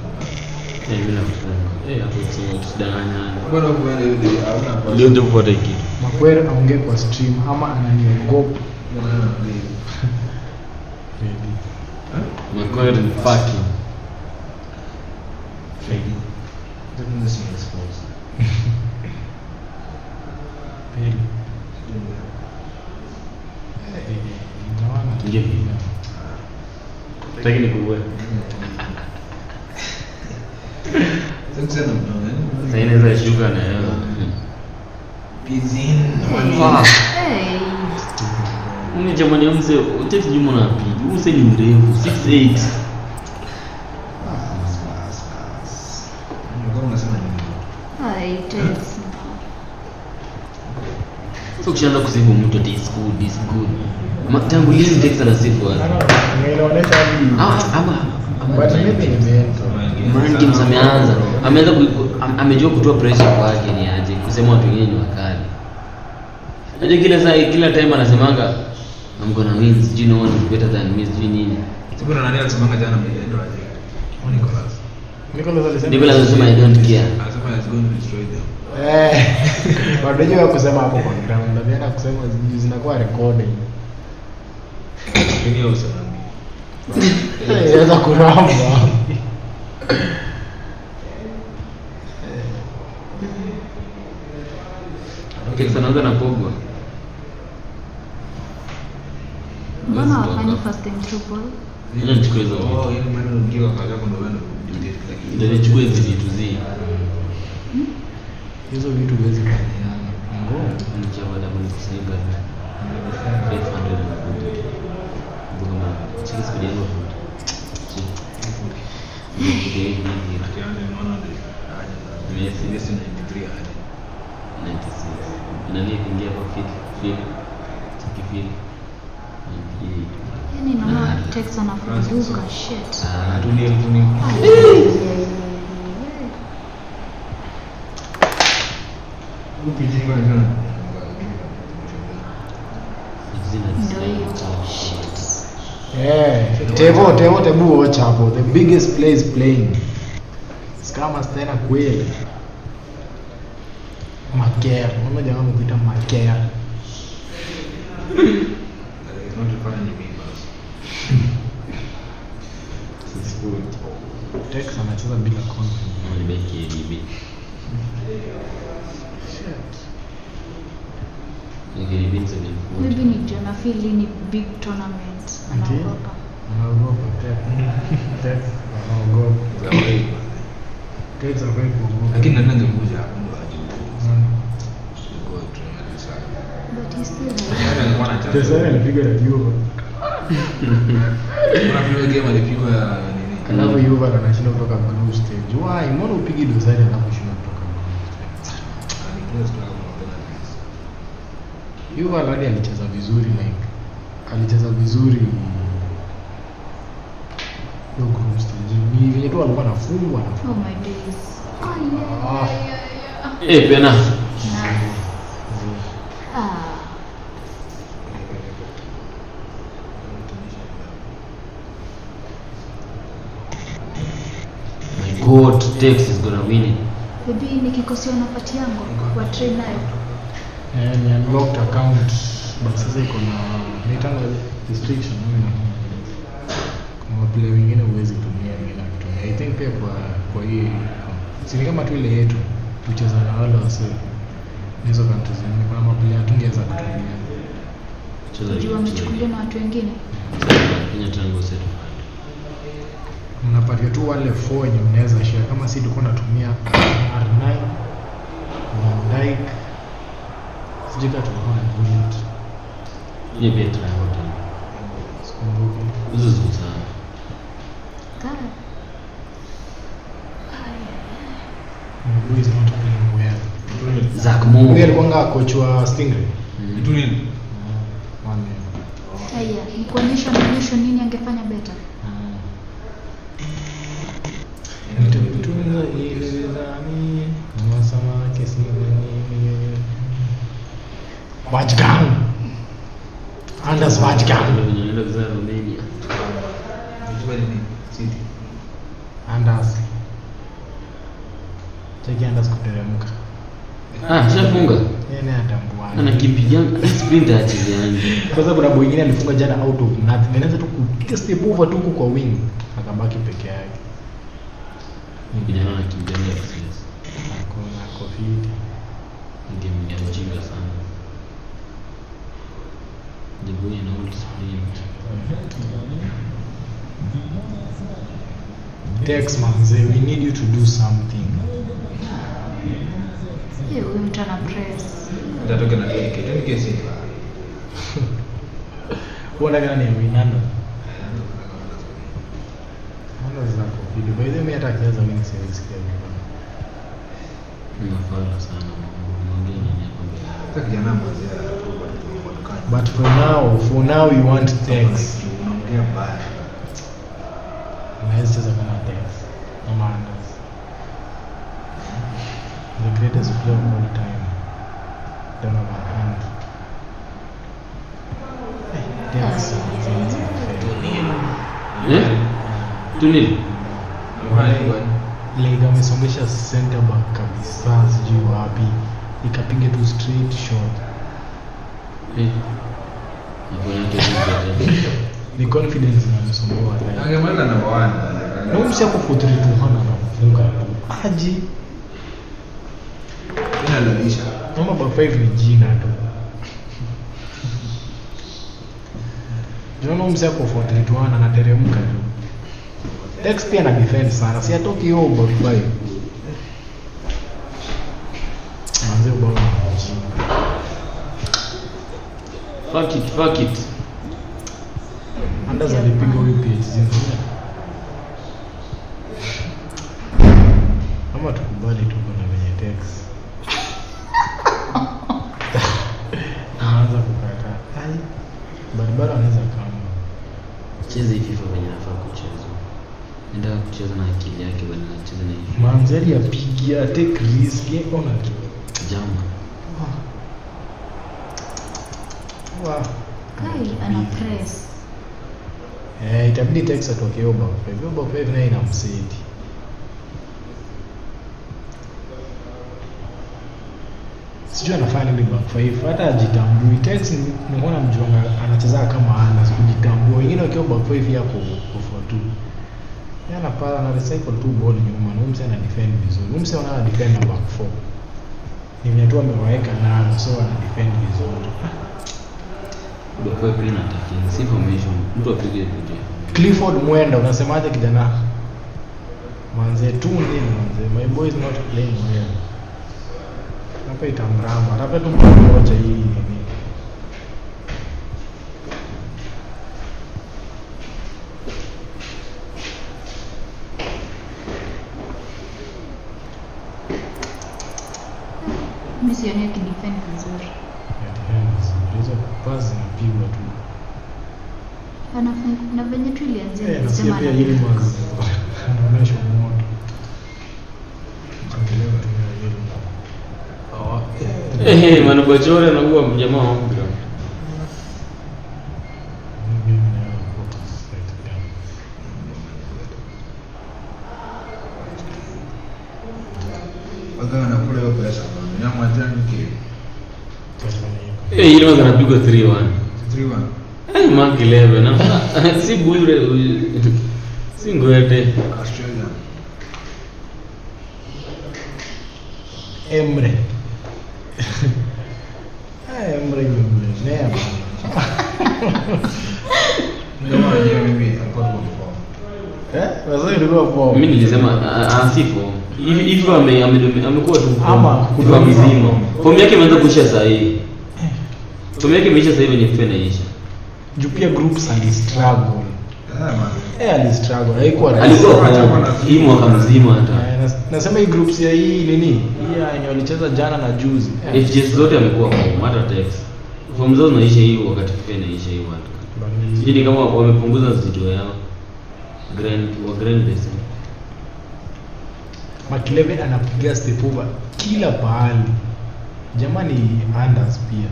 Mimi nakufunga. Hapo tusidanganyane. bwana bwana hauna Leo ndio upate kitu. Makwera aongee kwa stream ama ananiogopa. Makwera ni fucking. Freddy. Doesn't listen to sports. Peli. Ndio. Lakini kuwe. Sasa ndio Sasa inaweza shuka na yeye. Pizin. Mimi jamani mse uteti nyuma na piga. Use ni mrefu 6'8". Ngoma unasema nini? Tex. Sasa ukishaanza kusifu mtu this good. Tangu lini Tex anasifu watu? Inaonyesha hivi. Ama But maybe ni mental. Mind games ameanza amejua kutoa pressure kwake ni aje kusema watu wengine ni wakali. Unajua kila time anasemanga I'm gonna win, you know, one is better than me, sijui nini. Siku na nani alisemanga jana mjendo aje? Nicholas alisema I don't care. Anasema it's going to destroy them. Wanajua kusema hapo kwa ground. Naenda kusema zinakuwa recording. Ndio usema. Inaweza kuramba. Okay, tunaanza na Pogba. Mbona wafanye first time through ball? Ndio nichukue hizo. Yaani maana ungiwa kaja kwa ndo ndio nichukue hizo vitu zi. Hizo vitu huwezi kufanya. Ngoma nikiwa na mnikusaidia. 500 na kundi. Mbona chiki speed yangu. Messi 93 hadi 96. Nani kuingia kwa fit kifili. Yaani naona Tex anafunguka shit. Tulia tuni. Ukijinga sana. Tebu watch hapo. The biggest player is playing. Skama tena kweli. Makea. Mama jamaa mkuita Makea. Tex anacheza bila confidence. Ni beki hivi. Maybe ni jana feel ni big tournament. Anaogopa. Anaogopa Tex. Anaogopa. Tex hapo kuogopa. Lakini nani angekuja hapo ndo aje. But he still Tex alipiga na Jiwe. Kuna vile game alipigwa nini? Alafu Juve anashinda kutoka group stage. Why? Mbona upigi dosari na kushinda kutoka group stage? Juve already alicheza vizuri like alicheza vizuri no group stage. Ni vile tu alikuwa anafungwa. Oh my days. Pena. My God, Tex is gonna win it. Baby nikikosea nafati yangu wa train nayo. Ni unlocked account but sasa iko na internal restriction kwa player wengine huwezi tumia wengine kutumia. I think pia kwa hii si kama tu ile yetu tucheza na wale wase hizo countries zingine kwa maplayer tungeweza kutumia. Jiwe wamechukuliwa na watu wengine. Kenya tango setu. Mnapatia tu wale 4 wenye mnaweza share kama si tulikuwa tunatumia R9 na Dike. Sijika tulikuwa na bullet. Ni better hapo. Sikumbuki. Hizo sana. Kama Who is not playing well? Zach Moore. Huyo alikuwa coach wa Stingray. Tunini? haya ni kuonyesha maonyesho nini angefanya better. Watchgang. Anders Watchgang. Anders. Cheki Anders kuteremka. Shafunga. Yeye atambua. Anakimbia sprint achiziani. Kwanza kuna boy mwingine alifunga jana out of nothing. Anaanza tu kupiga step over tu kwa wing. Akabaki peke yake. Kijana anakimbia na excess. Hakuna covid. Ndio mjinga sana. The boy in old sprint. Tex manze, we need you to do something. Huyu mtu ana press. Atatoka na kile kesi. Wala gani ya winando. Mbona za covid? By the way hata kiaza wing series kia. Nafaa sana. Mwingine ni hapo. Sasa kijana mmoja. But for now we want Tex. Unaongea baya. Unaweza cheza kama Tex. Kama Anders. The greatest player of all time. Don't have a hand. Tex. Tunil. Like amesongesha center back kabisa sijui wapi. Ikapiga tu straight shot. The confidence na msomboa. Angemaliza namba 1. Na umsha kufuatilia tu hana anafunga tu. Aji. Inaloisha. Kama ba 5 ni jina tu. Jono umsha kufuatilia tu hana anateremka tu. Tex pia na defend sana. Si atoki hiyo ba 5. Manze ubao. Fuck it. Anders alipiga huyu PSG. Kama tukubali tu kuna venye Tex. Anaanza kukata. Hai. Barabara anaweza kama. Cheza hivi FIFA venye anafaa kucheza. Nenda kucheza na akili yake bali anacheza na hivi. Manzeri apigia take risk ona tu. Jama. Wow. Kai ana press. Itabidi Tex atoke hiyo back 5. Hiyo back 5 naye inamseti. Sijui anafanya nini back 5. Hata ajitambui. Tex nimeona mjonga anacheza kama ana kujitambua. Wengine wakiwa back 5 yako kwa 2. Yeye anapala na recycle tu ball nyuma. Na umse ana defend vizuri. Umse ana defend na back 4. Ni mnyatua amewaweka nalo so ana defend vizuri. Kwa play na attacking, si formation. Mtu apige video. Clifford Mwenda unasemaje kijana? Manze tu nini manze? My boy is not playing well. Hapa itamrama. Hapa tu mmoja hii nini? Mimi sioni akidefend vizuri. Hizo pasi zinapigwa tu. Anafanya na venye tu ilianzia kusema na yeye mwanzo. Anaonyesha moto. Manubachore anakuwa mjamaa wa mpira. Ile mwanzo anapigwa 3-1. 3-1. Mark 11. Si bure si ngwete. Australia. Emre. Emre nimemlea bana. Mimi alikuwa Wazee ndio kwa. Mimi nilisema asifo. Hivi amekuwa tu kutoa mzima. Form yake imeanza kuisha saa hii. Form yake imeisha sasa hivi ni FA inaisha. Juu pia groups ali struggle. Ali struggle. Alikuwa hii mwaka mzima hata. Nasema hii groups ya hii nini? Hii yenye walicheza jana na juzi. FGS zote amekuwa kwa hata Tex. Form zao zinaisha hii wakati FA inaisha hii watu. Sijui kama wamepunguza zito yao. Grand Basin. Makileve anapiga step over kila pahali. Jamani Anders pia.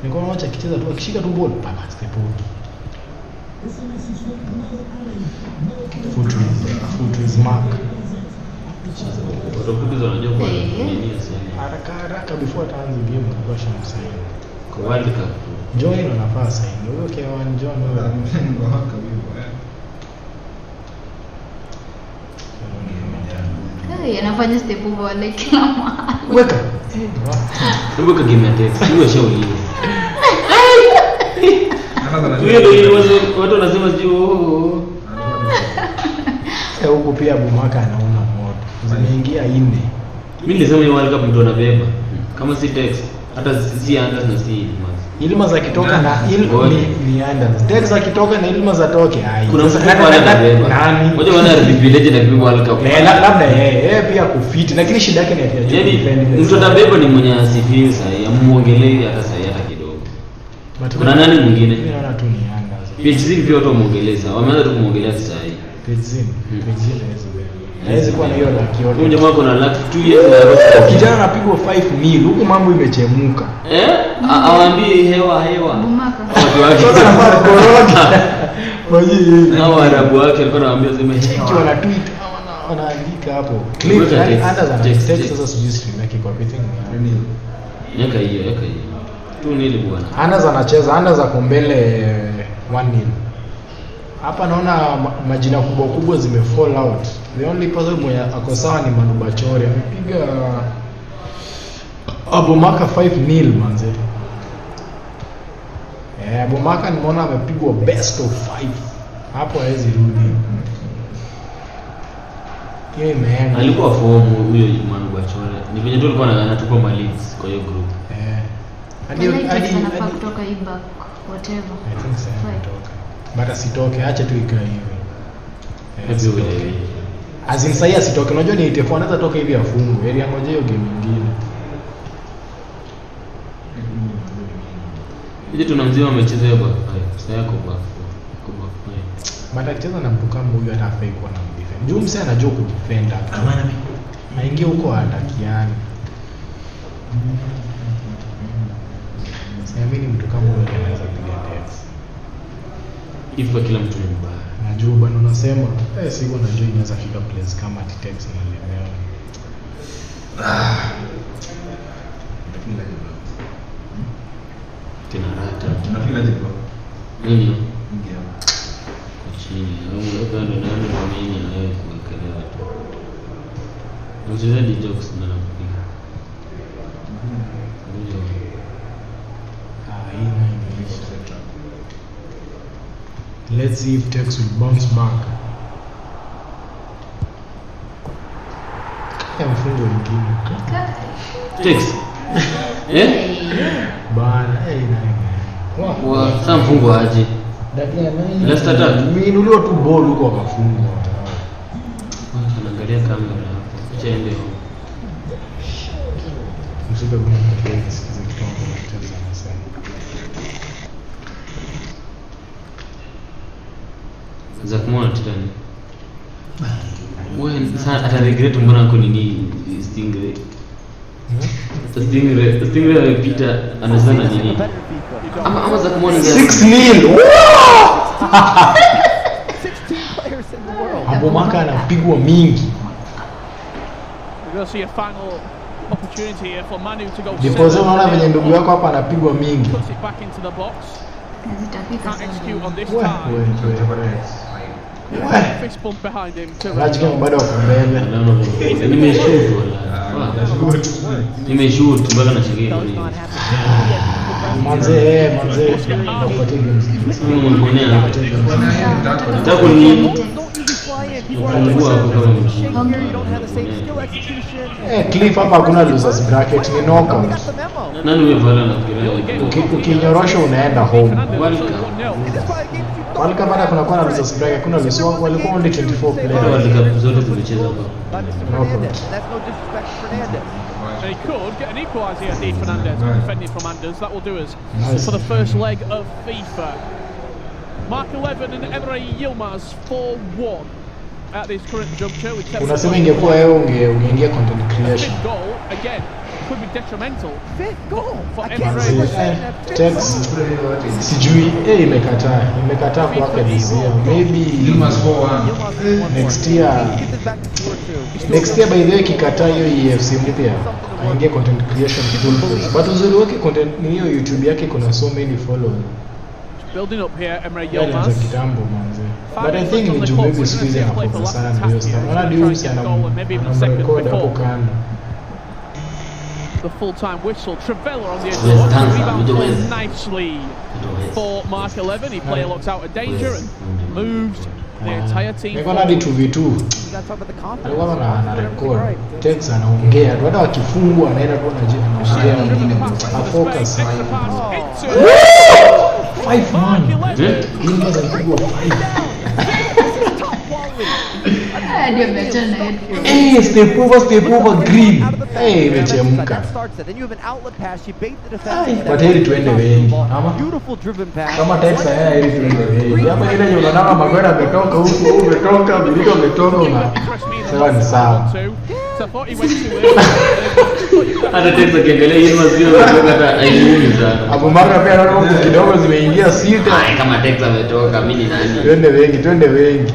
Niko naona akicheza tu akishika tu ball papa step over. Foot is mark. Watokuza wanajua kwa nini sana. Haraka before ataanza game kwa shamsaini. Kwa World Cup. Join na nafasi. Ndio K1 John wewe. Anafanya step over like kila mahali. Weka. Weka game ya Tex. Hiyo shauri. Hiyo ndio watu wanasema sijui huko pia Bumaka anaona moto. Zimeingia 4. Mimi nilisema hiyo World Cup mtu anabeba. Kama si Tex, hata si Anders na si Ilma za kitoka na ni Anders. Tex akitoka na Ilma za toke. Kuna mtu anabeba. Nani? Moja wana village na kwa World Cup. Labda yeye pia kufiti lakini shida yake ni ati yaani mtu atabeba ni mwenye asifii sasa, yamuongelee hata sasa hata kidogo. Kuna nani mwingine? Mimi naona tu ni Anders. PHZ pia watu wamuongeleza. Wameanza tu kumuongelea sasa hivi. PHZ hawezi kuwa na hiyo laki yote. Huyu jamaa kuna laki 2 years na roho. Kijana anapigwa 5 huko mambo imechemuka. Awaambie hewa. Bumaka. Sasa anafaa koroga. Maji. Hao Arabu wake alikuwa anawaambia sema hewa na tweet wanaandika hapo. Clip Anders ana text sasa sijui stream yake kwa everything. Yaka hiyo. Tu nili bwana. Anders anacheza, Anders ako mbele 1-0. Hapa naona majina kubwa zime-fall out. The only person mwenye ako sawa ni Manubachore. Amepiga Abumaka 5-0 manze. Abumaka nimeona amepigwa best of 5. Hapo hawezi rudi. Yeye imeenda. Alikuwa form huyo Manubachore. Ni venye tu alikuwa anatupa leads kwa hiyo group. Hadi anafaa kutoka hii back whatever. I think so. But asitoke, acha tu ikae hivi. Azin sahi asitoke. Unajua ni itefo anaweza toka hivi afungwe. Area ngoja hiyo game nyingine. Ile tunamzima amecheza hapo. Sasa yako back. But akicheza na mtu kama huyu hata afai kuwa na defend. Juu msee anajua kudefend. Amana mimi. Aingie huko atakiani. Siamini mtu kama huyu anaweza piga Tex. Hivyo kila mtu ni mbaya. Najua bwana unasema, siko najua inaweza fika place kama Tex na lemewa. Tena rata. Tunafika je bro? Nini? Ingia. Chini. Au ndio nani kwa mimi na wewe kuwekelea tu. Mchezaji jokes na napiga. Let's see if Tex will bounce back. Mfungo mwingine. Tex. Bana, sasa mfungo aje. Last attack. Mimi nulio tu ball huko akafungwa. Anaangalia kamera hapo. Chende. Msibe kuna mtu kisikiza kitongo mchezo anasema. Za kumwona titani. Wewe sasa ata regret mbona kwa nini Stingray? Stingray amepita anazana nini? Ama za kumwona 6-0. 16 players in the world. Hapo maka anapigwa mingi. We're going to see a final opportunity here for Manu to go. Ndipo unaona venye ndugu yako hapa anapigwa mingi. Puts it back into the box. Can't execute on this time. Fist bump behind him. Rajika bado wako mbele. Nimeshoot mpaka nachangia. Manze nakupatia games. Mimi mwenyewe nataka ni Cliff hapa hakuna losers bracket, ni knockout. Nani wewe na kufikiria ukinyorosha unaenda home. World Cup hata kuna kwa losers bracket, kuna losers walikuwa only 24 players. World Cup zote tumecheza hapa. And he could get an equaliser here, D. Fernandez, defending from Anders. That will do us for the first leg of FIFA. Mark 11 and Emre Yilmaz 4-1 at this current juncture. Unasema ingekuwa wewe ungeingia content creation. Goal again could be detrimental. Fifth goal for Emre. Sijui imekataa kwake this year. Maybe next year by the way kikataa hiyo EFC mpya aingie content creation full force. But uzuri wake content ni hiyo YouTube yake kuna so many followers. Building up here, Emre Yilmaz. But I think ni Jiwe maybe squeeze anapoza sana ndio sasa. Unaona Diums anarecord hapo kando. The full-time whistle. Trevella on the edge. Rebound nicely for Mark 11. He play locks out of danger and moves the entire team. They're gonna need 2v2. Alikuwa na record. Text anaongea. Hata wakifungwa anaenda tu anaongea. A focus. 5-1. Yilmaz alipigwa 5. Step over green. Imechemka. But heri tuende wengi. Kama Tex haya heri tuende wengi. Hapa ile unaona Magwera ametoka huko, umetoka, Bilito umetoka na sawa ni sawa. Hata Tex akiangalia Yilmaz sio hata aiuni sana. Hapo mara pia anaona huko kidogo zimeingia sita. Kama Tex ametoka mimi ni nani? Twende wengi.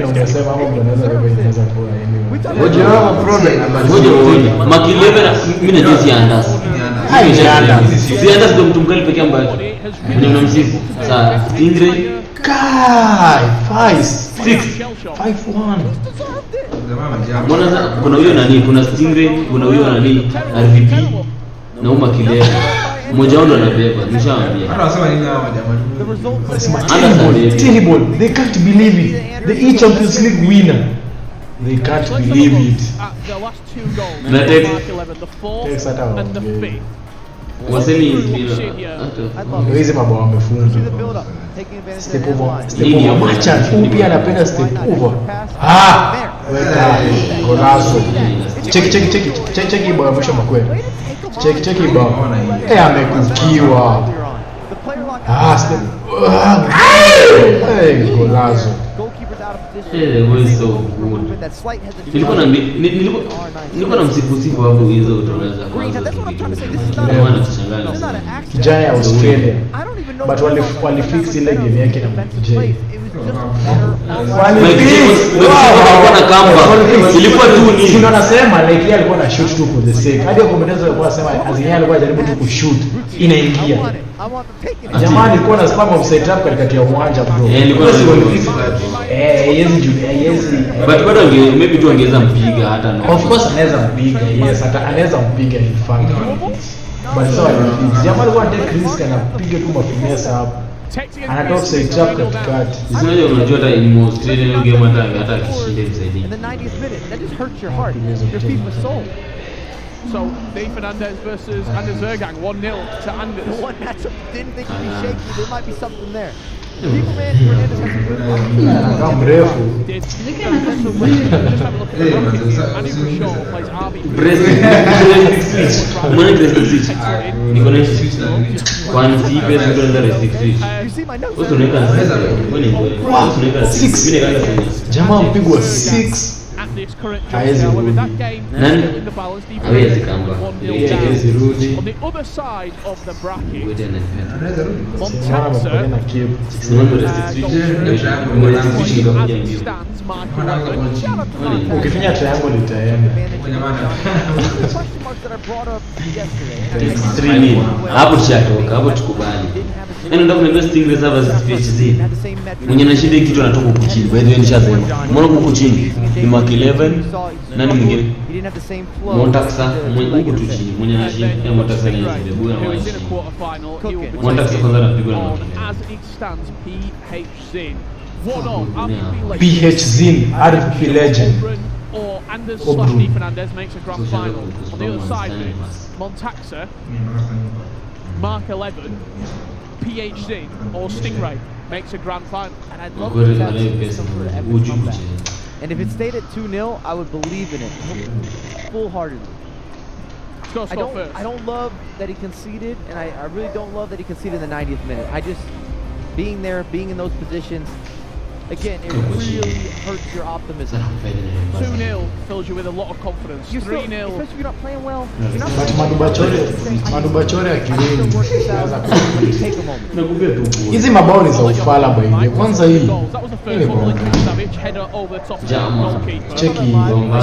Unasema hapo mnaweza beba inaweza kuwa anyway. Ngoja hapo problem ngoja Makileve mimi najua si Anders. Si Anders ndio mtu mkali pekee ambaye mnamsifu. Sasa Stingray kai 5-1. Mbona kuna huyo nani? Kuna Stingray, kuna huyo nani? RVP na Makileve. Mmoja wao ndo anabeba, nishaambia. Anasema nini hawa jamani? Terrible. They can't believe it. The Champions League winner. They can't believe it. The last two goals. The fourth and the fifth. Wasemi hizi hizi mabao wamefunga. Step over. Macha pia anapenda step over. Weka golazo. Cheki bao mwisho Makwera. Cheki bao. Amekukiwa. Step. Golazo. Was so good. Nilikuwa na msifu hapo hizo utaweza kwanza. Kijana ya Australia. But walifix ile game yake na Jiwe. Ilikuwa tu ni sio nasema like yeye alikuwa na shoot tu for the sake. Hadi commentators walikuwa nasema Azinia alikuwa anajaribu tu kushoot inaingia. Jamani alikuwa na spam of setup katikati ya uwanja bro. Ilikuwa yes. But bado maybe tu angeza mpiga hata no. Of course anaweza mpiga. Yes, hata anaweza mpiga in fact. But so jamani alikuwa take risk anapiga tu mafinesa hapo. Anatoa setup katikati. Sio unajua hata in Australia game hata akishinda msaidii. In the 90th minute, that just hurts your heart, your FIFA's soul. So, Dave Fernandez versus Anders Ergang, 1-0 to Anders. One matchup didn't think he'd be shaky. There might be something there. Anakaa mrefu. Jamaa mpigwa 6 hawezi rudi. Nani? Hawezi kamba. Hawezi rudi. On the other side of the bracket, Montaxa na Cape. Ukifinya triangle itaenda. Hapo tushatoka, hapo tukubali. Yaani ndio kuna best thing reserve as PhD. Mwenye anashinda kitu anatoka huku chini. By the way nishasema. Mbona huku chini? Ni Mark 11. Nani mwingine? Montaxa huku tu chini. Mwenye anashinda Montaxa ni Jiwe na Wachi. Montaxa kwanza anapigwa na Mark. as it stands, PH Zin. PH Zin, RP legend. Or Anders/Steve Fernandez makes a grand final. On the other side of it, Montaxa, Mark 11, PH Zin, or Stingray makes a grand final. And I'd love to have some sort of epic comeback. And if it stayed at 2-0, I would believe in it full-heartedly. I don't love that he conceded, and I really don't love that he conceded in the 90th minute. I just, being there, being in those positions, again, it really hurts your optimism. 2-0 fills you with a lot of confidence. 3-0, especially if you're not playing well. You're not But Madubachore akiwini. take a moment. Hizi mabao ni za ufala by the way. Kwanza hii. Hii ni problem.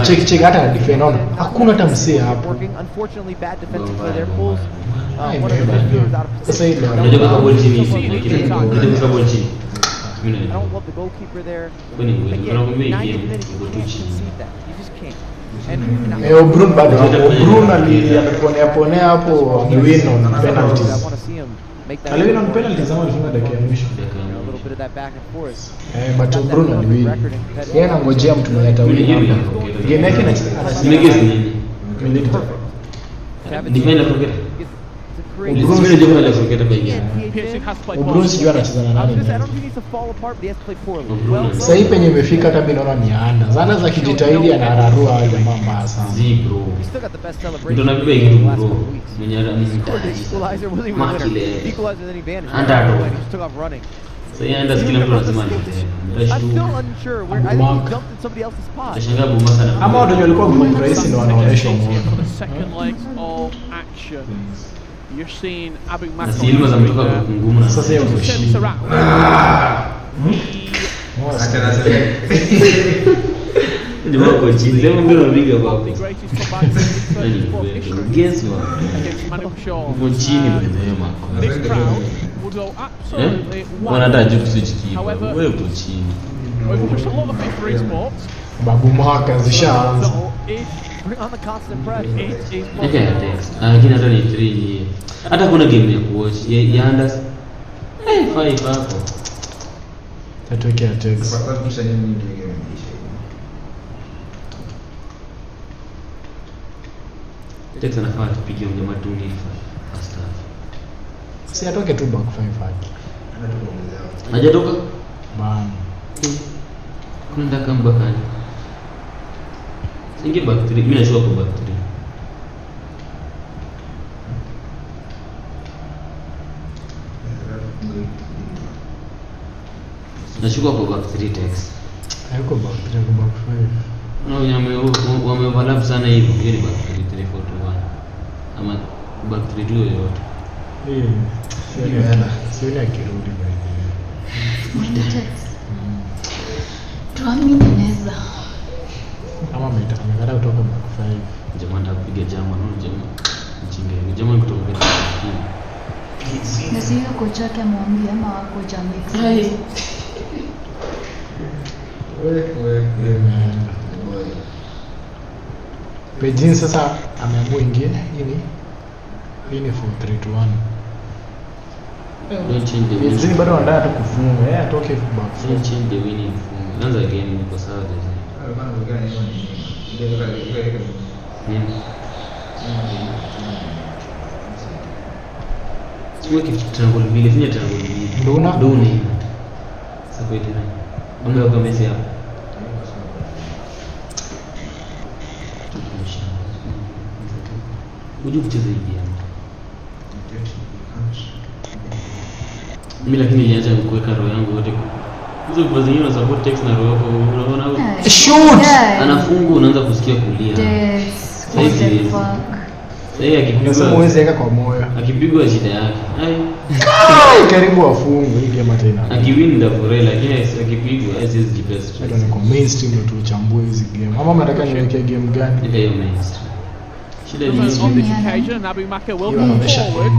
Cheki hata defend on. Hakuna hata msee hapo. Unfortunately, bad defensive play there pulls one of the midfielders out of Sasa hii Unajua kwa ball chini. Unajua kwa ball chini. I don't love the goalkeeper there. Again, 90 minutes, you can't concede that. You just can't. And Obrun bado Obrun aliponea hapo aliwin on penalties. I want to see him make that. Aliwin on penalties ama alifunga dakika ya mwisho. A little bit of that back and forth. But Obrun aliwin. Yeye anangojea mtu mwenye atawin hapa. Game yake Simegesi nini? Defender forget. Obrun sijui kama aliforget pia. Obrun sijui anacheza na nani. I don't think he needs to fall apart, but he has to play poorly. Sasa hii penye imefika hata mimi naona ni anda. Zana za kijitahidi anararua wale jamaa mbaya sana. Bro. He still got the best celebration. Ndio nabiba hiyo bro. Mwenye Equalizer wasn't even a winner. Equalizer then he vanished. Anda. He just took off running. Sasa yeye anda kila mtu lazima I'm still unsure where I think he jumped in somebody else's pot. Tashangaa Buma sana. Ama watu walikuwa kwa rahisi ndio wanaonyesha mmoja. For the second legs of action. You're seeing Abu Makar. Silma za mtoka kwa ngumu na sasa yeye mshindi. Ndio wako chini. Leo ndio unapiga kwa hapo. Guess what? Uko chini ndio mako. This crowd will go absolutely wanataka kuswitch kipa. Wewe uko chini. We've watched a lot of it for esports. Babu Maka zishaanza. Bring on the constant press. It is lakini hata ni 3 hata kuna game ya kuwatch ya Anders 5 hapo tatokea text text anafaa tupige mnyama tuni first half si atoke tu back 5 hadi hajatoka bana kuna ndaka mbakani inge back 3 mimi najua kwa back 3 nashuka kwa back 3 text hayuko back 3 kwa back 5 no wameoverlap sana hivyo hiyo ni back 3 3 4 2 1 ama back 3 tu yoyote sioni akirudi tuamineza kama amekata kutoka back 5 jamaa ndapiga jamaa no jamaa mchinge jamaa kutoka kwa na sio kocha yake amwambia ama kocha mix Pejin sasa ameamua ingie hii ni 4-3-1 don't change the Pejin bado anataka tu kufunga yeye atoke back don't change the winning form anza game ni kwa sawa Siweke triangle mbili, finya triangle mbili. Duna? Duni. Sasa tena. Mungu kwa Messi hapa. Uje kucheza hii game. Mimi lakini niliacha kuweka roho yangu yote. Hizo kwa zingine za support text na roho yako unaona hapo. Shoot! Anafunga unaanza kusikia kulia. Sasa akipigwa sasa muweze weka kwa moyo. Akipigwa shida yake. Karibu afungwe hii game tena. Akiwin ndio furahi lakini akipigwa hizi best. I don't know mainstream ndio tuchambue hizi game. Ama mnataka niweke game gani? Ndio mainstream. Shida ni on this occasion, Abu Maka will move forward.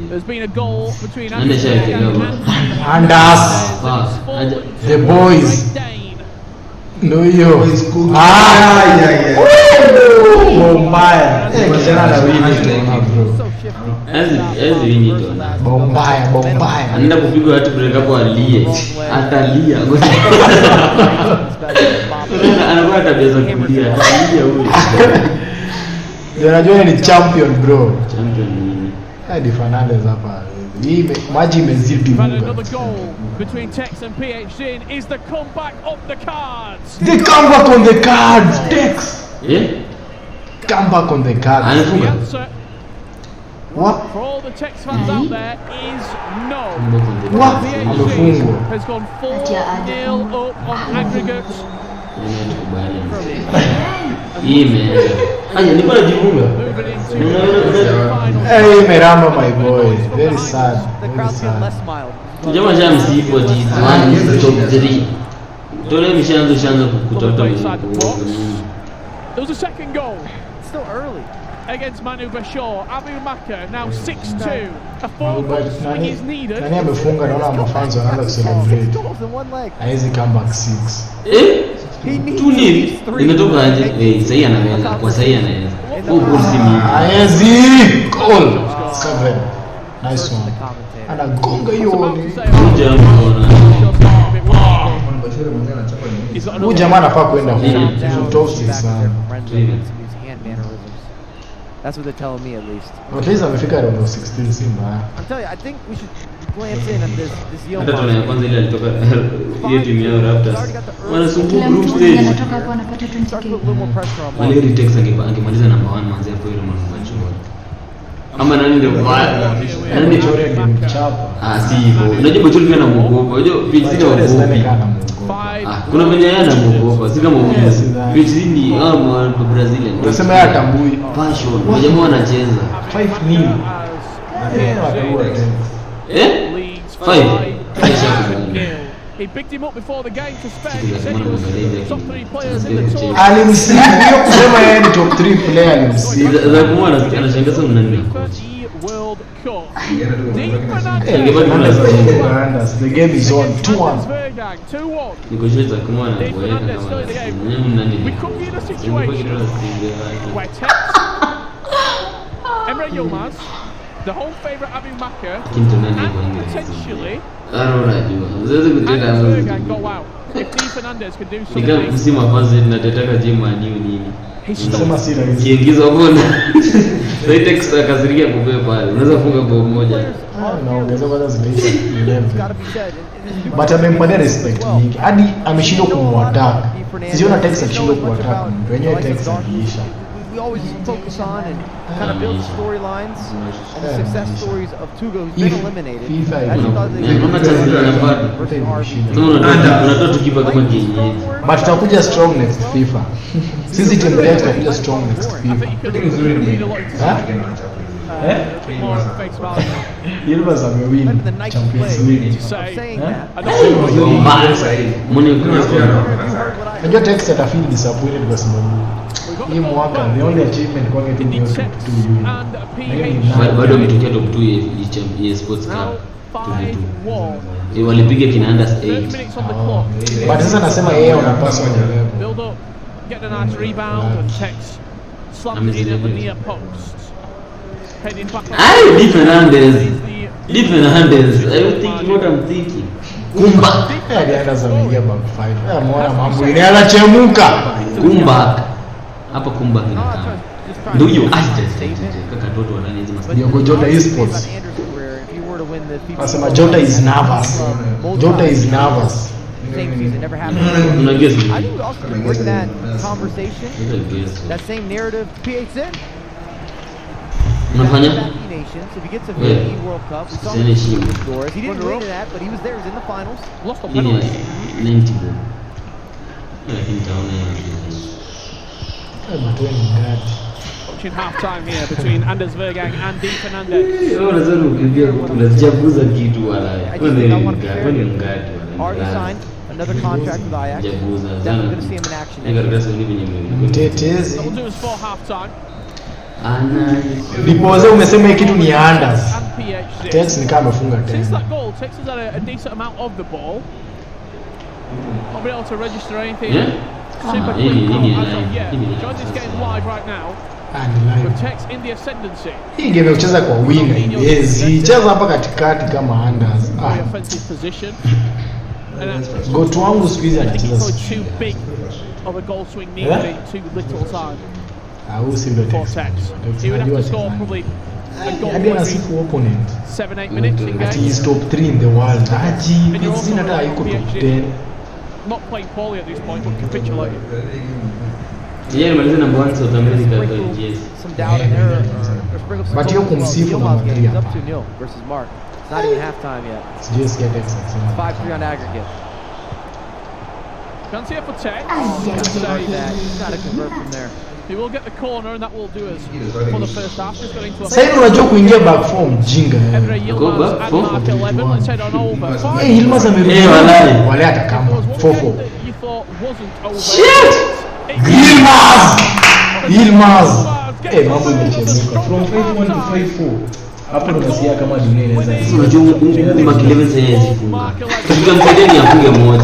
There's been a goal between and us, the boys. No yo. Bombaya. Bombaya. Anaenda kupigwa hata break hapo alie. Atalia. Anakuwa tabeza kulia. Alia huyo. Unajua ni champion bro. Champion nini? Hadi Fernandez hapa. Hii maji imezidi. Another goal between Tex and PhD is the comeback of the cards. The comeback on the cards, Tex. Yeah? Comeback on the cards. Anafunga. What? For all the Tex fans out there is no. What? Amefungwa. Has gone 4-0 up on aggregates. Nilikuwa najifunga. Hey, Meramba my boy. Very sad. Jamaa jam msipo ati top 3. Tole mishaanza kutafuta. There was a second goal. Still early. Against Manu Bashar, Abu Maka now 6-2. A 4-goal swing is needed. Nani amefunga naona mafans wanaanza kucelebrate. Haizi comeback 6. Tuni imetoka aje? Sasa anaweza kwa sasa anaweza. Goal simi. Haizi goal. 7. Nice one. Anagonga hiyo. Huyu jamaa anafaa kwenda huko. Toast sana. That's what they're telling me at least. At least amefika round of 16 Simba. I'm telling you, I think we should glance in at this young hata tuna kwanza ile alitoka hiyo timu yao Raptors. Wanasumbua group stage. Anatoka hapo anapata 20k. Wale retakes angemaliza number 1 manzi hapo ile mwanzo. Ama nani ndio mbaya? Nani Victoria ngemchapa? Si hivyo. Unajua Bochol pia anamuogopa. Unajua PhD ndio anamuogopa. Kuna mwenye yeye anamuogopa. Si kama mwingine. PhD ni mwa Brazilian. Unasema yeye atambui. Passion. Wajamaa wanacheza. 5-0. He picked him up before the game to spend. He said he was top 3 players in the tour. Alimsifu hiyo kusema yeye ni top 3 player alimsifu. Za kumwona anashangaza mnani. World Cup. The game is on 2-1. We could be in a situation where Tex, Emre Yilmaz, the home favourite Abu Maka, and potentially Bergan go out. If Di Fernandez can do something. Nika msimu kwanza tunataka timu aniu nini. Sema si rahisi. Kiingiza bona. Sasa Tex akazirikia kubeba pale. Unaweza funga bao moja. Naongeza kwanza zimeisha 11. But amempania respect nyingi. Hadi ameshindwa kumwattack. Siona Tex akishindwa kumwattack. Wenyewe Tex aliisha. We always focus on and kind of build storylines and the success stories of Tugo who's been eliminated. But tutakuja strong next FIFA. Sisi timu yetu tutakuja strong next FIFA. Yilmaz amewin Champions League. Najua Tex atafeel disappointed kwa sababu hii mwaka the only achievement kwake timu yote top 2 bado ametokea top 2 ya Esports Cup. Walipiga kina under 8. But sasa nasema yeye anapaswa ni level. Build up, get a nice rebound and Tex slams it in at the near post. Heading back on. Di Fernandez. I was thinking what I'm thinking. Kumba. Alianza zameingia back 5. Ameona mambo ile anachemuka. Kumba. Hapa kumba kinakaa. Ndio hiyo assist. Kaka toto wanani hizo Diogo Jota Esports. to win the FIFA. Asema Jota is nervous. Jota is nervous. Same season, never happened. I think we also can bring that conversation, that same narrative to PHN. Nations. If he gets a VE World Cup, we saw him scores. He didn't win that, but he was there. He was in the finals. Lost on penalty. Watching half-time here between Anders Vergang and Di Fernandez. Already signed another contract with Ajax. Definitely going to see him in action next year. We'll do is for half-time. Ndipoze umesema hii kitu ni Anders. Tex ni kama amefunga Since tena. that goal, Texas had a decent amount of the ball. Not been able to register anything super quick as of yet. Join this game live right now. With Tex in the ascendancy. Hii game ya kucheza kwa winga. Yes, cheza hapa katikati kama Anders. Offensive position. Goto wangu siku hizi anacheza. Too big of a goal swing needed too little time. For Tex. He would have to score probably a goal every 7-8 minutes in games. He is top 3 in the world. It's top 10. Not playing poorly at this point, but capitulating. Yeah, but number 1 South America. Yes. Some doubt in there. But you're kumsifu na Madrid. Up 2-0 versus Mark. It's not even halftime yet. It's just get excellent. 5-3 on aggregate. Chance here for Tex. Say that he's got to convert from there. He will get the corner and that will do us for the first half. Just going to a sasa unajua kuingia back form jinga. Go back form. Let's head on over. Hey, Yilmaz amerudi. Wale atakama 4-4. You thought wasn't over. Shit! Yilmaz. Eh, mambo imechemka from 5-1 to 5-4. Hapo ndo nasikia kama dunia inaweza. Unajua Makileve sasa yazifunga. Tukamsaidia ni afunge moja.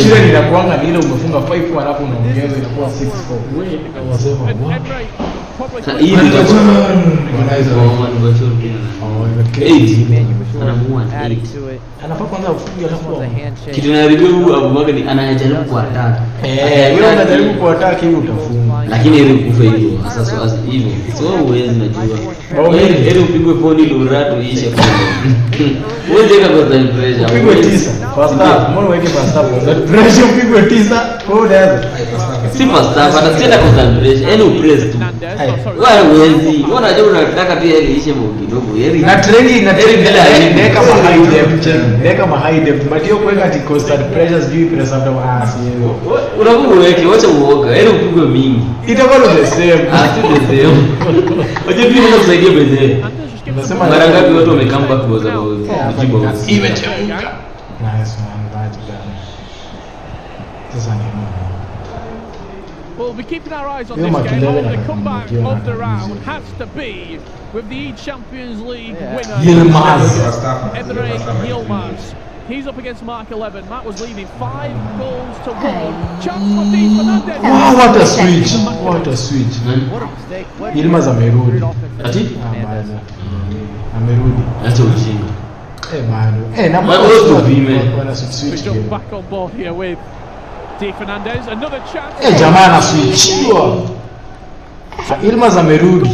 Shida ninakuanga ile umefunga 5-4 alafu unaongeza inakuwa 6-4. Wewe unasema hii ndio tunaweza anafaa kwanza ufunge alafu kitu naribio Abubakar ni anajaribu kuattack. Wewe unajaribu kuattack hivi utafunga. Lakini ile kufa hivyo sasa hivyo. So huwezi najua. Ile upigwe poni lurato ishe kwa. Wewe ndeka kwa pressure. Upigwe 9. First half, mbona weke first half? Pressure upigwe 9. Kwa ndio. Si first half, atakwenda kwa pressure. Yaani upress tu. Wewe huwezi. Unajua unataka pia ile ishe kidogo. Na training bila ndeka ma high depth. Ndeka ma high depth. Matio kuweka ati constant pressures juu press after pass. Unakuwa uweke, wacha uoga. Yaani upigwe mingi. Itakuwa the same. The same. Waje pia unasaidia beze. Unasema mara ngapi watu wamekam back kwa sababu jibu imechemka. Nice man, right down. Sasa ni we'll be keeping our eyes on this game. Oh, the comeback of the round has to be with the Champions League winner, Yilmaz. Emre Yilmaz. He's up against Mark 11. Matt was leading 5 goals to 1. Chance for Di Fernandez. Wow, what a switch! What a switch! What a mistake! Yilmaz amerudi. Ati? Amerudi. Acha ujinga. Bado. Na wana switch. We jump back on board here with Di Fernandez. Another chance. Jamaa ana switch. Yilmaz amerudi.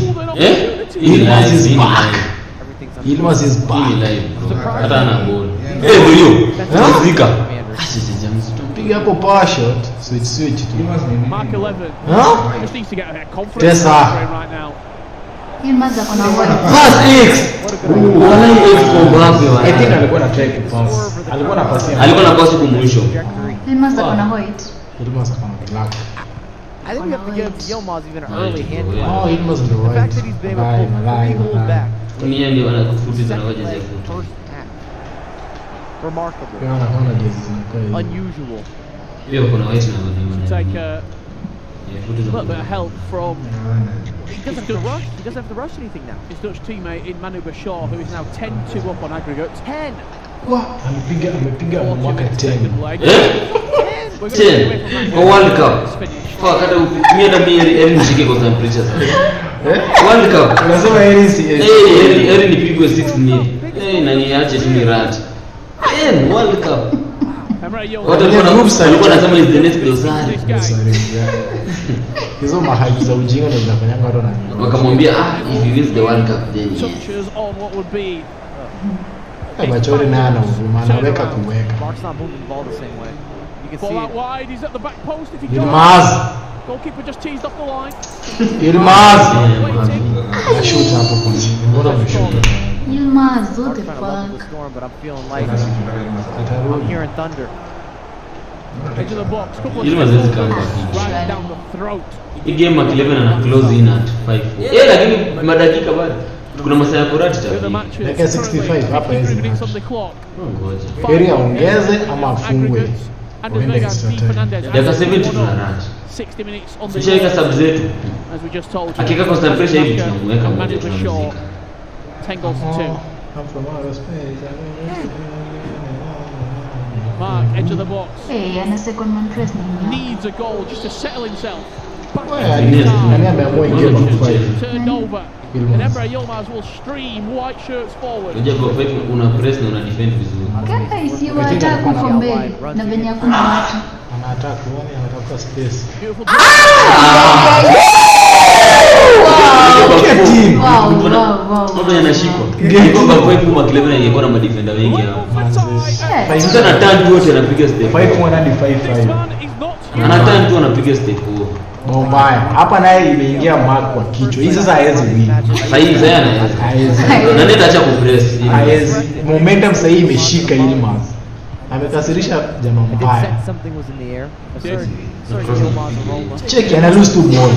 Yilmaz is back. Yilmaz is back. Hata ana goal. Ndio. Zika. Piga hapo power shot. Switch tu. Mark 11. Just needs to get a confidence right now. Yilmaz akona ball. Pass X. Wala X kwa wapi wala. I think alikuwa na try pass. Alikuwa na pass kumwisho. Yilmaz akona white. Yilmaz akona black. I think we have to give Yilmaz even an early hand. Oh, Yilmaz is the right. fact that he's been able to pull back. Dunia ndio wanakufundisha na waje zetu. Remarkable. Unusual. Pia kuna white na wengine. Take a little bit of help from. He doesn't have to rush. He doesn't have to rush anything now. His Dutch teammate in Manu Bashar, who is now 10-2 up on aggregate. 10. Amepiga mwaka 10. 10 kwa World Cup. Kwa hata ukitumia hata mimi nishike kwa temperature sana. World Cup. Unasema Eri nipigwe 6 minutes. Na niache tu ni rat. World Cup. Watu walikuwa wanasema is the next dosari. Hizo mahali za ujinga ndo zinafanyanga watu wananyanyua. Wakamwambia if you win the World Cup then. Touches on what would be Bachori naye ana huruma, anaweka kuweka. Mark's not moving the ball the same way. You can Ball see out it. wide, he's at the back post if he Yilmaz. Goalkeeper just teased off the line. Yilmaz. Shoot hapo kwanza. Mbona umeshoot? Yilmaz, what the Trying to level the fuck? storm, but I'm feeling like I'm hearing thunder. Edge of the box, couple of Yilmaz shots is coming right down the throat. Hii game Mark 11 ana close in at 5. Lakini madakika bado. Kuna masaa ya kurati The match tatu. Dakika 65 hapa hizi. 53 minutes on the clock. Ngoja. Heri aongeze ama afungwe. Uende extra time. Dakika 70 tunarati. 60 minutes on the Tushaika clock. sub zetu. As we just told you. Akika constant pressure hivi tunamweka moja Managed the tunamzika. shot. 10 goals to 2. Come from outer space. Mark, edge of the box. Hey, ana second man press nini? Needs a goal just to settle himself. Back Nani ameamua ingie back five? turned over. Yilmaz. And Emre Yilmaz will stream white shirts forward. Unajua kwa fight una press na una defend vizuri. Kaka isiwa attack huko mbele na venye hakuna watu. Ana attack, wani anatafuta space. Beautiful Mbona anashikwa? Ingekuwa back five Mark 11 ingekuwa na madefender wengi hapo. Sasa na turn wote anapiga step. 5-1 hadi 5-5. Ana turn tu anapiga step huo. Mbaya. Hapa naye imeingia Mark kwa kichwa. Hii sasa hawezi win. Sasa hivi sasa anaweza. Hawezi. Na nenda acha kupress. Hawezi. Momentum sasa hii imeshika Yilmaz. Amekasirisha jamaa mbaya. Sense something was in the air. A certain Yilmaz aroma. Cheki ana lose to ball.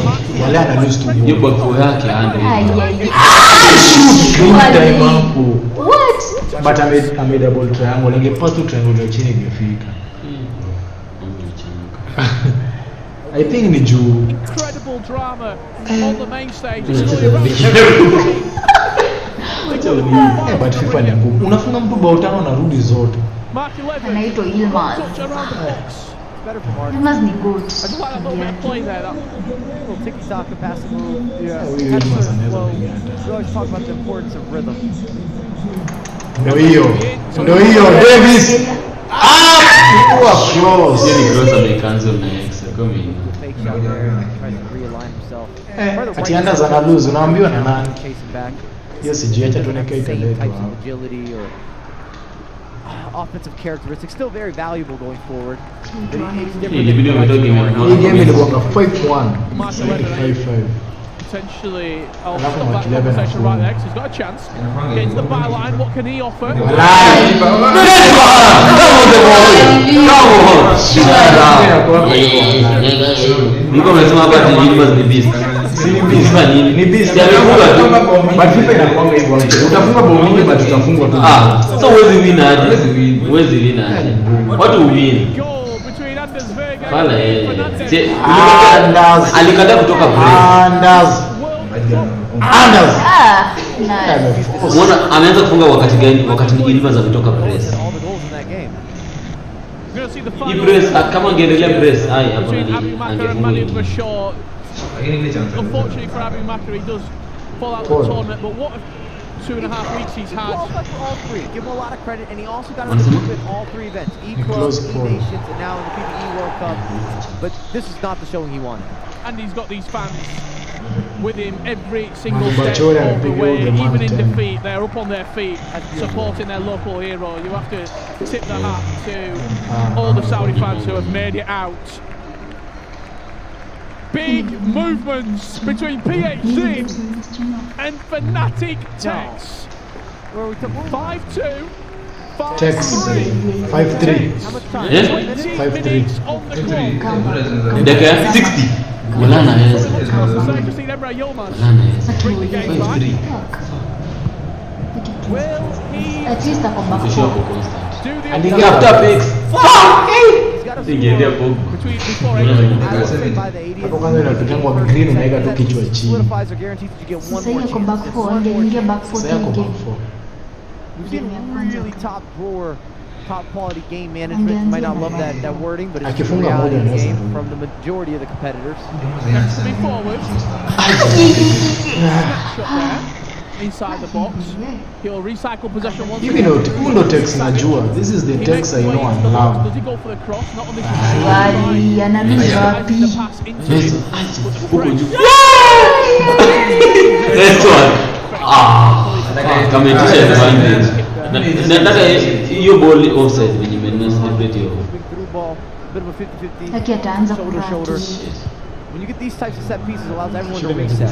Wale ana lose to ball. Hiyo back four yake ande. Shoot green time hapo. What? But ame double triangle. Ingepass tu triangle ya chini ingefika. I think ni juu. Incredible drama on the main stage. But FIFA ni ngumu. Unafunga mtu bao tano na rudi zote. Mark 11. Anaitwa Yilmaz. Touch around the box. Better for Mark. Yilmaz ni good. I just like that little bit of play there. That Little tiki-taka passing move. Yeah, Yilmaz anaweza piga hata. We always talk about the importance of rhythm. Ndio hiyo. Ndio hiyo Davis. Kwa close. Yeye ni cross ame cancel na X kama hiyo. Fake shot there. Tries to realign himself. Ati Anders ana lose, unaambiwa na nani? Chasing back. Hiyo sijui, acha tuone Same italetwa types hapo. of agility or offensive characteristics. Still very valuable going forward. But he's different Hii video umetoka Hii game ilikuwa 5-1. 5-5. potentially. I'll Enough stop of that 11 conversation and right there because he's got a chance. Gets the byline. What can he offer? Niko mnasema hapa ati Yilmaz ni beast. Si ni beast. Ni beast. Amefunga tu. But FIFA inakuanga hivyo. Utafunga bao mingi but utafungwa tu. Sasa huwezi win aje? Huwezi win aje? Watu win. Pala alikataa kutoka Anders. Unaona ameanza kufunga wakati gani? Wakati Yilmaz ametoka press. Hii press kama angeendelea press, hai hapo angefunga. Unfortunately for Abu Makar, he does fall out of the tournament. But what 2.5 weeks he's had. Qualified for all three. Give him a lot of credit, and he also got into group in all three events: E-Club, E-Nations, and now in the PPE World Cup. But this is not the showing he wanted. And he's got these fans with him every single step of the way, even in defeat. They're up on their feet, supporting their local hero. You have to tip the hat to all the Saudi fans who have made it out. Big movements between PHC and Fnatic Tex. 5-2. Tex 5-3. 5-3. Dakika 60. Wala naweza. At least ako back four. And he got up X. Ingeendea Pogba. Hapo kwanza inapitangwa green unaweka tu kichwa chini. Sasa yako back four, angeingia back four Sasa yako game. back four. We've seen really top drawer, top quality game management. You might not love that wording, but it's the reality of the game from the majority of the competitors. Inside the box, he'll recycle possession once Hivi ndo Tex najua. This is the Tex I know and love. Does he go for the cross? Not on this Wali analuza wapi? Next one. Kama itisha advantage. Nataka hiyo ball offside when you made celebrate hiyo. Through ball, bit of a 50-50. Lakini ataanza Shoulder, shoulder. When you get these types of set pieces, it allows everyone to reset.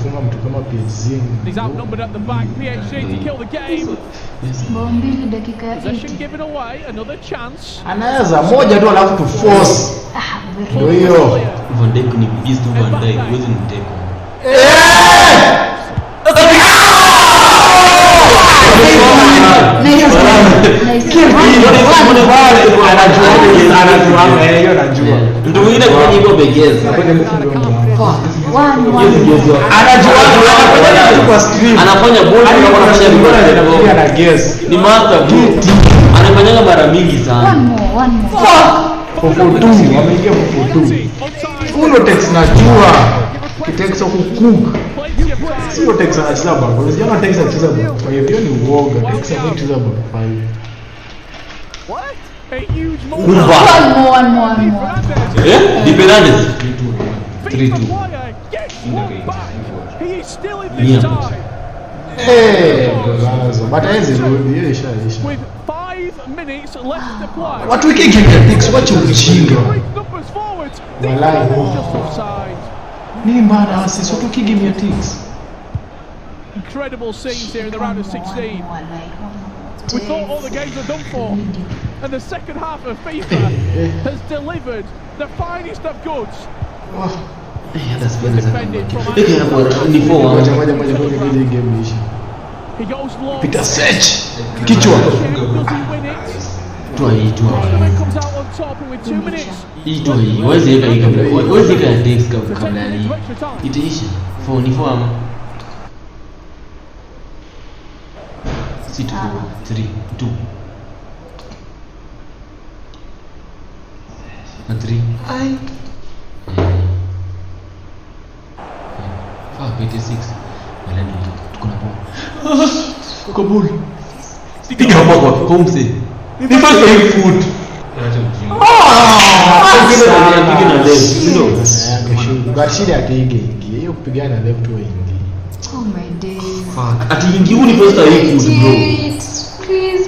He's outnumbered at the back. PhD to kill the game. Bao mbili dakika ya Possession 80. given away. Another chance. Anaweza moja tu alafu tu force. Ndio hiyo. Van Dijk ni beast tu Van Dijk, huwezi mteko. Ndio mwingine kwa nyimbo begeza. Anafanya ball anafanya guess. Ni master ball. Anafanyanga mara mingi sana. One more. Fofotu, ameingia fofotu. Uno text najua. Kitext kucook. Sio text anacheza baba. Unajua text anacheza baba. Kwa hiyo ni uoga. Text anacheza baba. What? A huge move. One more. Di Fernandes. 3-2. He is still in this tie. But hizi rudi hiyo isha. With 5 minutes left to play. Watu wiki kitext wacha ujinga. Numbers forward. Walai. Just offside. Nini bana asisi watu kigimia ticks. Incredible scenes here in the round of 16. We thought all the games were done for, and the second half of FIFA has delivered the finest of goods. Defended from he goes long. Peter Sech. Kichwa. Does he win it? Tournament comes out on top, and with 2 minutes. Where's the takes kabla hii? Itaisha. 4 ama 6 3 2 na 3 ai 56 malani tuko na ball Tuko ball. Piga hapo Homse. Ni first time foot. Piga na left. Ndio. Gashiri atege. Hiyo kupigana na left wa ingi. Oh my days. Fuck. Ati ingi huni first time foot bro. Please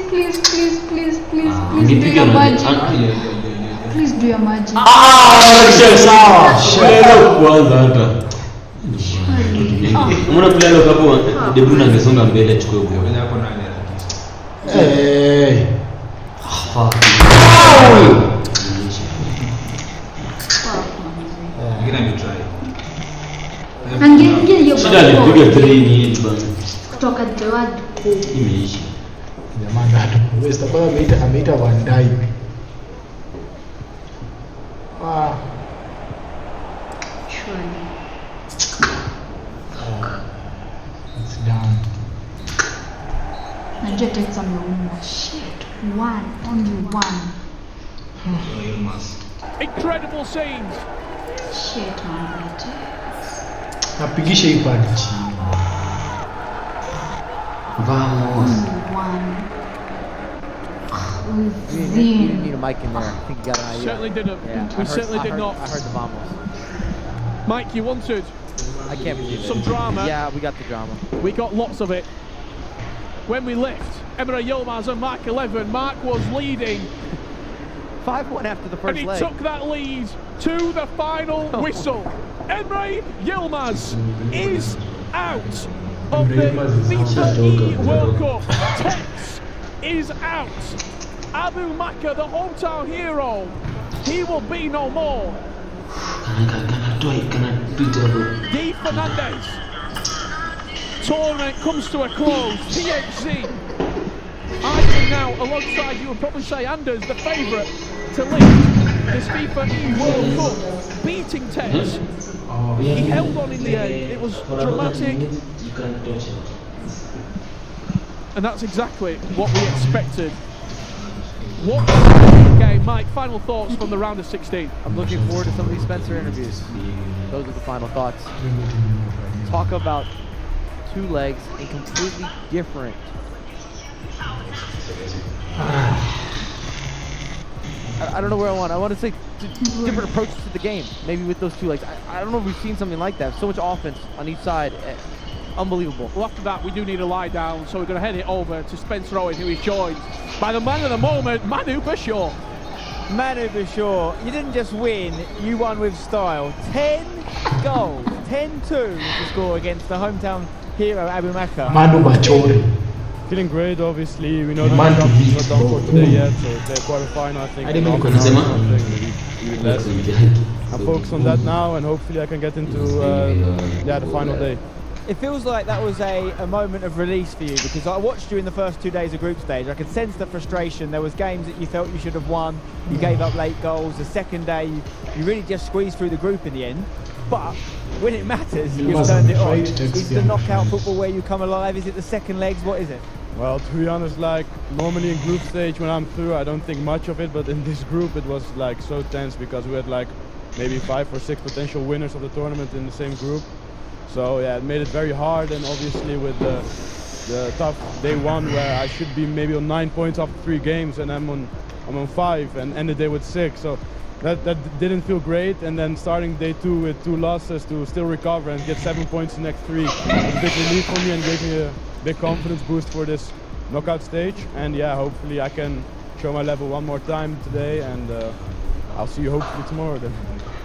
do your magic. Please do your magic. Sawa. Shelo kwanza hata. Mbona player leo hapo De Bruyne angesonga mbele achukue huko. Fuck. Angeingia hiyo Shida alipiga 3 ni bana. kutoka Jawad Imeisha. Jamani hata West Ham ameita Van Dijk. surely. It's done. Najua text ameumwa. Shit. Only one. Incredible scenes. Shit man. Napigisha hii pad chini. Vamos. Only one. You need a mic in there. I think you got an idea. Certainly didn't. Yeah, We certainly did not. I heard the vamos. Mike, you wanted I can't believe it. some drama. Yeah, we got the drama. We got lots of it. When we left, Emre Yilmaz and Mark 11. Mark was leading. 5-1 after the And first he leg. took that lead to the final whistle. Emre Yilmaz is out of the FIFA World Cup. Tex is out. Abu Maka, the hometown hero, he will be no more. Di Fernandes. Tournament comes to a close. THC. I think now, alongside you would probably say Anders, the favourite to lift this FIFA World Cup, beating Tex. He held on in the end. It was dramatic. And that's exactly what we expected. What a game. Mike, final thoughts from the round of 16. I'm looking forward to some of these Spencer interviews. Those are the final thoughts. Talk about two legs and completely different. I don't know where I want to say different approaches to the game. Maybe with those two legs. I don't know if we've seen something like that. So much offense on each side. unbelievable. Well, after that, we do need a lie down, so we're going to head it over to Spencer Owen, who is joined by the man of the moment, Manu Bashaw. Manu Bashaw, you didn't just win, you won with style. 10 goals, 10-2 to score against the hometown hero Abu Makka. Manu Bachori. Feeling great, obviously. We know the cup is not done for today yet, so the quarterfinal, I think. I'm focused on that now, and hopefully I can get into the final day. It feels like that was a moment of release for you, because I watched you in the first 2 days of group stage. I could sense the frustration. There was games that you felt you should have won. You gave up late goals. The second day, you really just squeezed through the group in the end. But when it matters, you've turned it on. Is the knockout football where you come alive? Is it the second legs? What is it? Well, to be honest, like normally in group stage when I'm through, I don't think much of it, but in this group it was like so tense because we had like maybe 5 or 6 potential winners of the tournament in the same group. So yeah, it made it very hard, and obviously with the tough day 1 where I should be maybe on 9 points after 3 games, and I'm on 5 and end the day with 6. So that didn't feel great, and then starting day 2 with 2 losses to still recover and get 7 points in the next 3 was a big relief for me and gave me a big confidence boost for this knockout stage. And yeah, hopefully I can show my level one more time today, and I'll see you hopefully tomorrow then.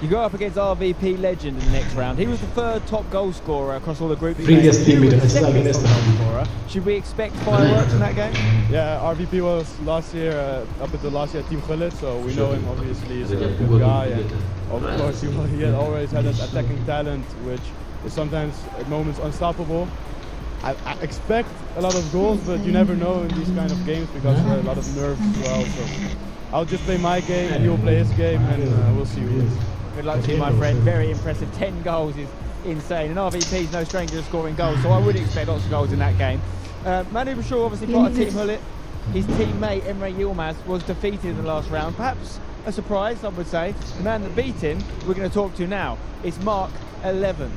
You go up against RVP legend in the next round. He was the 3rd top goal scorer across all the group. Previous team you were the 2nd top goal scorer. Should we expect fireworks in that game? Yeah, RVP was last year, up until last year, Team Gullit, so we know him obviously. He's a good guy, and of course he always had that attacking talent, which is sometimes at moments unstoppable. I expect a lot of goals, but you never know in these kind of games because a lot of nerves as well. So I'll just play my game and he'll play his game, and we'll see who wins. Good luck to you, my friend. Very impressive. 10 goals is insane, and RVP's no stranger to scoring goals, so I would expect lots of goals in that game. Manu Bashaw obviously part of Team Gullit. His teammate Emre Yilmaz was defeated in the last round. Perhaps a surprise, I would say. The man that beat him, we're going to talk to now, is Mark 11.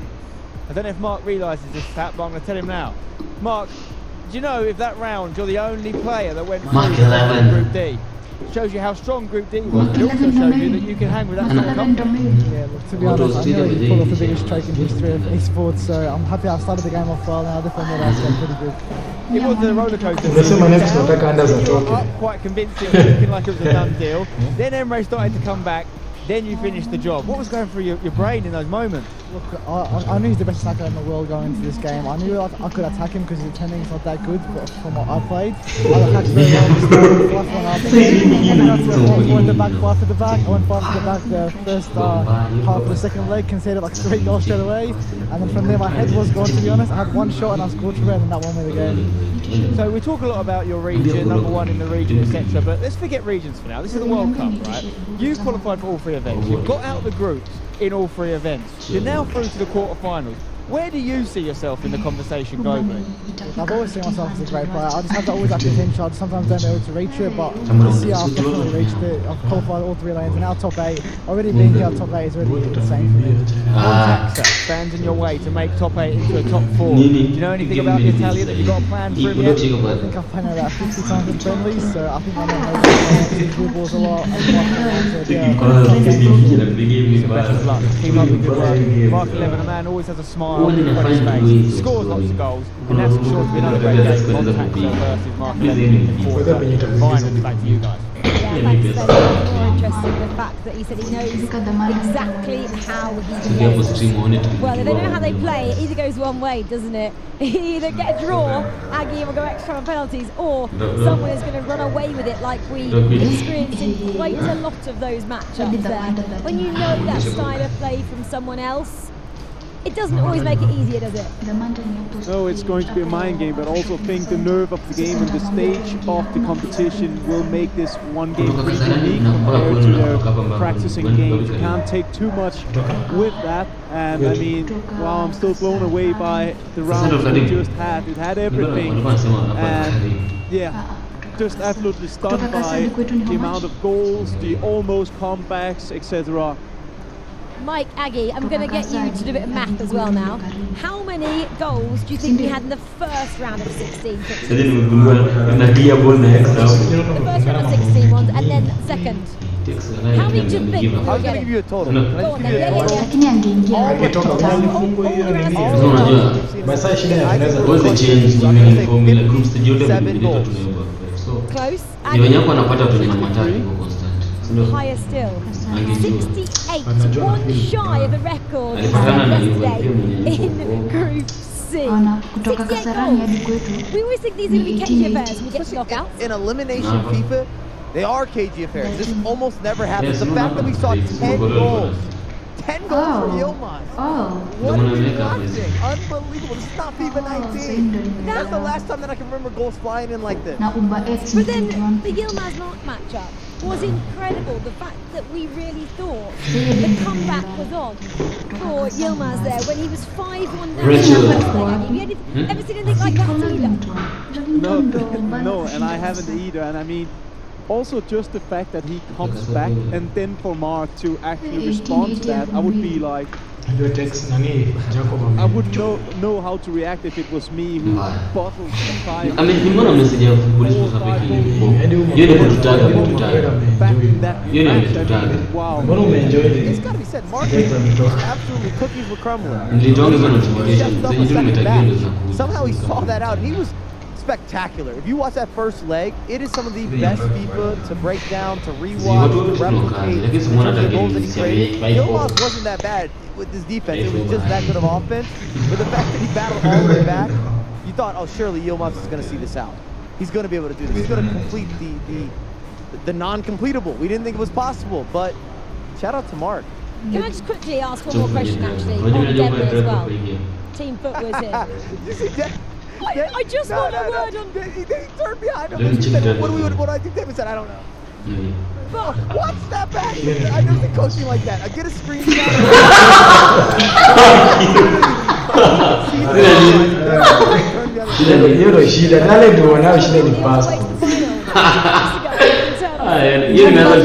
I don't know if Mark realises this fact, but I'm going to tell him now. Mark, do you know if that round you're the only player that went through Group D? It shows you how strong Group D was, but it also shows you that you can hang with that sort of company. Yeah, look, to be honest, I nearly pulled off the biggest strike in history of esports, so I'm happy I started the game off well, and I definitely made it pretty good. It was the roller coaster. Quite convincing, looking like it was a done deal. Then Emre started to come back. Then you finished the job. What was going through your brain in those moments? Look, I knew he's the best attacker in the world going into this game. I knew I could attack him because his attending's not that good, but from what I played, I attacked very well. And then I went the back, 5 to the back. I went 5 to the back the first half of the second leg, conceded like 3 goals straight away. And then from there my head was gone, to be honest. I had 1 shot and I scored 3, and then that won me the game. So we talk a lot about your region, number 1 in the region, etc. But let's forget regions for now. This is the World Cup, right? You qualified for all 3 events. You've got out the groups in all 3 events. You're now through to the quarterfinals. Where do you see yourself in the conversation globally? I've always seen myself as a great player. I just have to always that potential. I sometimes don't know able to reach it, but this year I've definitely reached it. I've qualified all 3 lanes and now top 8. Already being here top 8 is really insane for me. Taxa stands in your way to make top 8 into a top 4. Do you know anything about the Italian? Have you got a plan for him yet? I think I've played about 50 times in friendlies, so I think I know these blue balls a lot. Best of luck. Keep up the good work. Mark 11, a man always has a smile on his face. Scores lots of goals, and that's sure to be another great game. On Taxa versus Mark 11 in the quarter-finals. Back to you guys. Yeah, thanks, Ben. More interesting the fact that he said he knows exactly how he plays. Well, if they know how they play, it either goes one way, doesn't it? You either get a draw, Aggie will go extra on penalties, or someone is going to run away with it, like we experienced in quite a lot of those matchups there. When you know that style of play from someone else, it doesn't always make it easier, does it? No, it's going to be a mind game, but I also think the nerve of the game and the stage of the competition will make this one game pretty unique compared to their practicing games. You can't take too much with that, and I mean, wow, I'm still blown away by the round we just had. It had everything, and yeah, just absolutely stunned by the amount of goals, the almost comebacks, etc. Mike, Aggie, I'm going to get you to do a bit of math as well now. How many goals do you think we had in the first round of 16? The first round of 16 ones, and then second? How many do you think I was going to give you a total. No. Can I Go just on give you then, a yeah, total? Lakini angeingia. Angetoka kwa mfungo hiyo nini? Unajua Basa shida ya tunaweza what's the change in formula group stage yote mlileta tunaomba. So Close. ni wenyewe wanapata tu na matatu iko constant. Ndio. Higher still. 68, one shy of the record Alipatana na yesterday Jiwe in Group C. Ona kutoka 68 Kasarani hadi goals. kwetu. We always think these are going to be cagey affairs when we get to knockouts. In elimination FIFA, they are cagey affairs. This almost never happens. Yes, The fact that we saw 10 goals. 10 goals for Yilmaz. Oh. What are we watching? Unbelievable. This is not FIFA 19. That's the last time that I can remember goals flying in like this. Na Umba X But then ni the Yilmaz matchup was incredible. The fact that we really thought the comeback was on for Yilmaz there when he was 5-1 down. Have you ever seen anything like that either? No, and I haven't either. And I mean, also just the fact that he comes back and then for Mark to actually respond to that, I would be like, I would know how to react if it was me who bottled the fire. I mean, nimeona message ya police for something. Yeye ndio kututaga. Yeye ndio kututaga. Wow. Mbona umeenjoy It's got to be said, Mark absolutely cookies were crumbling. Nilitonga hizo notifications. Sasa ndio nimetagia ndio zinakuja. Somehow he saw that out and he was spectacular. If you watch that first leg, it is some of the best FIFA to break down, to rewatch, to replicate. In terms of the goals that he created. Yilmaz wasn't that bad with his defense. It was just that good of offense. But the fact that he battled all the way back, you thought, oh, surely Yilmaz is going to see this out. He's going to be able to do this. He's going to complete the non-completable. We didn't think it was possible, but shout out to Mark. Can I just quickly ask one more question, actually, on Denver as well? Team Footwear's here. You see that? I just want a word on... He turned behind him. He said, what do I think? David said, I don't know. But watch that back. I never seen coaching like that. I get a screenshot. Hiyo ndio shida. Nale ndio wanao shida ni passport. Hiyo nimeanza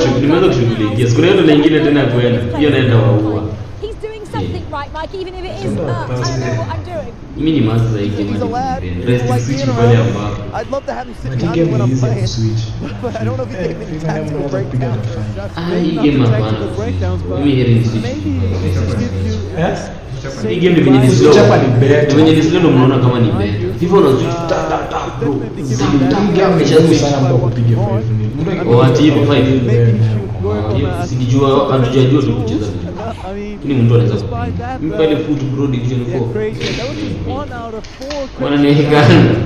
kushughulikia. Siku leo nyingine tena kwenda. Hiyo naenda waua. He's doing something right, Mike, even if it is, I don't know what I'm doing. Mimi ni master zaidi. He's a lad. I'd love to have him sit behind me when I'm playing, but I don't know if he gave me the tactical breakdowns. Hii game hapana. Mimi heri niswitch. Hii game venye ni slow. Venye ni slow ndio mnaona kama ni bad. Hivyo una switch bro. Game sana mtu kupiga 5. Wakati hivi 5. Sijijua hatujajua tukucheza vizuri. Ni mtu anaweza kupiga. Mpele foot bro division 4. Wana ni gani?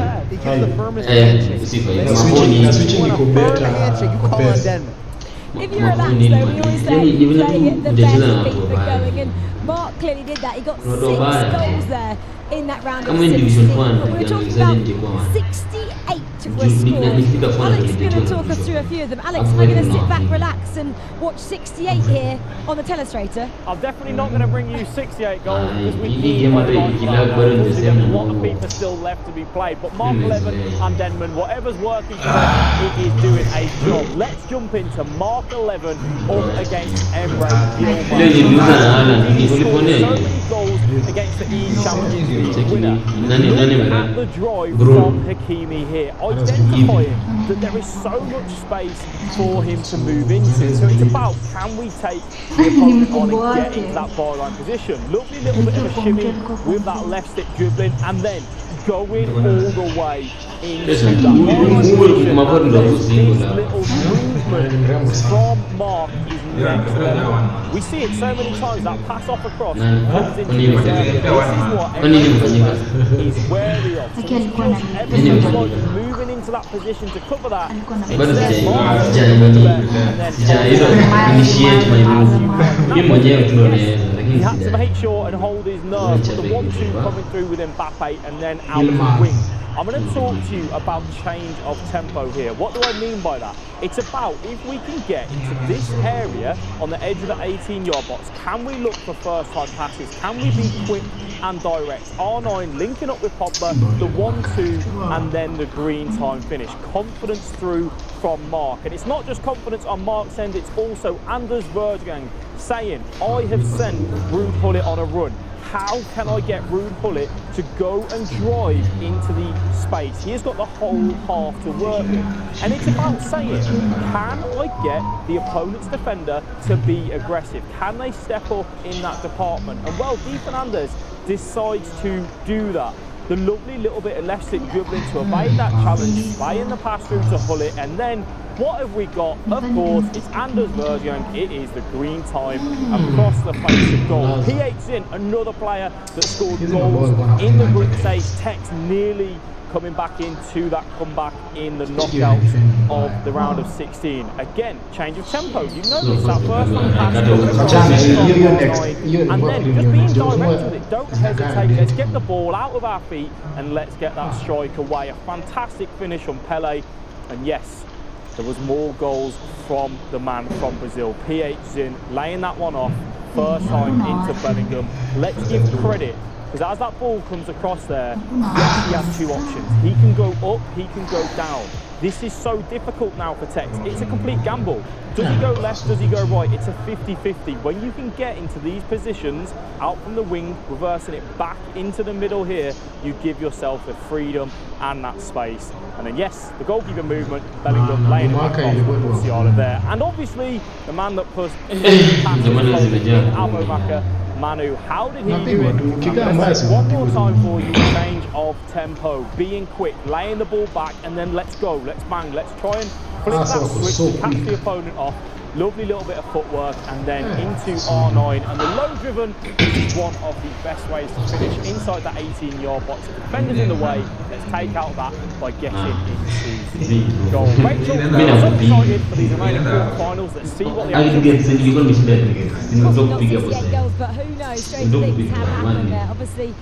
Sifa hiyo. Switching iko better. If you're relaxed though, we always say play the best FIFA going, and Mark clearly did that. He got 6 goals there in that round of 16. But we're talking about 68 were scored. Alex is going to talk us through a few of them. Alex, am I going to sit back, relax and watch 68 here on the telestrator? I'm definitely not going to bring you 68 goals because we need a lot of FIFA still left to be played. But Mark Levin and Denman, whatever's working for them, it is doing a job. Let's jump into Mark 11 up against Emre Yilmaz. He scored so many goals against the E-Champions League winner. Look at the drive from Hakimi here. Identifying that there is so much space for him to move into. So it's about, can we take the opponent on and get into that byline position? Lovely little bit of a shimmy with that left stick dribbling and then going all the way into that byline position. This little movement from Mark is next level. We see it so many times, that pass off across comes into this area. This is what everyone is wary of. So ever so slightly moving into that position to cover that. He had to make sure and hold his nerve, but the 1-2 coming through with Mbappe and then out the wing. I'm going to talk to you about change of tempo here. What do I mean by that? It's about if we can get into this area on the edge of the 18-yard box, can we look for first-time passes? Can we be quick and direct? R9 linking up with Pogba, the 1-2 and then the green time finish. Confidence through from Mark. And it's not just confidence on Mark's end, it's also Anders Berggang saying, I have sent Ruud Gullit on a run. how can I get Ruud Gullit to go and drive into the space? He has got the whole half to work with. And it's about saying, can I get the opponent's defender to be aggressive? Can they step up in that department? And well, Di Fernandez decides to do that. The lovely little bit of left stick dribbling to evade that challenge, playing the pass through to Gullit, and then what have we got? Of course, it's Anders Bergeron. It is the green time across the face of goal. PH Zin, another player that scored goals in the group stage. Tex nearly coming back into that comeback in the knockout of the round of 16. Again, change of tempo. You notice that first one pass, and then just being direct with it. Don't hesitate. Let's get the ball out of our feet and let's get that strike away. A fantastic finish from Pele. And yes, there was more goals from the man from Brazil. PH Zin laying that one off, first time into Bellingham. Let's give credit, because as that ball comes across there, yes, he has two options. He can go up, he can go down. This is so difficult now for Tex. It's a complete gamble. Does he go left, does he go right? It's a 50-50. When you can get into these positions, out from the wing, reversing it back into the middle here, you give yourself the freedom and that space. And then yes, the goalkeeper movement, Bellingham laying it back off Musiala there. And obviously, the man that pushed Abomaka, Manu, how did he do it? One more time for you, change of tempo, being quick, laying the ball back, and then let's go, let's bang, let's try and flip that switch to catch the opponent off. Lovely little bit of footwork, and then into R9, and the low driven is one of the best ways to finish inside that 18-yard box. If the defender's in the way, let's take out that by getting into goal. Rachel, so excited for these remaining quarterfinals. Let's see what the action goals, but who knows, strange things have happened there. Obviously,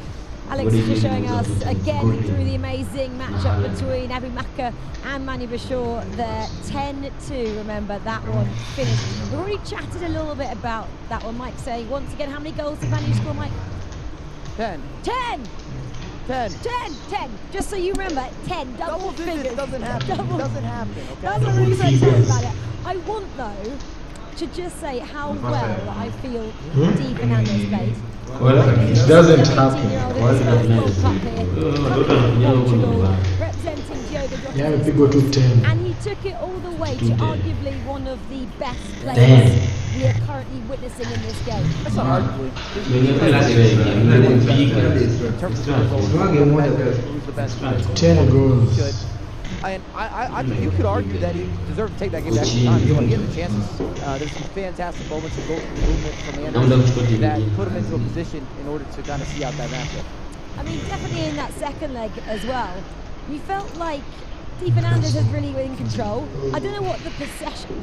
Alex is just showing us again through the amazing matchup between Abomaka and Manu Bashir there. 10-2, remember that one finished. We've already chatted a little bit about that one. Mike saying, once again, how many goals did Manu score, Mike? 10. 10! 10. 10. 10. Just so you remember, 10. Double figures. Doesn't happen. Doesn't happen. Okay. That's what I'm really so excited about it. I want, though, to just say how well I feel Di Fernandez played. Well, it doesn't happen. Representing Diogo Jota. Yeah, if you go to 10. And he took it all the way to arguably one of the best players we are currently witnessing in this game. That's not arguably. Who's the best player? 10 goals. I think you could argue that he deserved to take that game to extra time. He wasn't getting the chances. There's some fantastic moments of goal movement from Anderson that put him into a position in order to kind of see out that matchup. I mean, definitely in that second leg as well, we felt like Di Fernandez has really been in control. I don't know what the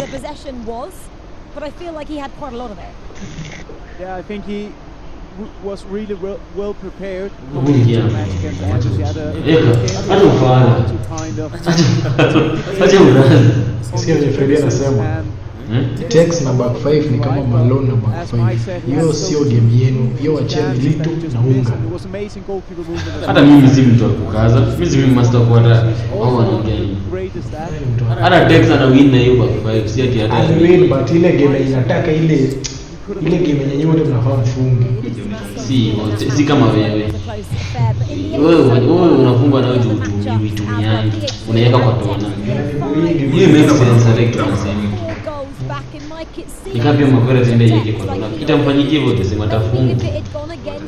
possession was, but I feel like he had quite a lot of it. Yeah, I think he was really well prepared coming into the match against Anderson. He had a Tex na back 5 ni kama Malone na back 5. Hiyo sio game yenu, hiyo wacheni Lito na Unga. Hata mimi si mtu wa kukaza, mimi si master quarter au wanaongea. Hata Tex ana win na hiyo back 5, si ati hata win, but ile game inataka ile game yenye nyote mnafaa mfunge. Si kama wewe unafungwa na wewe uitumiani unaweka kwa tona. Hiyo makes sense hata tunasema. Nikapia mapera tende yake kwa tona. Itamfanyikia hivyo tuseme atafunga.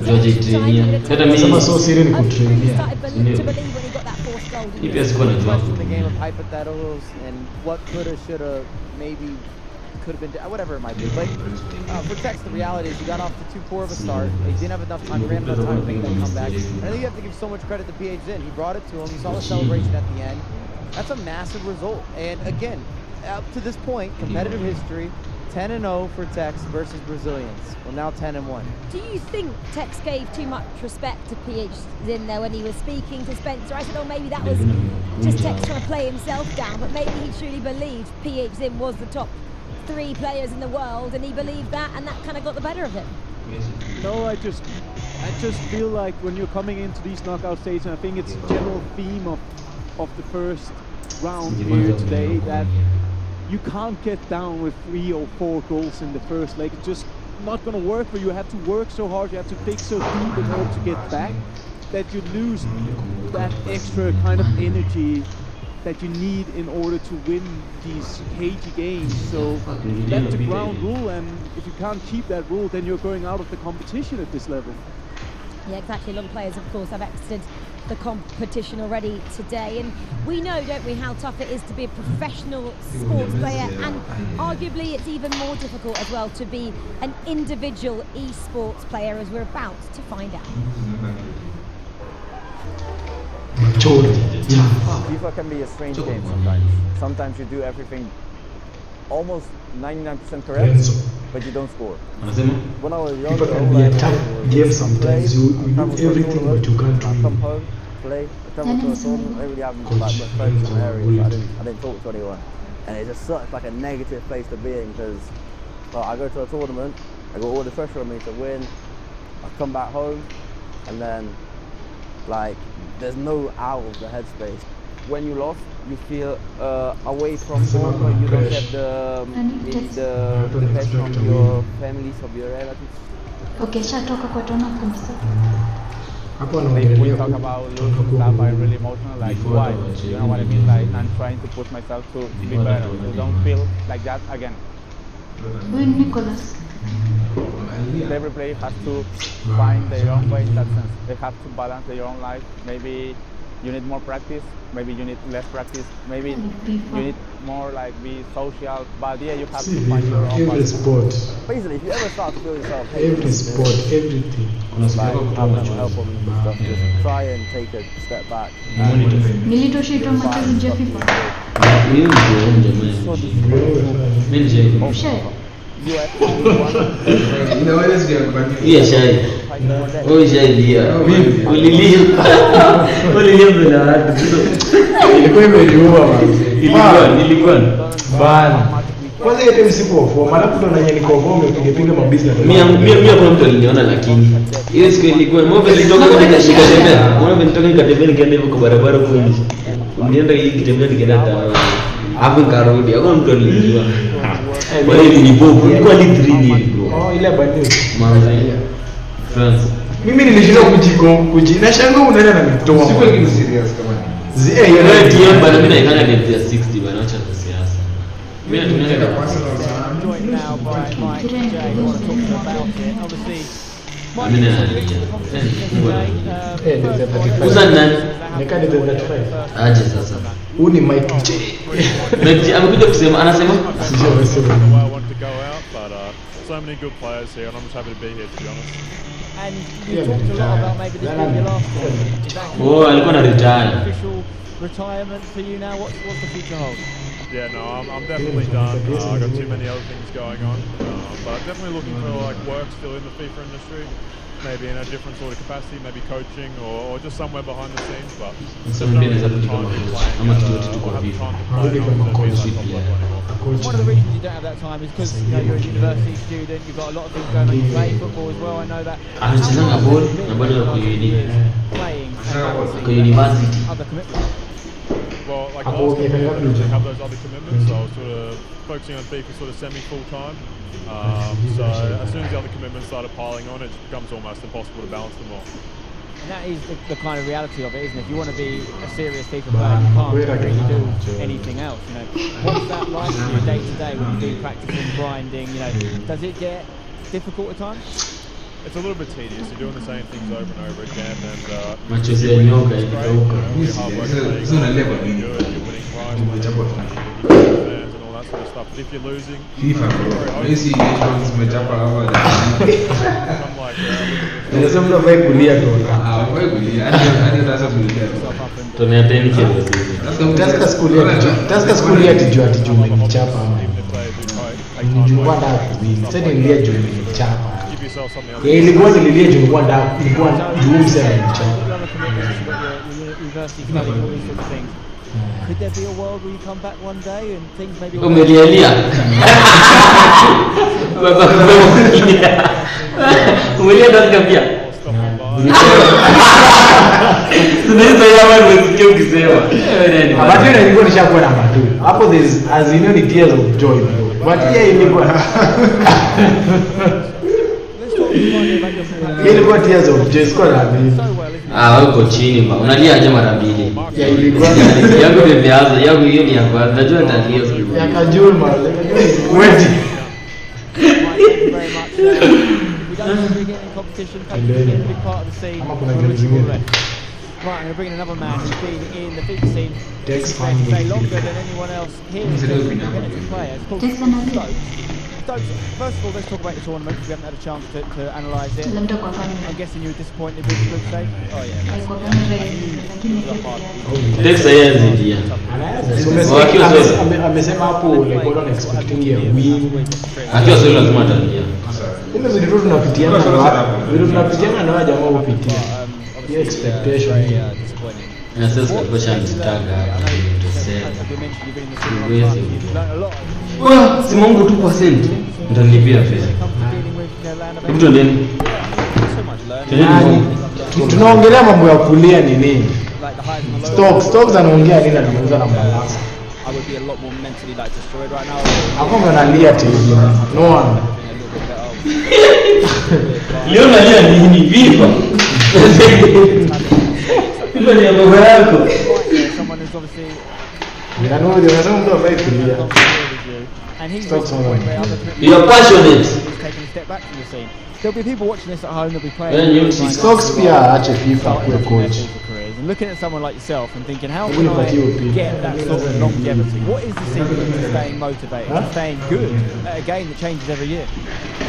George trainia. Hata mimi sema so siri ni kutrainia. Pia siko najua. The game of hypotheticals and what coulda, shoulda, maybe could have been, whatever it might be. But for Tex, the reality is he got off to too poor of a start. He didn't have enough time, ran enough time to make that comeback. And I think you have to give so much credit to PH Zin. He brought it to him. You saw the celebration at the end. That's a massive result. And again, up to this point, competitive history, 10-0 for Tex versus Brazilians. Well, now 10-1. Do you think Tex gave too much respect to PH Zin there when he was speaking to Spencer? I said, oh, maybe that was just Tex trying to play himself down, but maybe he truly believed PH Zin was the top 3 players in the world, and he believed that, and that kind of got the better of him. No, I just feel like when you're coming into these knockout stages, and I think it's a general theme of the first round here today, that you can't get down with 3 or 4 goals in the first leg. Just not going to work, where you have to work so hard, you have to dig so deep in order to get back, that you lose that extra kind of energy that you need in order to win these cagey games. So that's the ground rule, and if you can't keep that rule, then you're going out of the competition at this level. Yeah, exactly. A lot of players, of course, have exited the competition already today, and we know, don't we, how tough it is to be a professional sports player, and arguably it's even more difficult as well to be an individual esports player, as we're about to find out. FIFA can be a strange game sometimes. Sometimes you do everything almost 99% correct, but you don't score. When I was younger, can be a tough game sometimes. You do everything, but you can't win. Come home, play, travel to a tournament, I really haven't like my friends in areas. I didn't talk to anyone. And it's just such like a negative place to be in, because I go to a tournament, I got all the pressure on me to win, I come back home, and then like there's no out of the headspace. When you lost, you feel away from home, but you don't have the pressure on your families, of your relatives. Okay, shatoka kwa tona kabisa. Like we talk about losing stuff, I'm really emotional, like why? You know what I mean? Like I'm trying to push myself to be better, so don't feel like that again. Win Nicholas. Every player has to find their own way in that sense. They have to balance their own life. Maybe you need more practice, maybe you need less practice, maybe you need more like be social, but yeah, you have to find your own every balance. sport. Basically, if you ever start to feel yourself Every sport, everything. like having help on stuff, just try and take a step back. Nilitoshitwa machozi nje FIFA. Iya shai. Oh shai dia. Ulilia. Ulilia bila watu. Ilikuwa imeliua bana. Nilikuwa. Bana. Kwanza ile msiku wa form, alafu ndo nanye niko home piga mabusiness. Mimi hapo mtu aliniona, lakini ile siku ilikuwa mmoja nilitoka katika nikatembea. Mmoja nilitoka nikatembea nikaenda kwa barabara huko nje. Nienda hii kitembea nikaenda hapo karudi. Hapo mtu alijua. Kwa hiyo ni bovu. Ilikuwa ni 3-0 bro. Oh, ile bado. Mwanzo France. Mimi nilishinda nashangaa unaenda na mitoa. Siko ni serious kama ni. Yeye TM bana, mimi naikanga depth ya 60 bana, acha siasa. Mimi natumia kwa Joined now by Mike Jiwe. We want to talk to them about it. Obviously, aje sasa. Huyu ni Mike Jiwe. Amekuja kusema, anasema so many good players here, and I'm just happy to be here, to be honest. And you talked a lot about maybe this being your last one. Oh, alikuwa na retire. Official retirement for you now. What's the future hold? Yeah, no, I'm definitely done. I've got too many other things going on, but definitely looking for like work still in the FIFA industry, maybe in a different sort of capacity, maybe coaching or just somewhere behind the scenes. But definitely the time to be playing or have the time to play not to be that top level anymore. One of the reasons you don't have that time is because you're a university student, you've got a lot of things going on, you play football as well, I know that. Anachezanga ball na bado yuko playing university. Other commitments. Well, like last year, I didn't have those other commitments, so I was sort of focusing on FIFA sort of semi-full-time. So as soon as the other commitments started piling on, it just becomes almost impossible to balance them all. And that is the kind of reality of it, isn't it? If you want to be a serious FIFA player, you can't really do anything else. You know, what's that like for you day to day when you do practicing, grinding? You know, does it get difficult at times? It's a little bit tedious. You're doing the same things over and over again, and much as you know, guys, it's hard work. You're winning prizes, fans and all that sort of stuff. But if you're losing, FIFA, Messi Esports umechapa hawa. Ndio mtu ambaye kulia tu. Wewe kulia, hadi sasa kulia. Tumeateni kidogo. Taska skuli atijua umenichapa ama. Nijua ndio kuwin. Sasa nilia juu umenichapa. Ilikuwa nililia juu ilikuwa juu msema umenichapa. Could there be a world where you come back one day and things maybe... Umelialia. Baba kumelia. Umelia Taska pia. Tunaweza yawa msikie ukisema. But yeye alikuwa nishakuwa namba 2. Hapo there's as you know ni tears of joy. But yeye ilikuwa Ilikuwa tears of joy, sikuwa na mimi. Wako chini ba. Unalia aje mara mbili. Ya ilikuwa yangu nimeanza, yangu hiyo ni ya kwanza. Najua nitalia siku. ya Kajuma, weti. We don't have to get in competition, coach is a big part of the scene. Right, I'm going to bring in another man who's been in the FIFA scene, say longer than anyone else here. It's competitive player. It's called Stokes. Stokes, first of all, let's talk about the tournament. We haven't had a chance to analyse it. I'm guessing you were disappointed with the group stage? Oh yeah. Amesema hapo like what expecting a win. Akiwa sio lazima atalia. Kumbe vitu tunapitiana na watu. Vitu tunapitiana na watu jamaa upitia. Your expectation. Na sasa kwa shamba stanga si Mungu 2% mtanilipia pesa. Mtu ndeni. Tunaongelea mambo ya kulia ni nini? Stokes anaongea nini anauza na balance. I would be a lot more mentally like destroyed right now. Hapo mnalia TV. No one. Leo nalia nini vipi? Hiyo ni mambo yako. Someone who's obviously mtu ambaye kulia. And he's you're passionate. He's taking a step back from the scene. There'll be people watching this at home. They'll be playing. Stokes pia aache FIFA kuwa coach. And looking at someone like yourself and thinking, how can I get that sort of longevity? What is the secret to staying motivated, to staying good at a game that changes every year?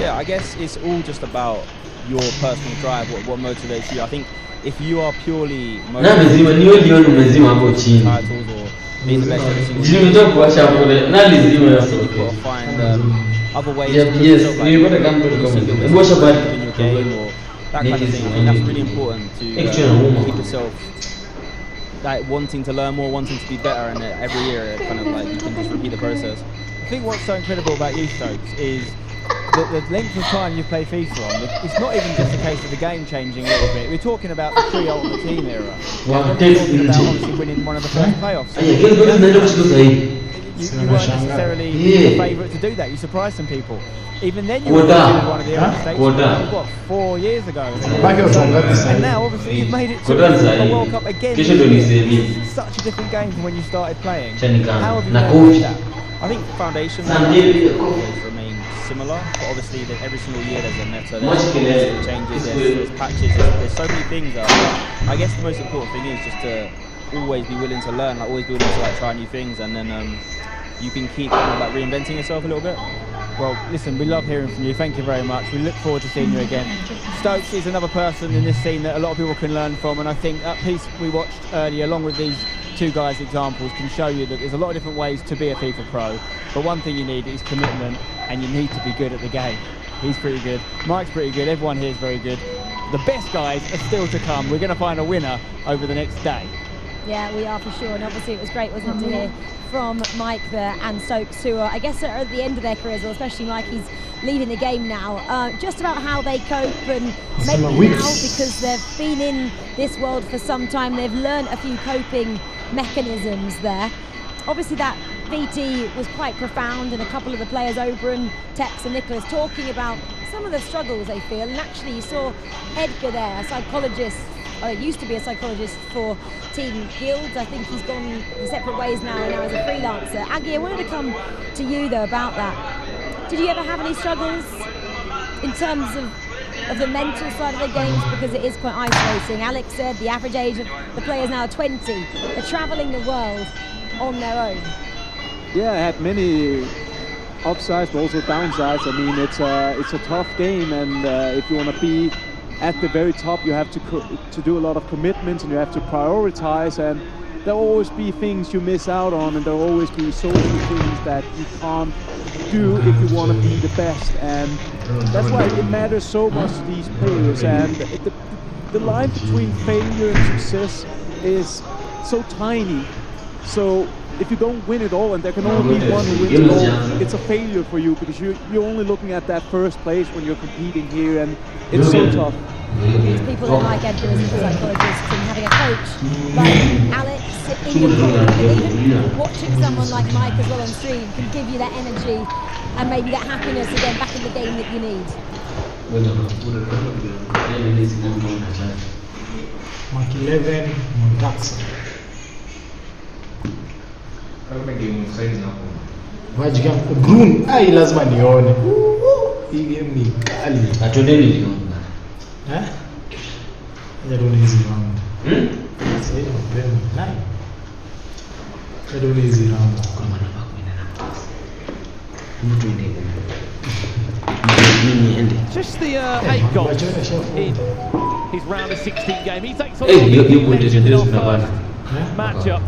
Yeah, I guess it's all just about your personal drive, what motivates you. I think if you are purely motivated or being the best every single year, you've got to find other ways to put yourself like in your game or that kind of thing. I think that's really important to keep yourself like wanting to learn more, wanting to be better, and every year it kind of like you can just repeat the process. I think what's so incredible about you, Stokes, is the length of time you play FIFA on. It's not even just a case of the game changing a little bit. We're talking about the pre-Ultimate Team era. We're talking about obviously winning one of the first playoffs. You weren't necessarily the favourite to do that. You surprised some people. Even then you were one of the early states. What, 4 years ago? And now obviously you've made it to the World Cup again. It's such a different game from when you started playing. How have you managed that? I think foundations always remain similar, but obviously that every single year there's a meta, there's changes, there's patches, there's so many things. I guess the most important thing is just to always be willing to learn, like always be willing to like try new things, and then you can keep kind of like reinventing yourself a little bit. Well, listen, we love hearing from you. Thank you very much. We look forward to seeing you again. Stokes is another person in this scene that a lot of people can learn from, and I think that piece we watched earlier, along with these two guys' examples, can show you that there's a lot of different ways to be a FIFA pro, but one thing you need is commitment, and you need to be good at the game. He's pretty good. Mike's pretty good. Everyone here is very good. The best guys are still to come. We're going to find a winner over the next day. Yeah, we are for sure, and obviously it was great, wasn't it, to hear from Mike there and Stokes, who are, I guess, are at the end of their careers, or especially Mike, he's leaving the game now, just about how they cope, and maybe now, because they've been in this world for some time, they've learned a few coping mechanisms there. Obviously that VT was quite profound, and a couple of the players, Oberon, Tex and Nicholas, talking about some of the struggles they feel, and actually you saw Edgar there, a psychologist, used to be a psychologist for Team Guilds. I think he's gone separate ways now as a freelancer. Aggie, I wanted to come to you though about that. Did you ever have any struggles in terms of the mental side of the games, because it is quite isolating? Alex said the average age of the players now are 20. They're travelling the world on their own. Yeah, I had many upsides but also downsides. I mean, it's a tough game, and if you want to be at the very top, you have to do a lot of commitments, and you have to prioritize, and there'll always be things you miss out on, and there'll always be social things that you can't do if you want to be the best, and that's why it matters so much to these players. And the line between failure and success is so tiny. So if you don't win it all, and there can only be one who wins it all, it's a failure for you, because you're only looking at that first place when you're competing here, and it's so tough. These people that like Edgar as a psychologist, and having a coach like Alex in your corner, and even watching someone like Mike as well on stream can give you that energy and maybe that happiness again back in the game that you need. Mark 11 Montaxa. Wajiga Brun, ai lazima nione. Hii game ni kali. Atondeni niona. Ndio hizi round. Sasa hivi mapema. Nani? Ndio hizi round. Kama namba 10 mtu ndiye. Just the 8 goals in his round of 16 game. He takes on matchup.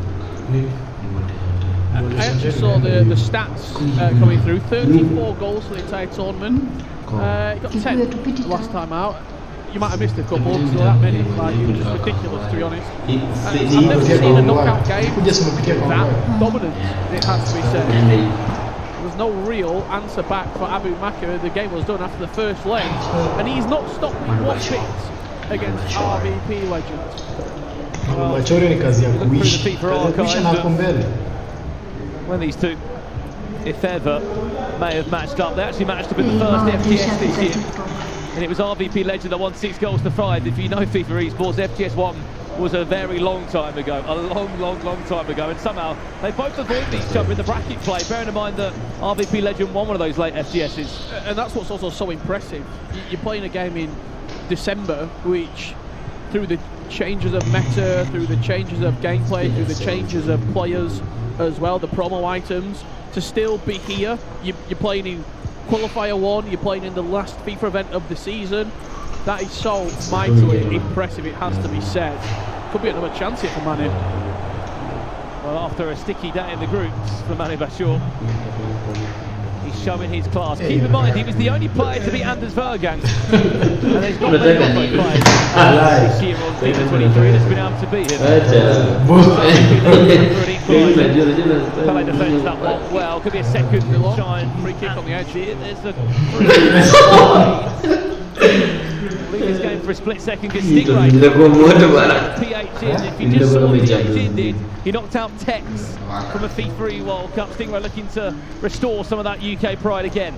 I actually saw the stats coming through. 34 goals for the entire tournament. He got 10 last time out. You might have missed a couple, so that many, like, it was just ridiculous, to be honest. I've never seen a knockout game that dominant, it has to be said. There was no real answer back for Abu Maka. The game was done after the first leg, and he's not stopped with 1 bit against RVP legend. Machore ni kazi ya kuishi. Kuishi na kumbele. When these two, if ever, may have matched up, they actually matched up in the first FTS this year. And it was RVP legend that won 6 goals to 5. If you know FIFA Esports, FTS 1 was a very long time ago. A long time ago. And somehow, they both avoided each other in the bracket play, bearing in mind that RVP legend won one of those late FTSs. And that's what's also so impressive. You're playing a game in December, which, through the changes of meta, through the changes of gameplay, through the changes of players as well, the promo items, to still be here. You're playing in Qualifier 1, you're playing in the last FIFA event of the season. That is so mightily impressive, it has to be said. Could be another chance here for Manu. Well, after a sticky day in the groups for Manu Bashir, he's showing his class. Keep in mind, he was the only player to beat Anders Vergang. And there's not many of those players this year on FIFA 23 that's been able to beat him. Pele defends that one well. Could be a second shine. Free kick on the edge. There's a leave this game for a split second because Stingray PH in. If you just saw what PH in did, he knocked out Tex from a FIFA World Cup. Stingray looking to restore some of that UK pride again.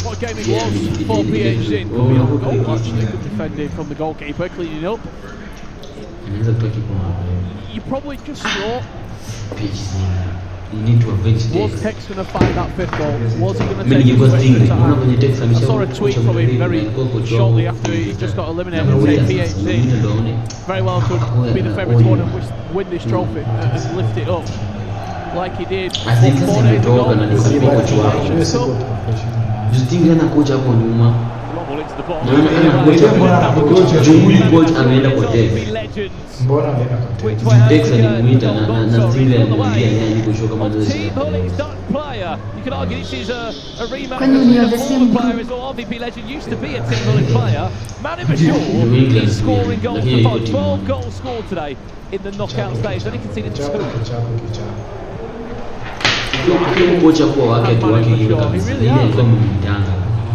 What a game it was for PH in. Goal actually good defending from the goalkeeper, cleaning up. You probably just thought, you need to avenge this. Was Tex going to find that 5th goal? Was he going to take it? I saw a tweet from him very shortly after he just got eliminated and say PhD very well could be the favourite to win this trophy and lift it up like he did 4 days ago. Ball into the box. Which way has Team Hully's Dutch player. You could argue this is a rematch of the former player as well. RVP legend used to be a Team Hully player. Manu Bashir is scoring goals for fun. 12 goals scored today in the knockout stage. Only conceded 2.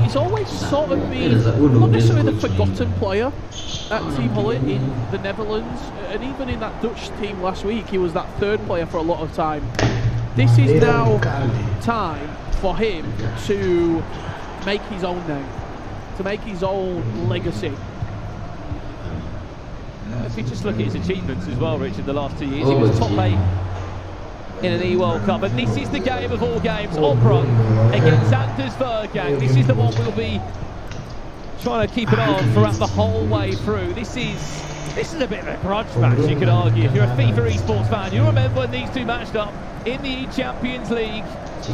He's always sort of been not necessarily the forgotten player at Team Hully in the Netherlands, and even in that Dutch team last week, he was that 3rd player for a lot of time. This is now time for him to make his own name, to make his own legacy. If you just look at his achievements as well, Richard, the last 2 years, he was top 8 in an eworlcup, and this is the game of all games, Oprah against Anders Vergang. This is the one we'll be trying to keep an eye on throughout the whole way through. This is a bit of a grudge match, you could argue. If you're a FIFA Esports fan, you remember when these two matched up in the Champions League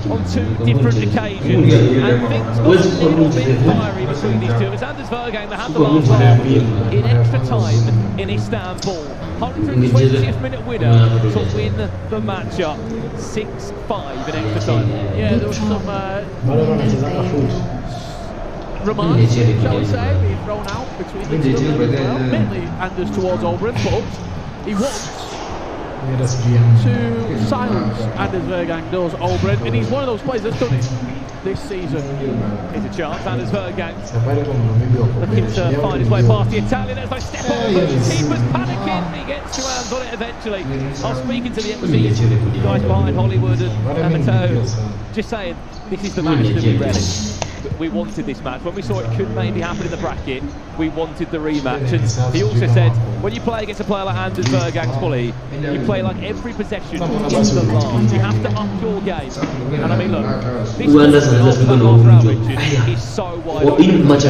on 2 different occasions, and things got a little bit fiery between these two. It was Anders Vergang that had the last laugh in extra time in Istanbul. 120th minute winner to win the matchup. 6-5 in extra time. Yeah, there was some remarks, shall we say, being thrown out between the two. Mainly Anders towards Obrun, but he wants to silence Anders Vergang does Obrun, and he's one of those players that's done it this season. Here's a chance, Anders Vergang looking to find his way past the Italian. There's no step on, but the keeper's panicking. He gets 2 hands on it eventually. I was speaking to the MC guys behind Hollywood and Mateo, just saying this is the match to be ready. we wanted this match. When we saw it could maybe happen in the bracket, we wanted the rematch. And he also said, when you play against a player like Anders Vergang's bully, you play like every possession in the last. You have to up your game. And I mean, look, this is so wide open.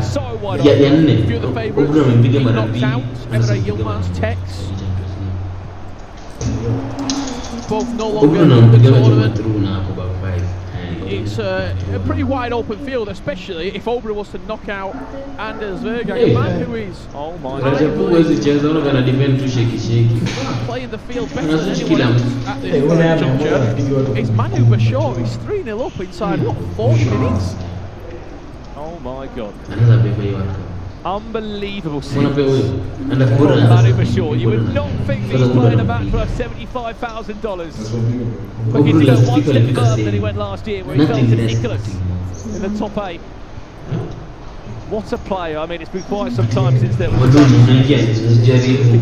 So wide open. A few of the favourites being knocked out. Emre Yilmaz's Tex. Both no longer in the tournament. It's a pretty wide open field, especially if Oberyn was to knock out Anders Vergang, a man who is, oh my God, playing the field better than anyone at this juncture. It's Manu Bashar. He's 3-0 up inside, what, 40 minutes? Oh my God. Unbelievable scene. Manu Bashar. You would not think he's playing a match worth $75,000. But he's go one step further than he went last year, where he fell to Nicholas in the top 8. What a player. I mean, it's been quite some time since there was a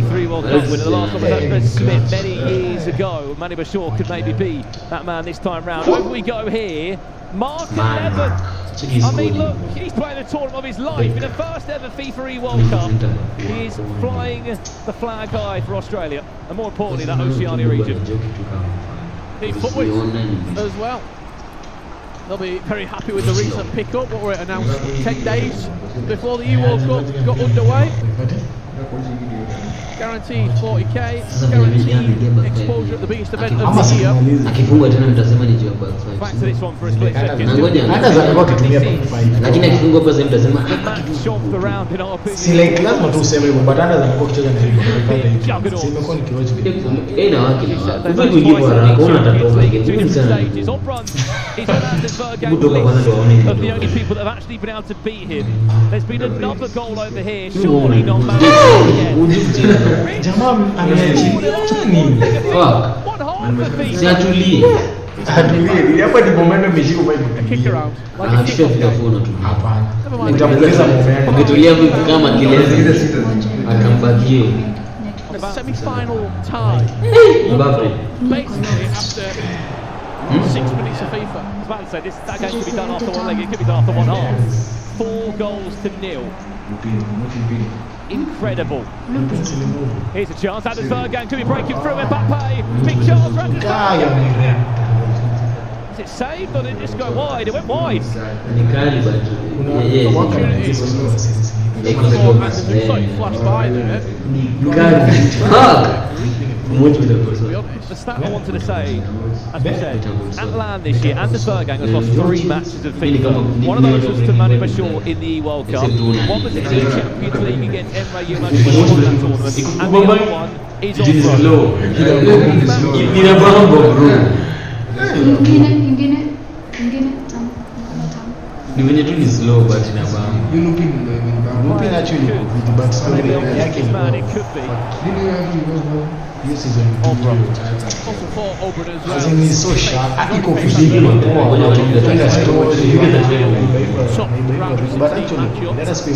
3 World Cup winner. The last one was at Smith many years ago. Manu Bashar could maybe be that man this time round. Over we go here. Mark 11. I mean, look, he's playing the tournament of his life in the first ever FIFA World Cup. He is flying the flag high for Australia, and more importantly, that Oceania region. The footweights as well. They'll be very happy with the recent pickup. What were it announced 10 days before the World Cup got underway. Guaranteed 40k, guaranteed exposure at the biggest event of the year. Back to this one for a split second. Match of the round in our opinion. Si like lazima tu useme hivyo, but hata zanakuwa kucheza na hivyo. Simekuwa nikiwatch video. Of the only people that have actually been able to beat him. There's been another goal over here, surely not managed yet. Jamaa ameachilia nini? Fuck. Si atulie. Atulie. Hapa ni momento imeshika kwa hivyo. Kick around. Anashika phone tu. Hapana. Nitamuuliza momento. Ukitulia kama kilezi akambakie. A semi-final tie. Basically after 6 minutes of FIFA. I was about to say, that game could be done after one leg, it could be done after one half. 4 goals to 0. Incredible. Here's a chance, Anders Vergang could be breaking through, Mbappe, big chance for Anders Vergang. Is it saved or did it just go wide? It went wide. Flashed by there. The stat I wanted to say, as we said, at LAN this year, Anders Vergang has lost 3 matches of FIFA. One of those was to Manu Bashar in the World Cup. One was in the Champions League against Emre Yilmaz in that tournament. And the other one is ni venye tu ni slow but inabamba. Lupin actually good, but story yake this is he's so sharp. Iko feeling but actually let us speak.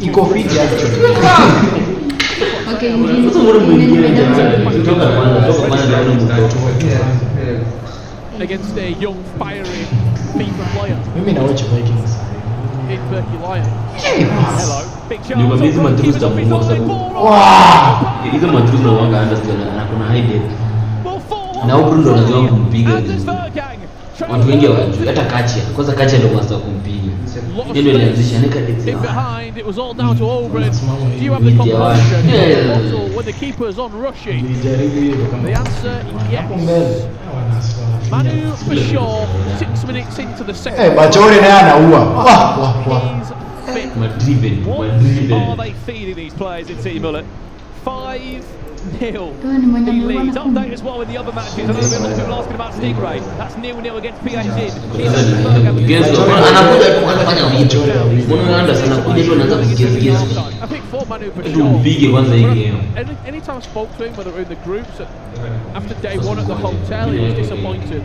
Iko fit actually. Okay, against a young, fiery FIFA player. Mimi na watch Vikings. In Berkey Lion. Hello, big chance. Nikwambia matruzi za Mungu kwa sababu hizo matruzi na wanga understand na kuna high depth. Na huko ndo unajua kumpiga. Watu wengi hawajui hata Kachia. Kwanza Kachia ndo master kumpiga. Ndio ilianzisha nika depth. Behind it was all down to Oberyn. Do you have the combination? Yeah. When the keeper is on rushing. The answer yes. Manu Bashar 6 minutes into the second. Eh, Bachori naye anaua. What are they feeding these players in Team Mullet? 5-0. He leads. Update as well with the other matches. I know there's a lot of people asking about Stingray. That's 0-0 against PH. I think for Manu Bashar, anytime I spoke to him, whether in the groups, after day 1 at the hotel, he was disappointed.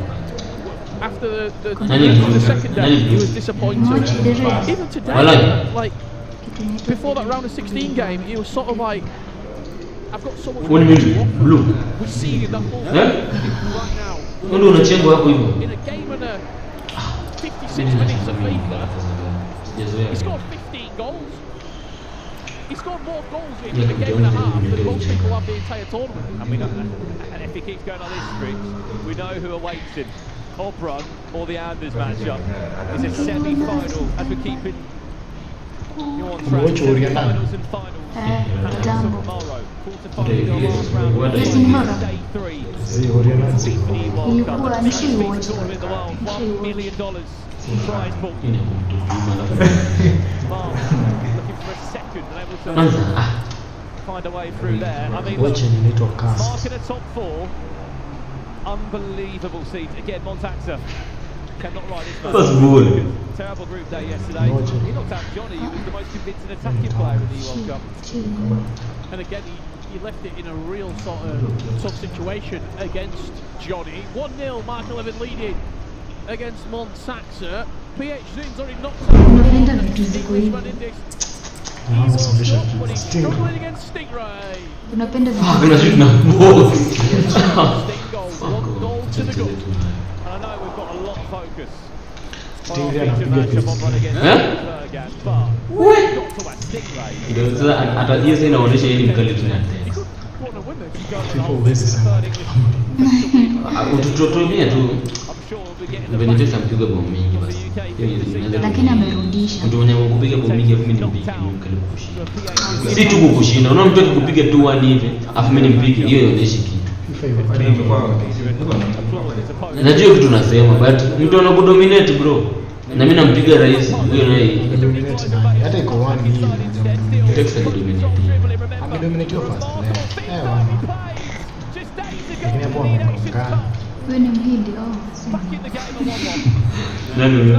After the second day, he was disappointed. Even today, like before that round of 16 game, he was sort of like, I've got so much more to offer. We're seeing that ball right now. In a game and a 56 minutes of FIFA, he scored 15 goals. He scored more goals in a game and a half than most people have the entire tournament. And if he keeps going on this streak, we know who awaits him. Oberon or the Anders matchup is a semi-final as we're keeping you on track. Semi-finals and finals happen tomorrow. Quarter-final last round day 3. Symphony World Cup, the biggest FIFA tournament in the world. $1 million prize pool. Mark looking for a second and able to find a way through there. I mean, look, Mark in the top 4. Unbelievable seat. Again, Montaxa cannot ride this match. Terrible group day yesterday. He knocked out Johnny, who was the most convincing attacking player in the World Cup. And again, he left it in a real sort of tough situation against Johnny. 1-0, Mark 11 leading against Montaxa. PHZ's already knocked out Englishman in this. But he's struggling against Stingray. Unapenda Sting goal, 1 goal to the goal. And I know we've got a lot of focus on our feature matchup on run against Bergan, but we've got to talk about Stingray. Hata hiyo sasa inaonyesha yeye ni mkali tena. Ututotomia tu. Benitez ampiga bomu mingi basi. Lakini amerudisha. Ndio mwenye kupiga bomu mingi afu mimi nimpige mkali kushinda. Si tu kukushinda, unaona mtu kupiga 2-1 hivi afu mimi nimpige, hiyo inaonyesha kitu. Najua kitu nasema but mtu anakudominate bro. Na mimi nampiga rais huyo naye. Hata iko 1 hivi. Texas dominate. Amedominate your first player. Lakini hapo anaonekana. Wewe ni Mhindi oh. Nani?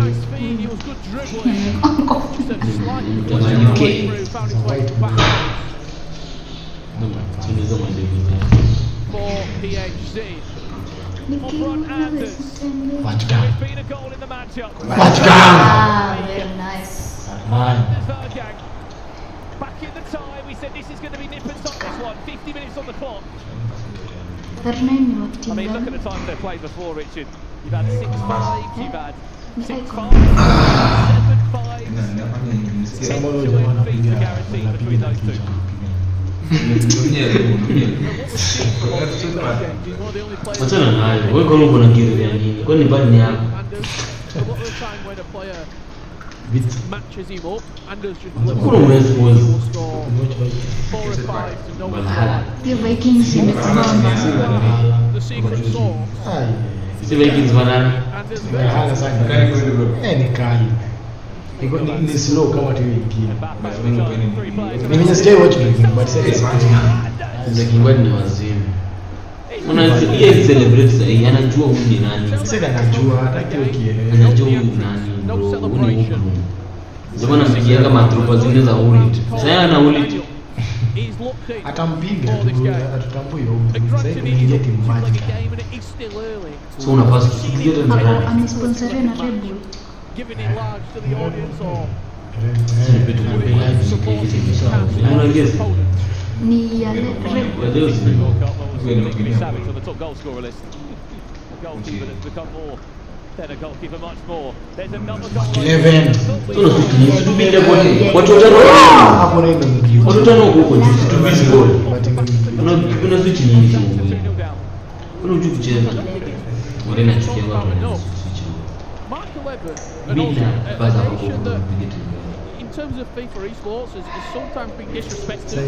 For PHZ. Oberon Anders. Watch There's been a goal in the matchup. Very nice. Back in the time, we said this is going to be nip and tuck this one. 50 minutes on the clock. I mean, look at the times they've played before, Richard. You've had 6-5s, you've had 6-5s, 7-5s, 10 to win feats are guaranteed between those two. Wachana nayo. Wewe kwa nini unakimbia nini? Kwani bali ni yako? A lot of the time when a player matches him up, Anders just will score 4 or 5 to no one. The Vikings in the The secret sauce. Si Vikings banana. Hala sana. Ni kali. Ni slow kama tu ingine. Mimi just watch me but say it's Zaki ni wazimu. Yeye celebrate sasa, anajua huyu ni nani. Sasa anajua hata kile kielewa. Anajua huyu ni nani. Zamani mpigia kama trupa zingine za ulit. Sasa ana ulit. Atampiga atutambui huko. Sasa kuingia timu moja. So unapaswa kupiga tena ndani. Amesponsoriwa na Red Bull. Giving it large to the audience or Ni ya Red Bull. Savage on the top goal scorer list. A goalkeeper that's become more than a goalkeeper, much more. There's another goal. 11. Watu watano hapo na ndio mjibu. Watu watano huko juu tu busy goal. Una switch nyingi. Una ujui kucheza. Wale na chukia watu. Mark 11 and also a nation that in terms of FIFA Esports has sometimes been disrespected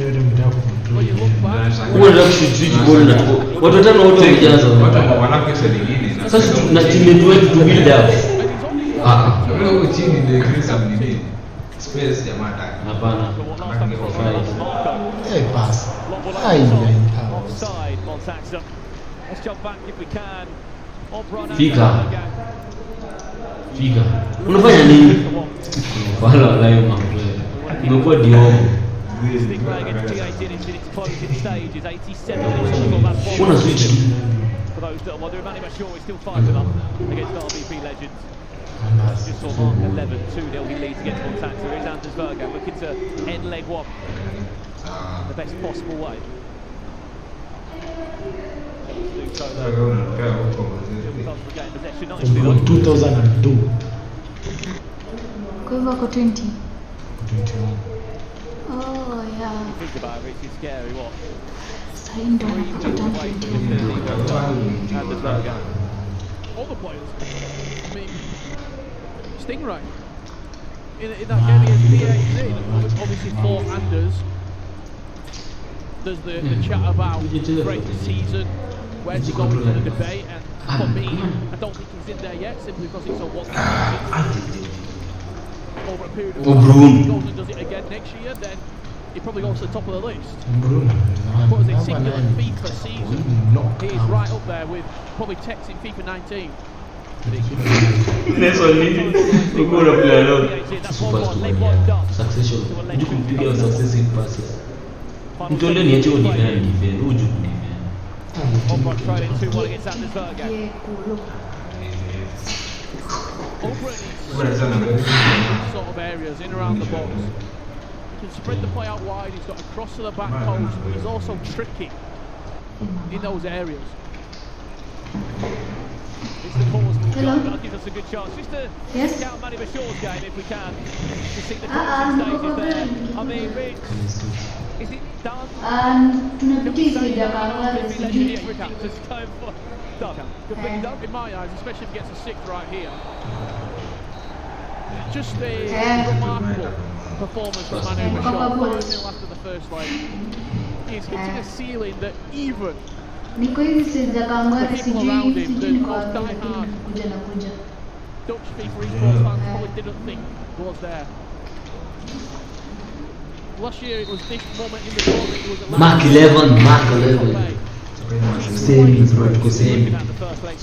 when you look back. Watu watano wote wamejaza. Sasa na timu yetu tu build up. Wewe chini ndio increase nini? Space ya mata. Hapana. Pass. Offside, Montaxa. Let's jump back if we can. Fika. Unafanya nini? Wala leo mambo. Imekuwa Dion. Stingray against T18 in its closing stages, 87 minutes on the clock. Una switch. For those that are wondering, Manny Mashore is still 5-0 against RVP legends. Just saw Mark 11, 2-0 he leads against Montaxa. Here's Anders Bergan looking to end leg 1 the best possible way. From 2002. Kwa hivyo ako 20. 21. Oh yeah. Think about it, it's scary, what? Sasa ndo anapata time 21. All the players. I mean, Stingray. In that game against BAZ, obviously for Anders, there's the chat about great season, where's he going for the debate, and for me, I don't think he's in there yet, simply because it's a one-season. Over a period of time, if he goes and does it again next year, then he probably goes to the top of the list. But as a singular FIFA season, he is right up there with probably Tex in FIFA 19. Next one, you go to play alone. Succession. You could pick your successive passes. You told them you need to defend. Who would you defend? Obrot tried it 2-1 against Anders Berger. Sort of areas in around the box. He can spread the play out wide. He's got a cross to the back post. But he's also tricky in those areas. It's the pause we've got. That'll give us a good chance just to check out Manny Bashaw's game if we can. To see the closing stages there. I mean, Rich, is it done? Tunapitia sijakaa sijui. Just going for done. Completely done in my eyes, especially if he gets a sixth right here. Just a remarkable performance from Manu Bashaw. 5-0 after the first leg. He's hitting a ceiling that even Niko hivi sijakaa sijui sijui kwa kuja na kuja. Dutch FIFA Esports fans probably didn't think was there. Last year it was this moment in the tournament. It was a Mark 11, Mark 11. Same is right, go same. The first leg,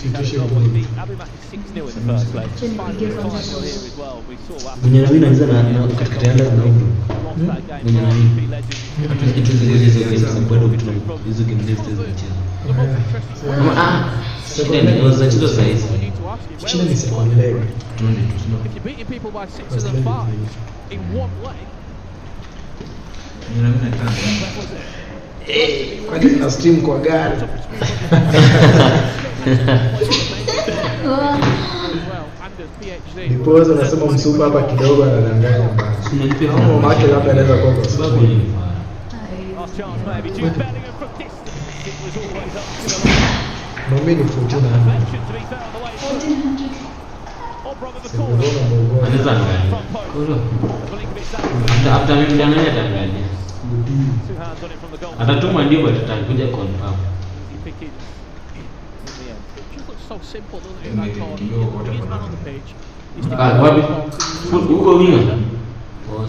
Abu Mak is 6-0 in the first leg. 5-0 here as well. We saw that. Mwenye nawina niza na katika yanda na huko. Mwenye nawina. Hizo game list hizo mchezo. Shida ni wazachizo saizi. Shida ni second leg. If you're beating people by 6 and 5 in one leg, Kwani na stream kwa gari. Nipozo nasema msupa hapa kidogo anadanganya mbaya. Mama yake labda anaweza kuwa kwa sababu Mimi ni 1400. Anaweza angalia. After mimi ndanganya tangalia. Atatuma ndio atakuja confirm. just looks so simple, doesn't it, in that corner? He's man on the pitch.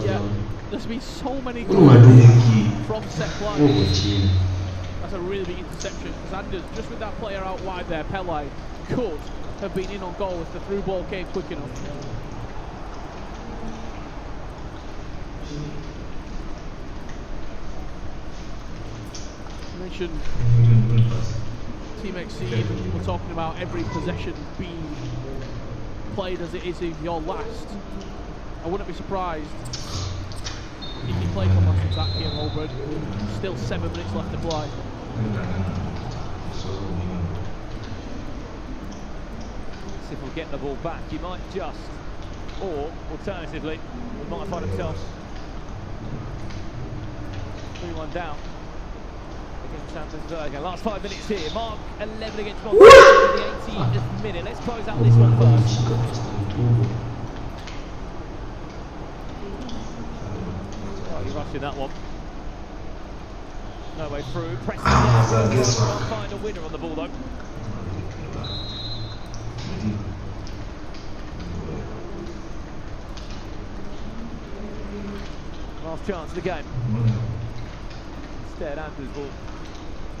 Yeah, there's been so many goals from set play. That's a really big interception. Anders, just with that player out wide there, Pele, could have been in on goal if the through ball came quick enough. You mentioned Team Exceed, we're talking about every possession being played as it is if you're last. I wouldn't be surprised if you play from last attack here, Holbrook. Still 7 minutes left to play. See if we'll get the ball back. You might just, or alternatively, we might find ourselves 3-1 down against Anders Berger. Last 5 minutes here. Mark 11 against Monk in the 18th minute. Let's close out this one first. Oh, you're rushing that one. No way through. Pressing down. Can't find a winner on the ball though. Last chance of the game. Instead, Anders will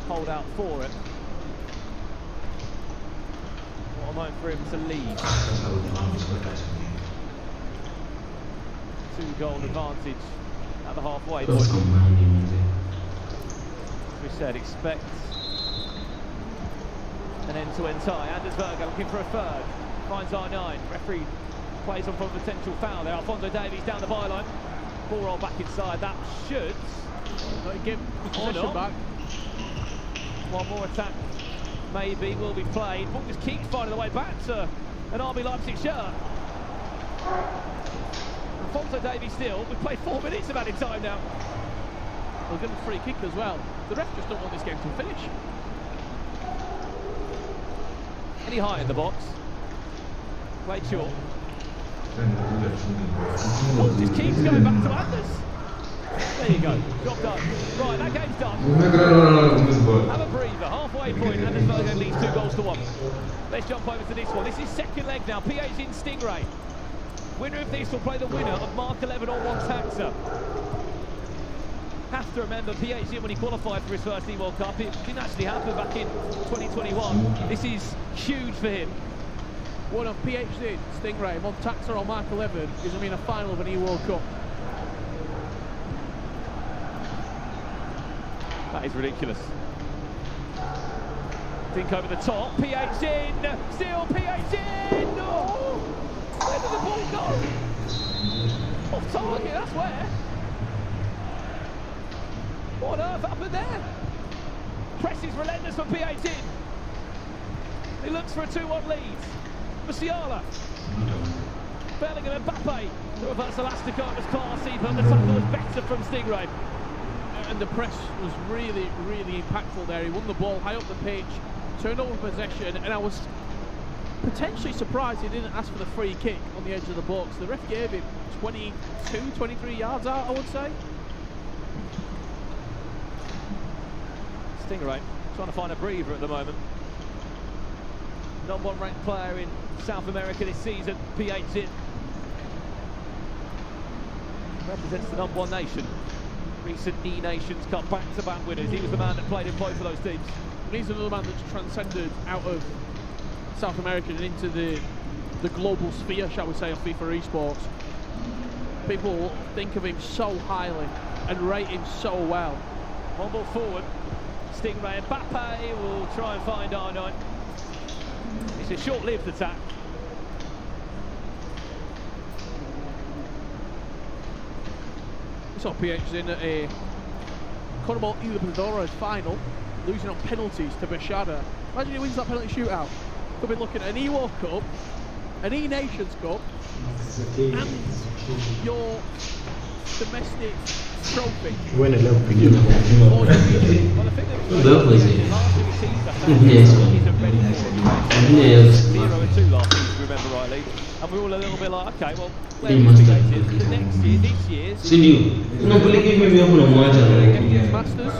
hold out for it. What a moment for him to lead. 2-goal advantage at the halfway point. As we said, expect an end-to-end tie. Anders Berger looking for a third. Finds R9. Referee plays on for a potential foul there. Alphonso Davies down the byline. Ball roll back inside. That should give the possession back. One more attack maybe will be played. Ball just keeps finding the way back to an RB Leipzig shirt. So Davey still, we've played 4 minutes of added time now. We'll give him a free kick as well. The ref just don't want this game to finish. Any height in the box. Played short. Oh, just keeps going back to Anders. There you go, job done. Right, that game's done. Have a breather, halfway point, Anders Bergen leads 2-1. Let's jump over to this one. This is second leg now, PH in Stingray. Winner of this will play the winner of Mark 11 or Taxa. Have to remember, PH when he qualified for his first eworlcup, it didn't actually happen back in 2021. This is huge for him. One of PhD, Stingray, Montaxa or Mark 11 is going to be in a final of an eworlcup. That is ridiculous. Think over the top, PH in, still PH in! Oh! Where did the ball go? Off target, that's where. What on earth happened there? Press is relentless from PH in. He looks for a 2-1 lead. Musiala. Bellingham and Mbappe. The reverse elastic was classy, but the tackle was better from Stingray. And the press was really, really impactful there. He won the ball high up the pitch, turned over possession, and I was potentially surprised he didn't ask for the free kick on the edge of the box. The ref gave him 22, 23 yards out, I would say. Stingray trying to find a breather at the moment. #1 ranked player in South America this season, PH represents the #1 nation. Recent E-Nations Cup back-to-back winners. He was the man that played in both of those teams. He's another man that's transcended out of South America and into the global sphere, shall we say, of FIFA Esports. People think of him so highly and rate him so well. One ball forward. Stingray and Mbappe will try and find R9. It's a short-lived attack. We saw PH in a Conmebol Libertadores final, losing on penalties to Bechada. Imagine he wins that penalty shootout. Could be looking at an eworlcup, an E-Nations Cup, and your domestic trophy. When I love video. Yes. 0-2 last season, if you remember rightly. And we're all a little bit like, okay, well, where are we situated? The next year, this year... Non volevi che mi una mangia Masters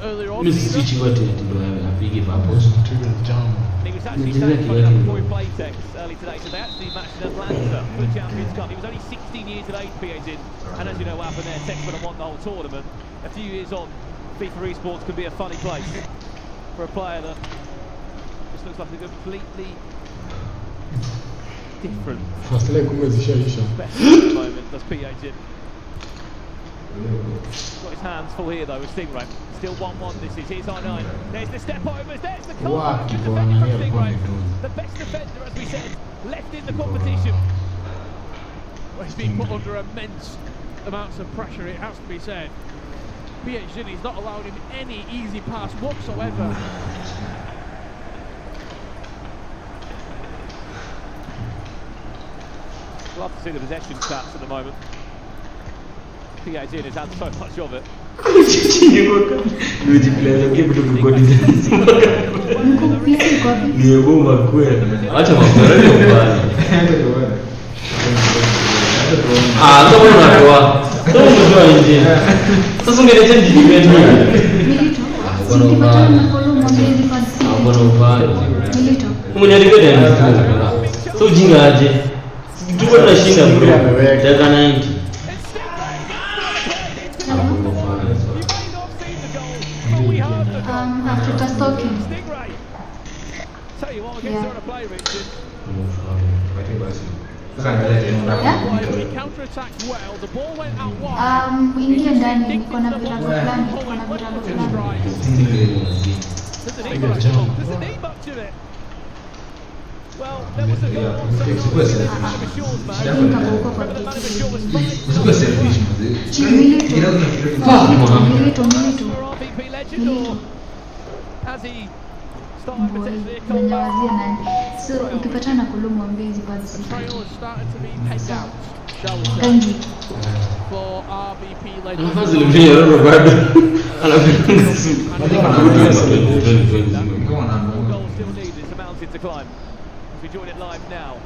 earlier on. Lui si diceva che doveva figli fa posto. He was actually standing for up before he played Tex early today, so they actually matched in Atlanta for the Champions Cup. He was only 16 years of age, PA's in, and as you know what happened there, Tex would have won the whole tournament. A few years on, FIFA Esports can be a funny place for a player that just looks like a completely different best at the moment, does PA's in. Got his hands full here though with Stingray. Still 1-1 this is. Here's R9. There's the step over. There's the corner. Good defending from Stingray. The best defender, as we said, left in the competition. Well, he's been put under immense amounts of pressure, it has to be said. PH He's not allowed him any easy pass whatsoever. Love to see the possession stats at the moment. PA's in has had so much of it. After just talking. Tell you what, I'll get her on a play, Richard. He counter-attacked well, the ball went out wide. Ingia ndani, kuna virago fulani, kuna virago fulani. Doesn't need much of it. Well, there was a goal on some Shaw's man. Remember the man Shaw was for RVP legend, or has he started potentially a comeback? So ukipatana kulumu mbezi basi. Trail has started to be pegged out. shall we say, Rangi. for RBP led. Anafanya zile mbili roho bado. Anafanya Goal still needed. It's a mountain to climb. As we join it live now.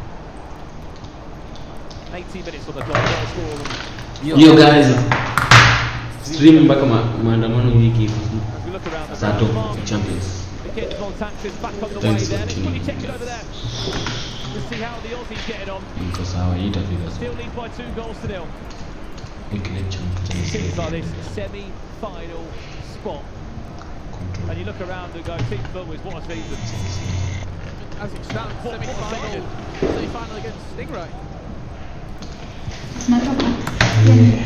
80 minutes on the clock. Goal score. Yo guys, stream mpaka maandamano wiki Sato Champions. Against Montax is back on the way there. Let's quickly check it over there. Let's see how the Aussies getting on. Niko sawa, itafika. Still leads by 2 goals to 0. Champions. Seems like this semi-final spot. And you look around and go, Team Fulham, what a season. As it stands, semi-final against Stingray. It's not okay.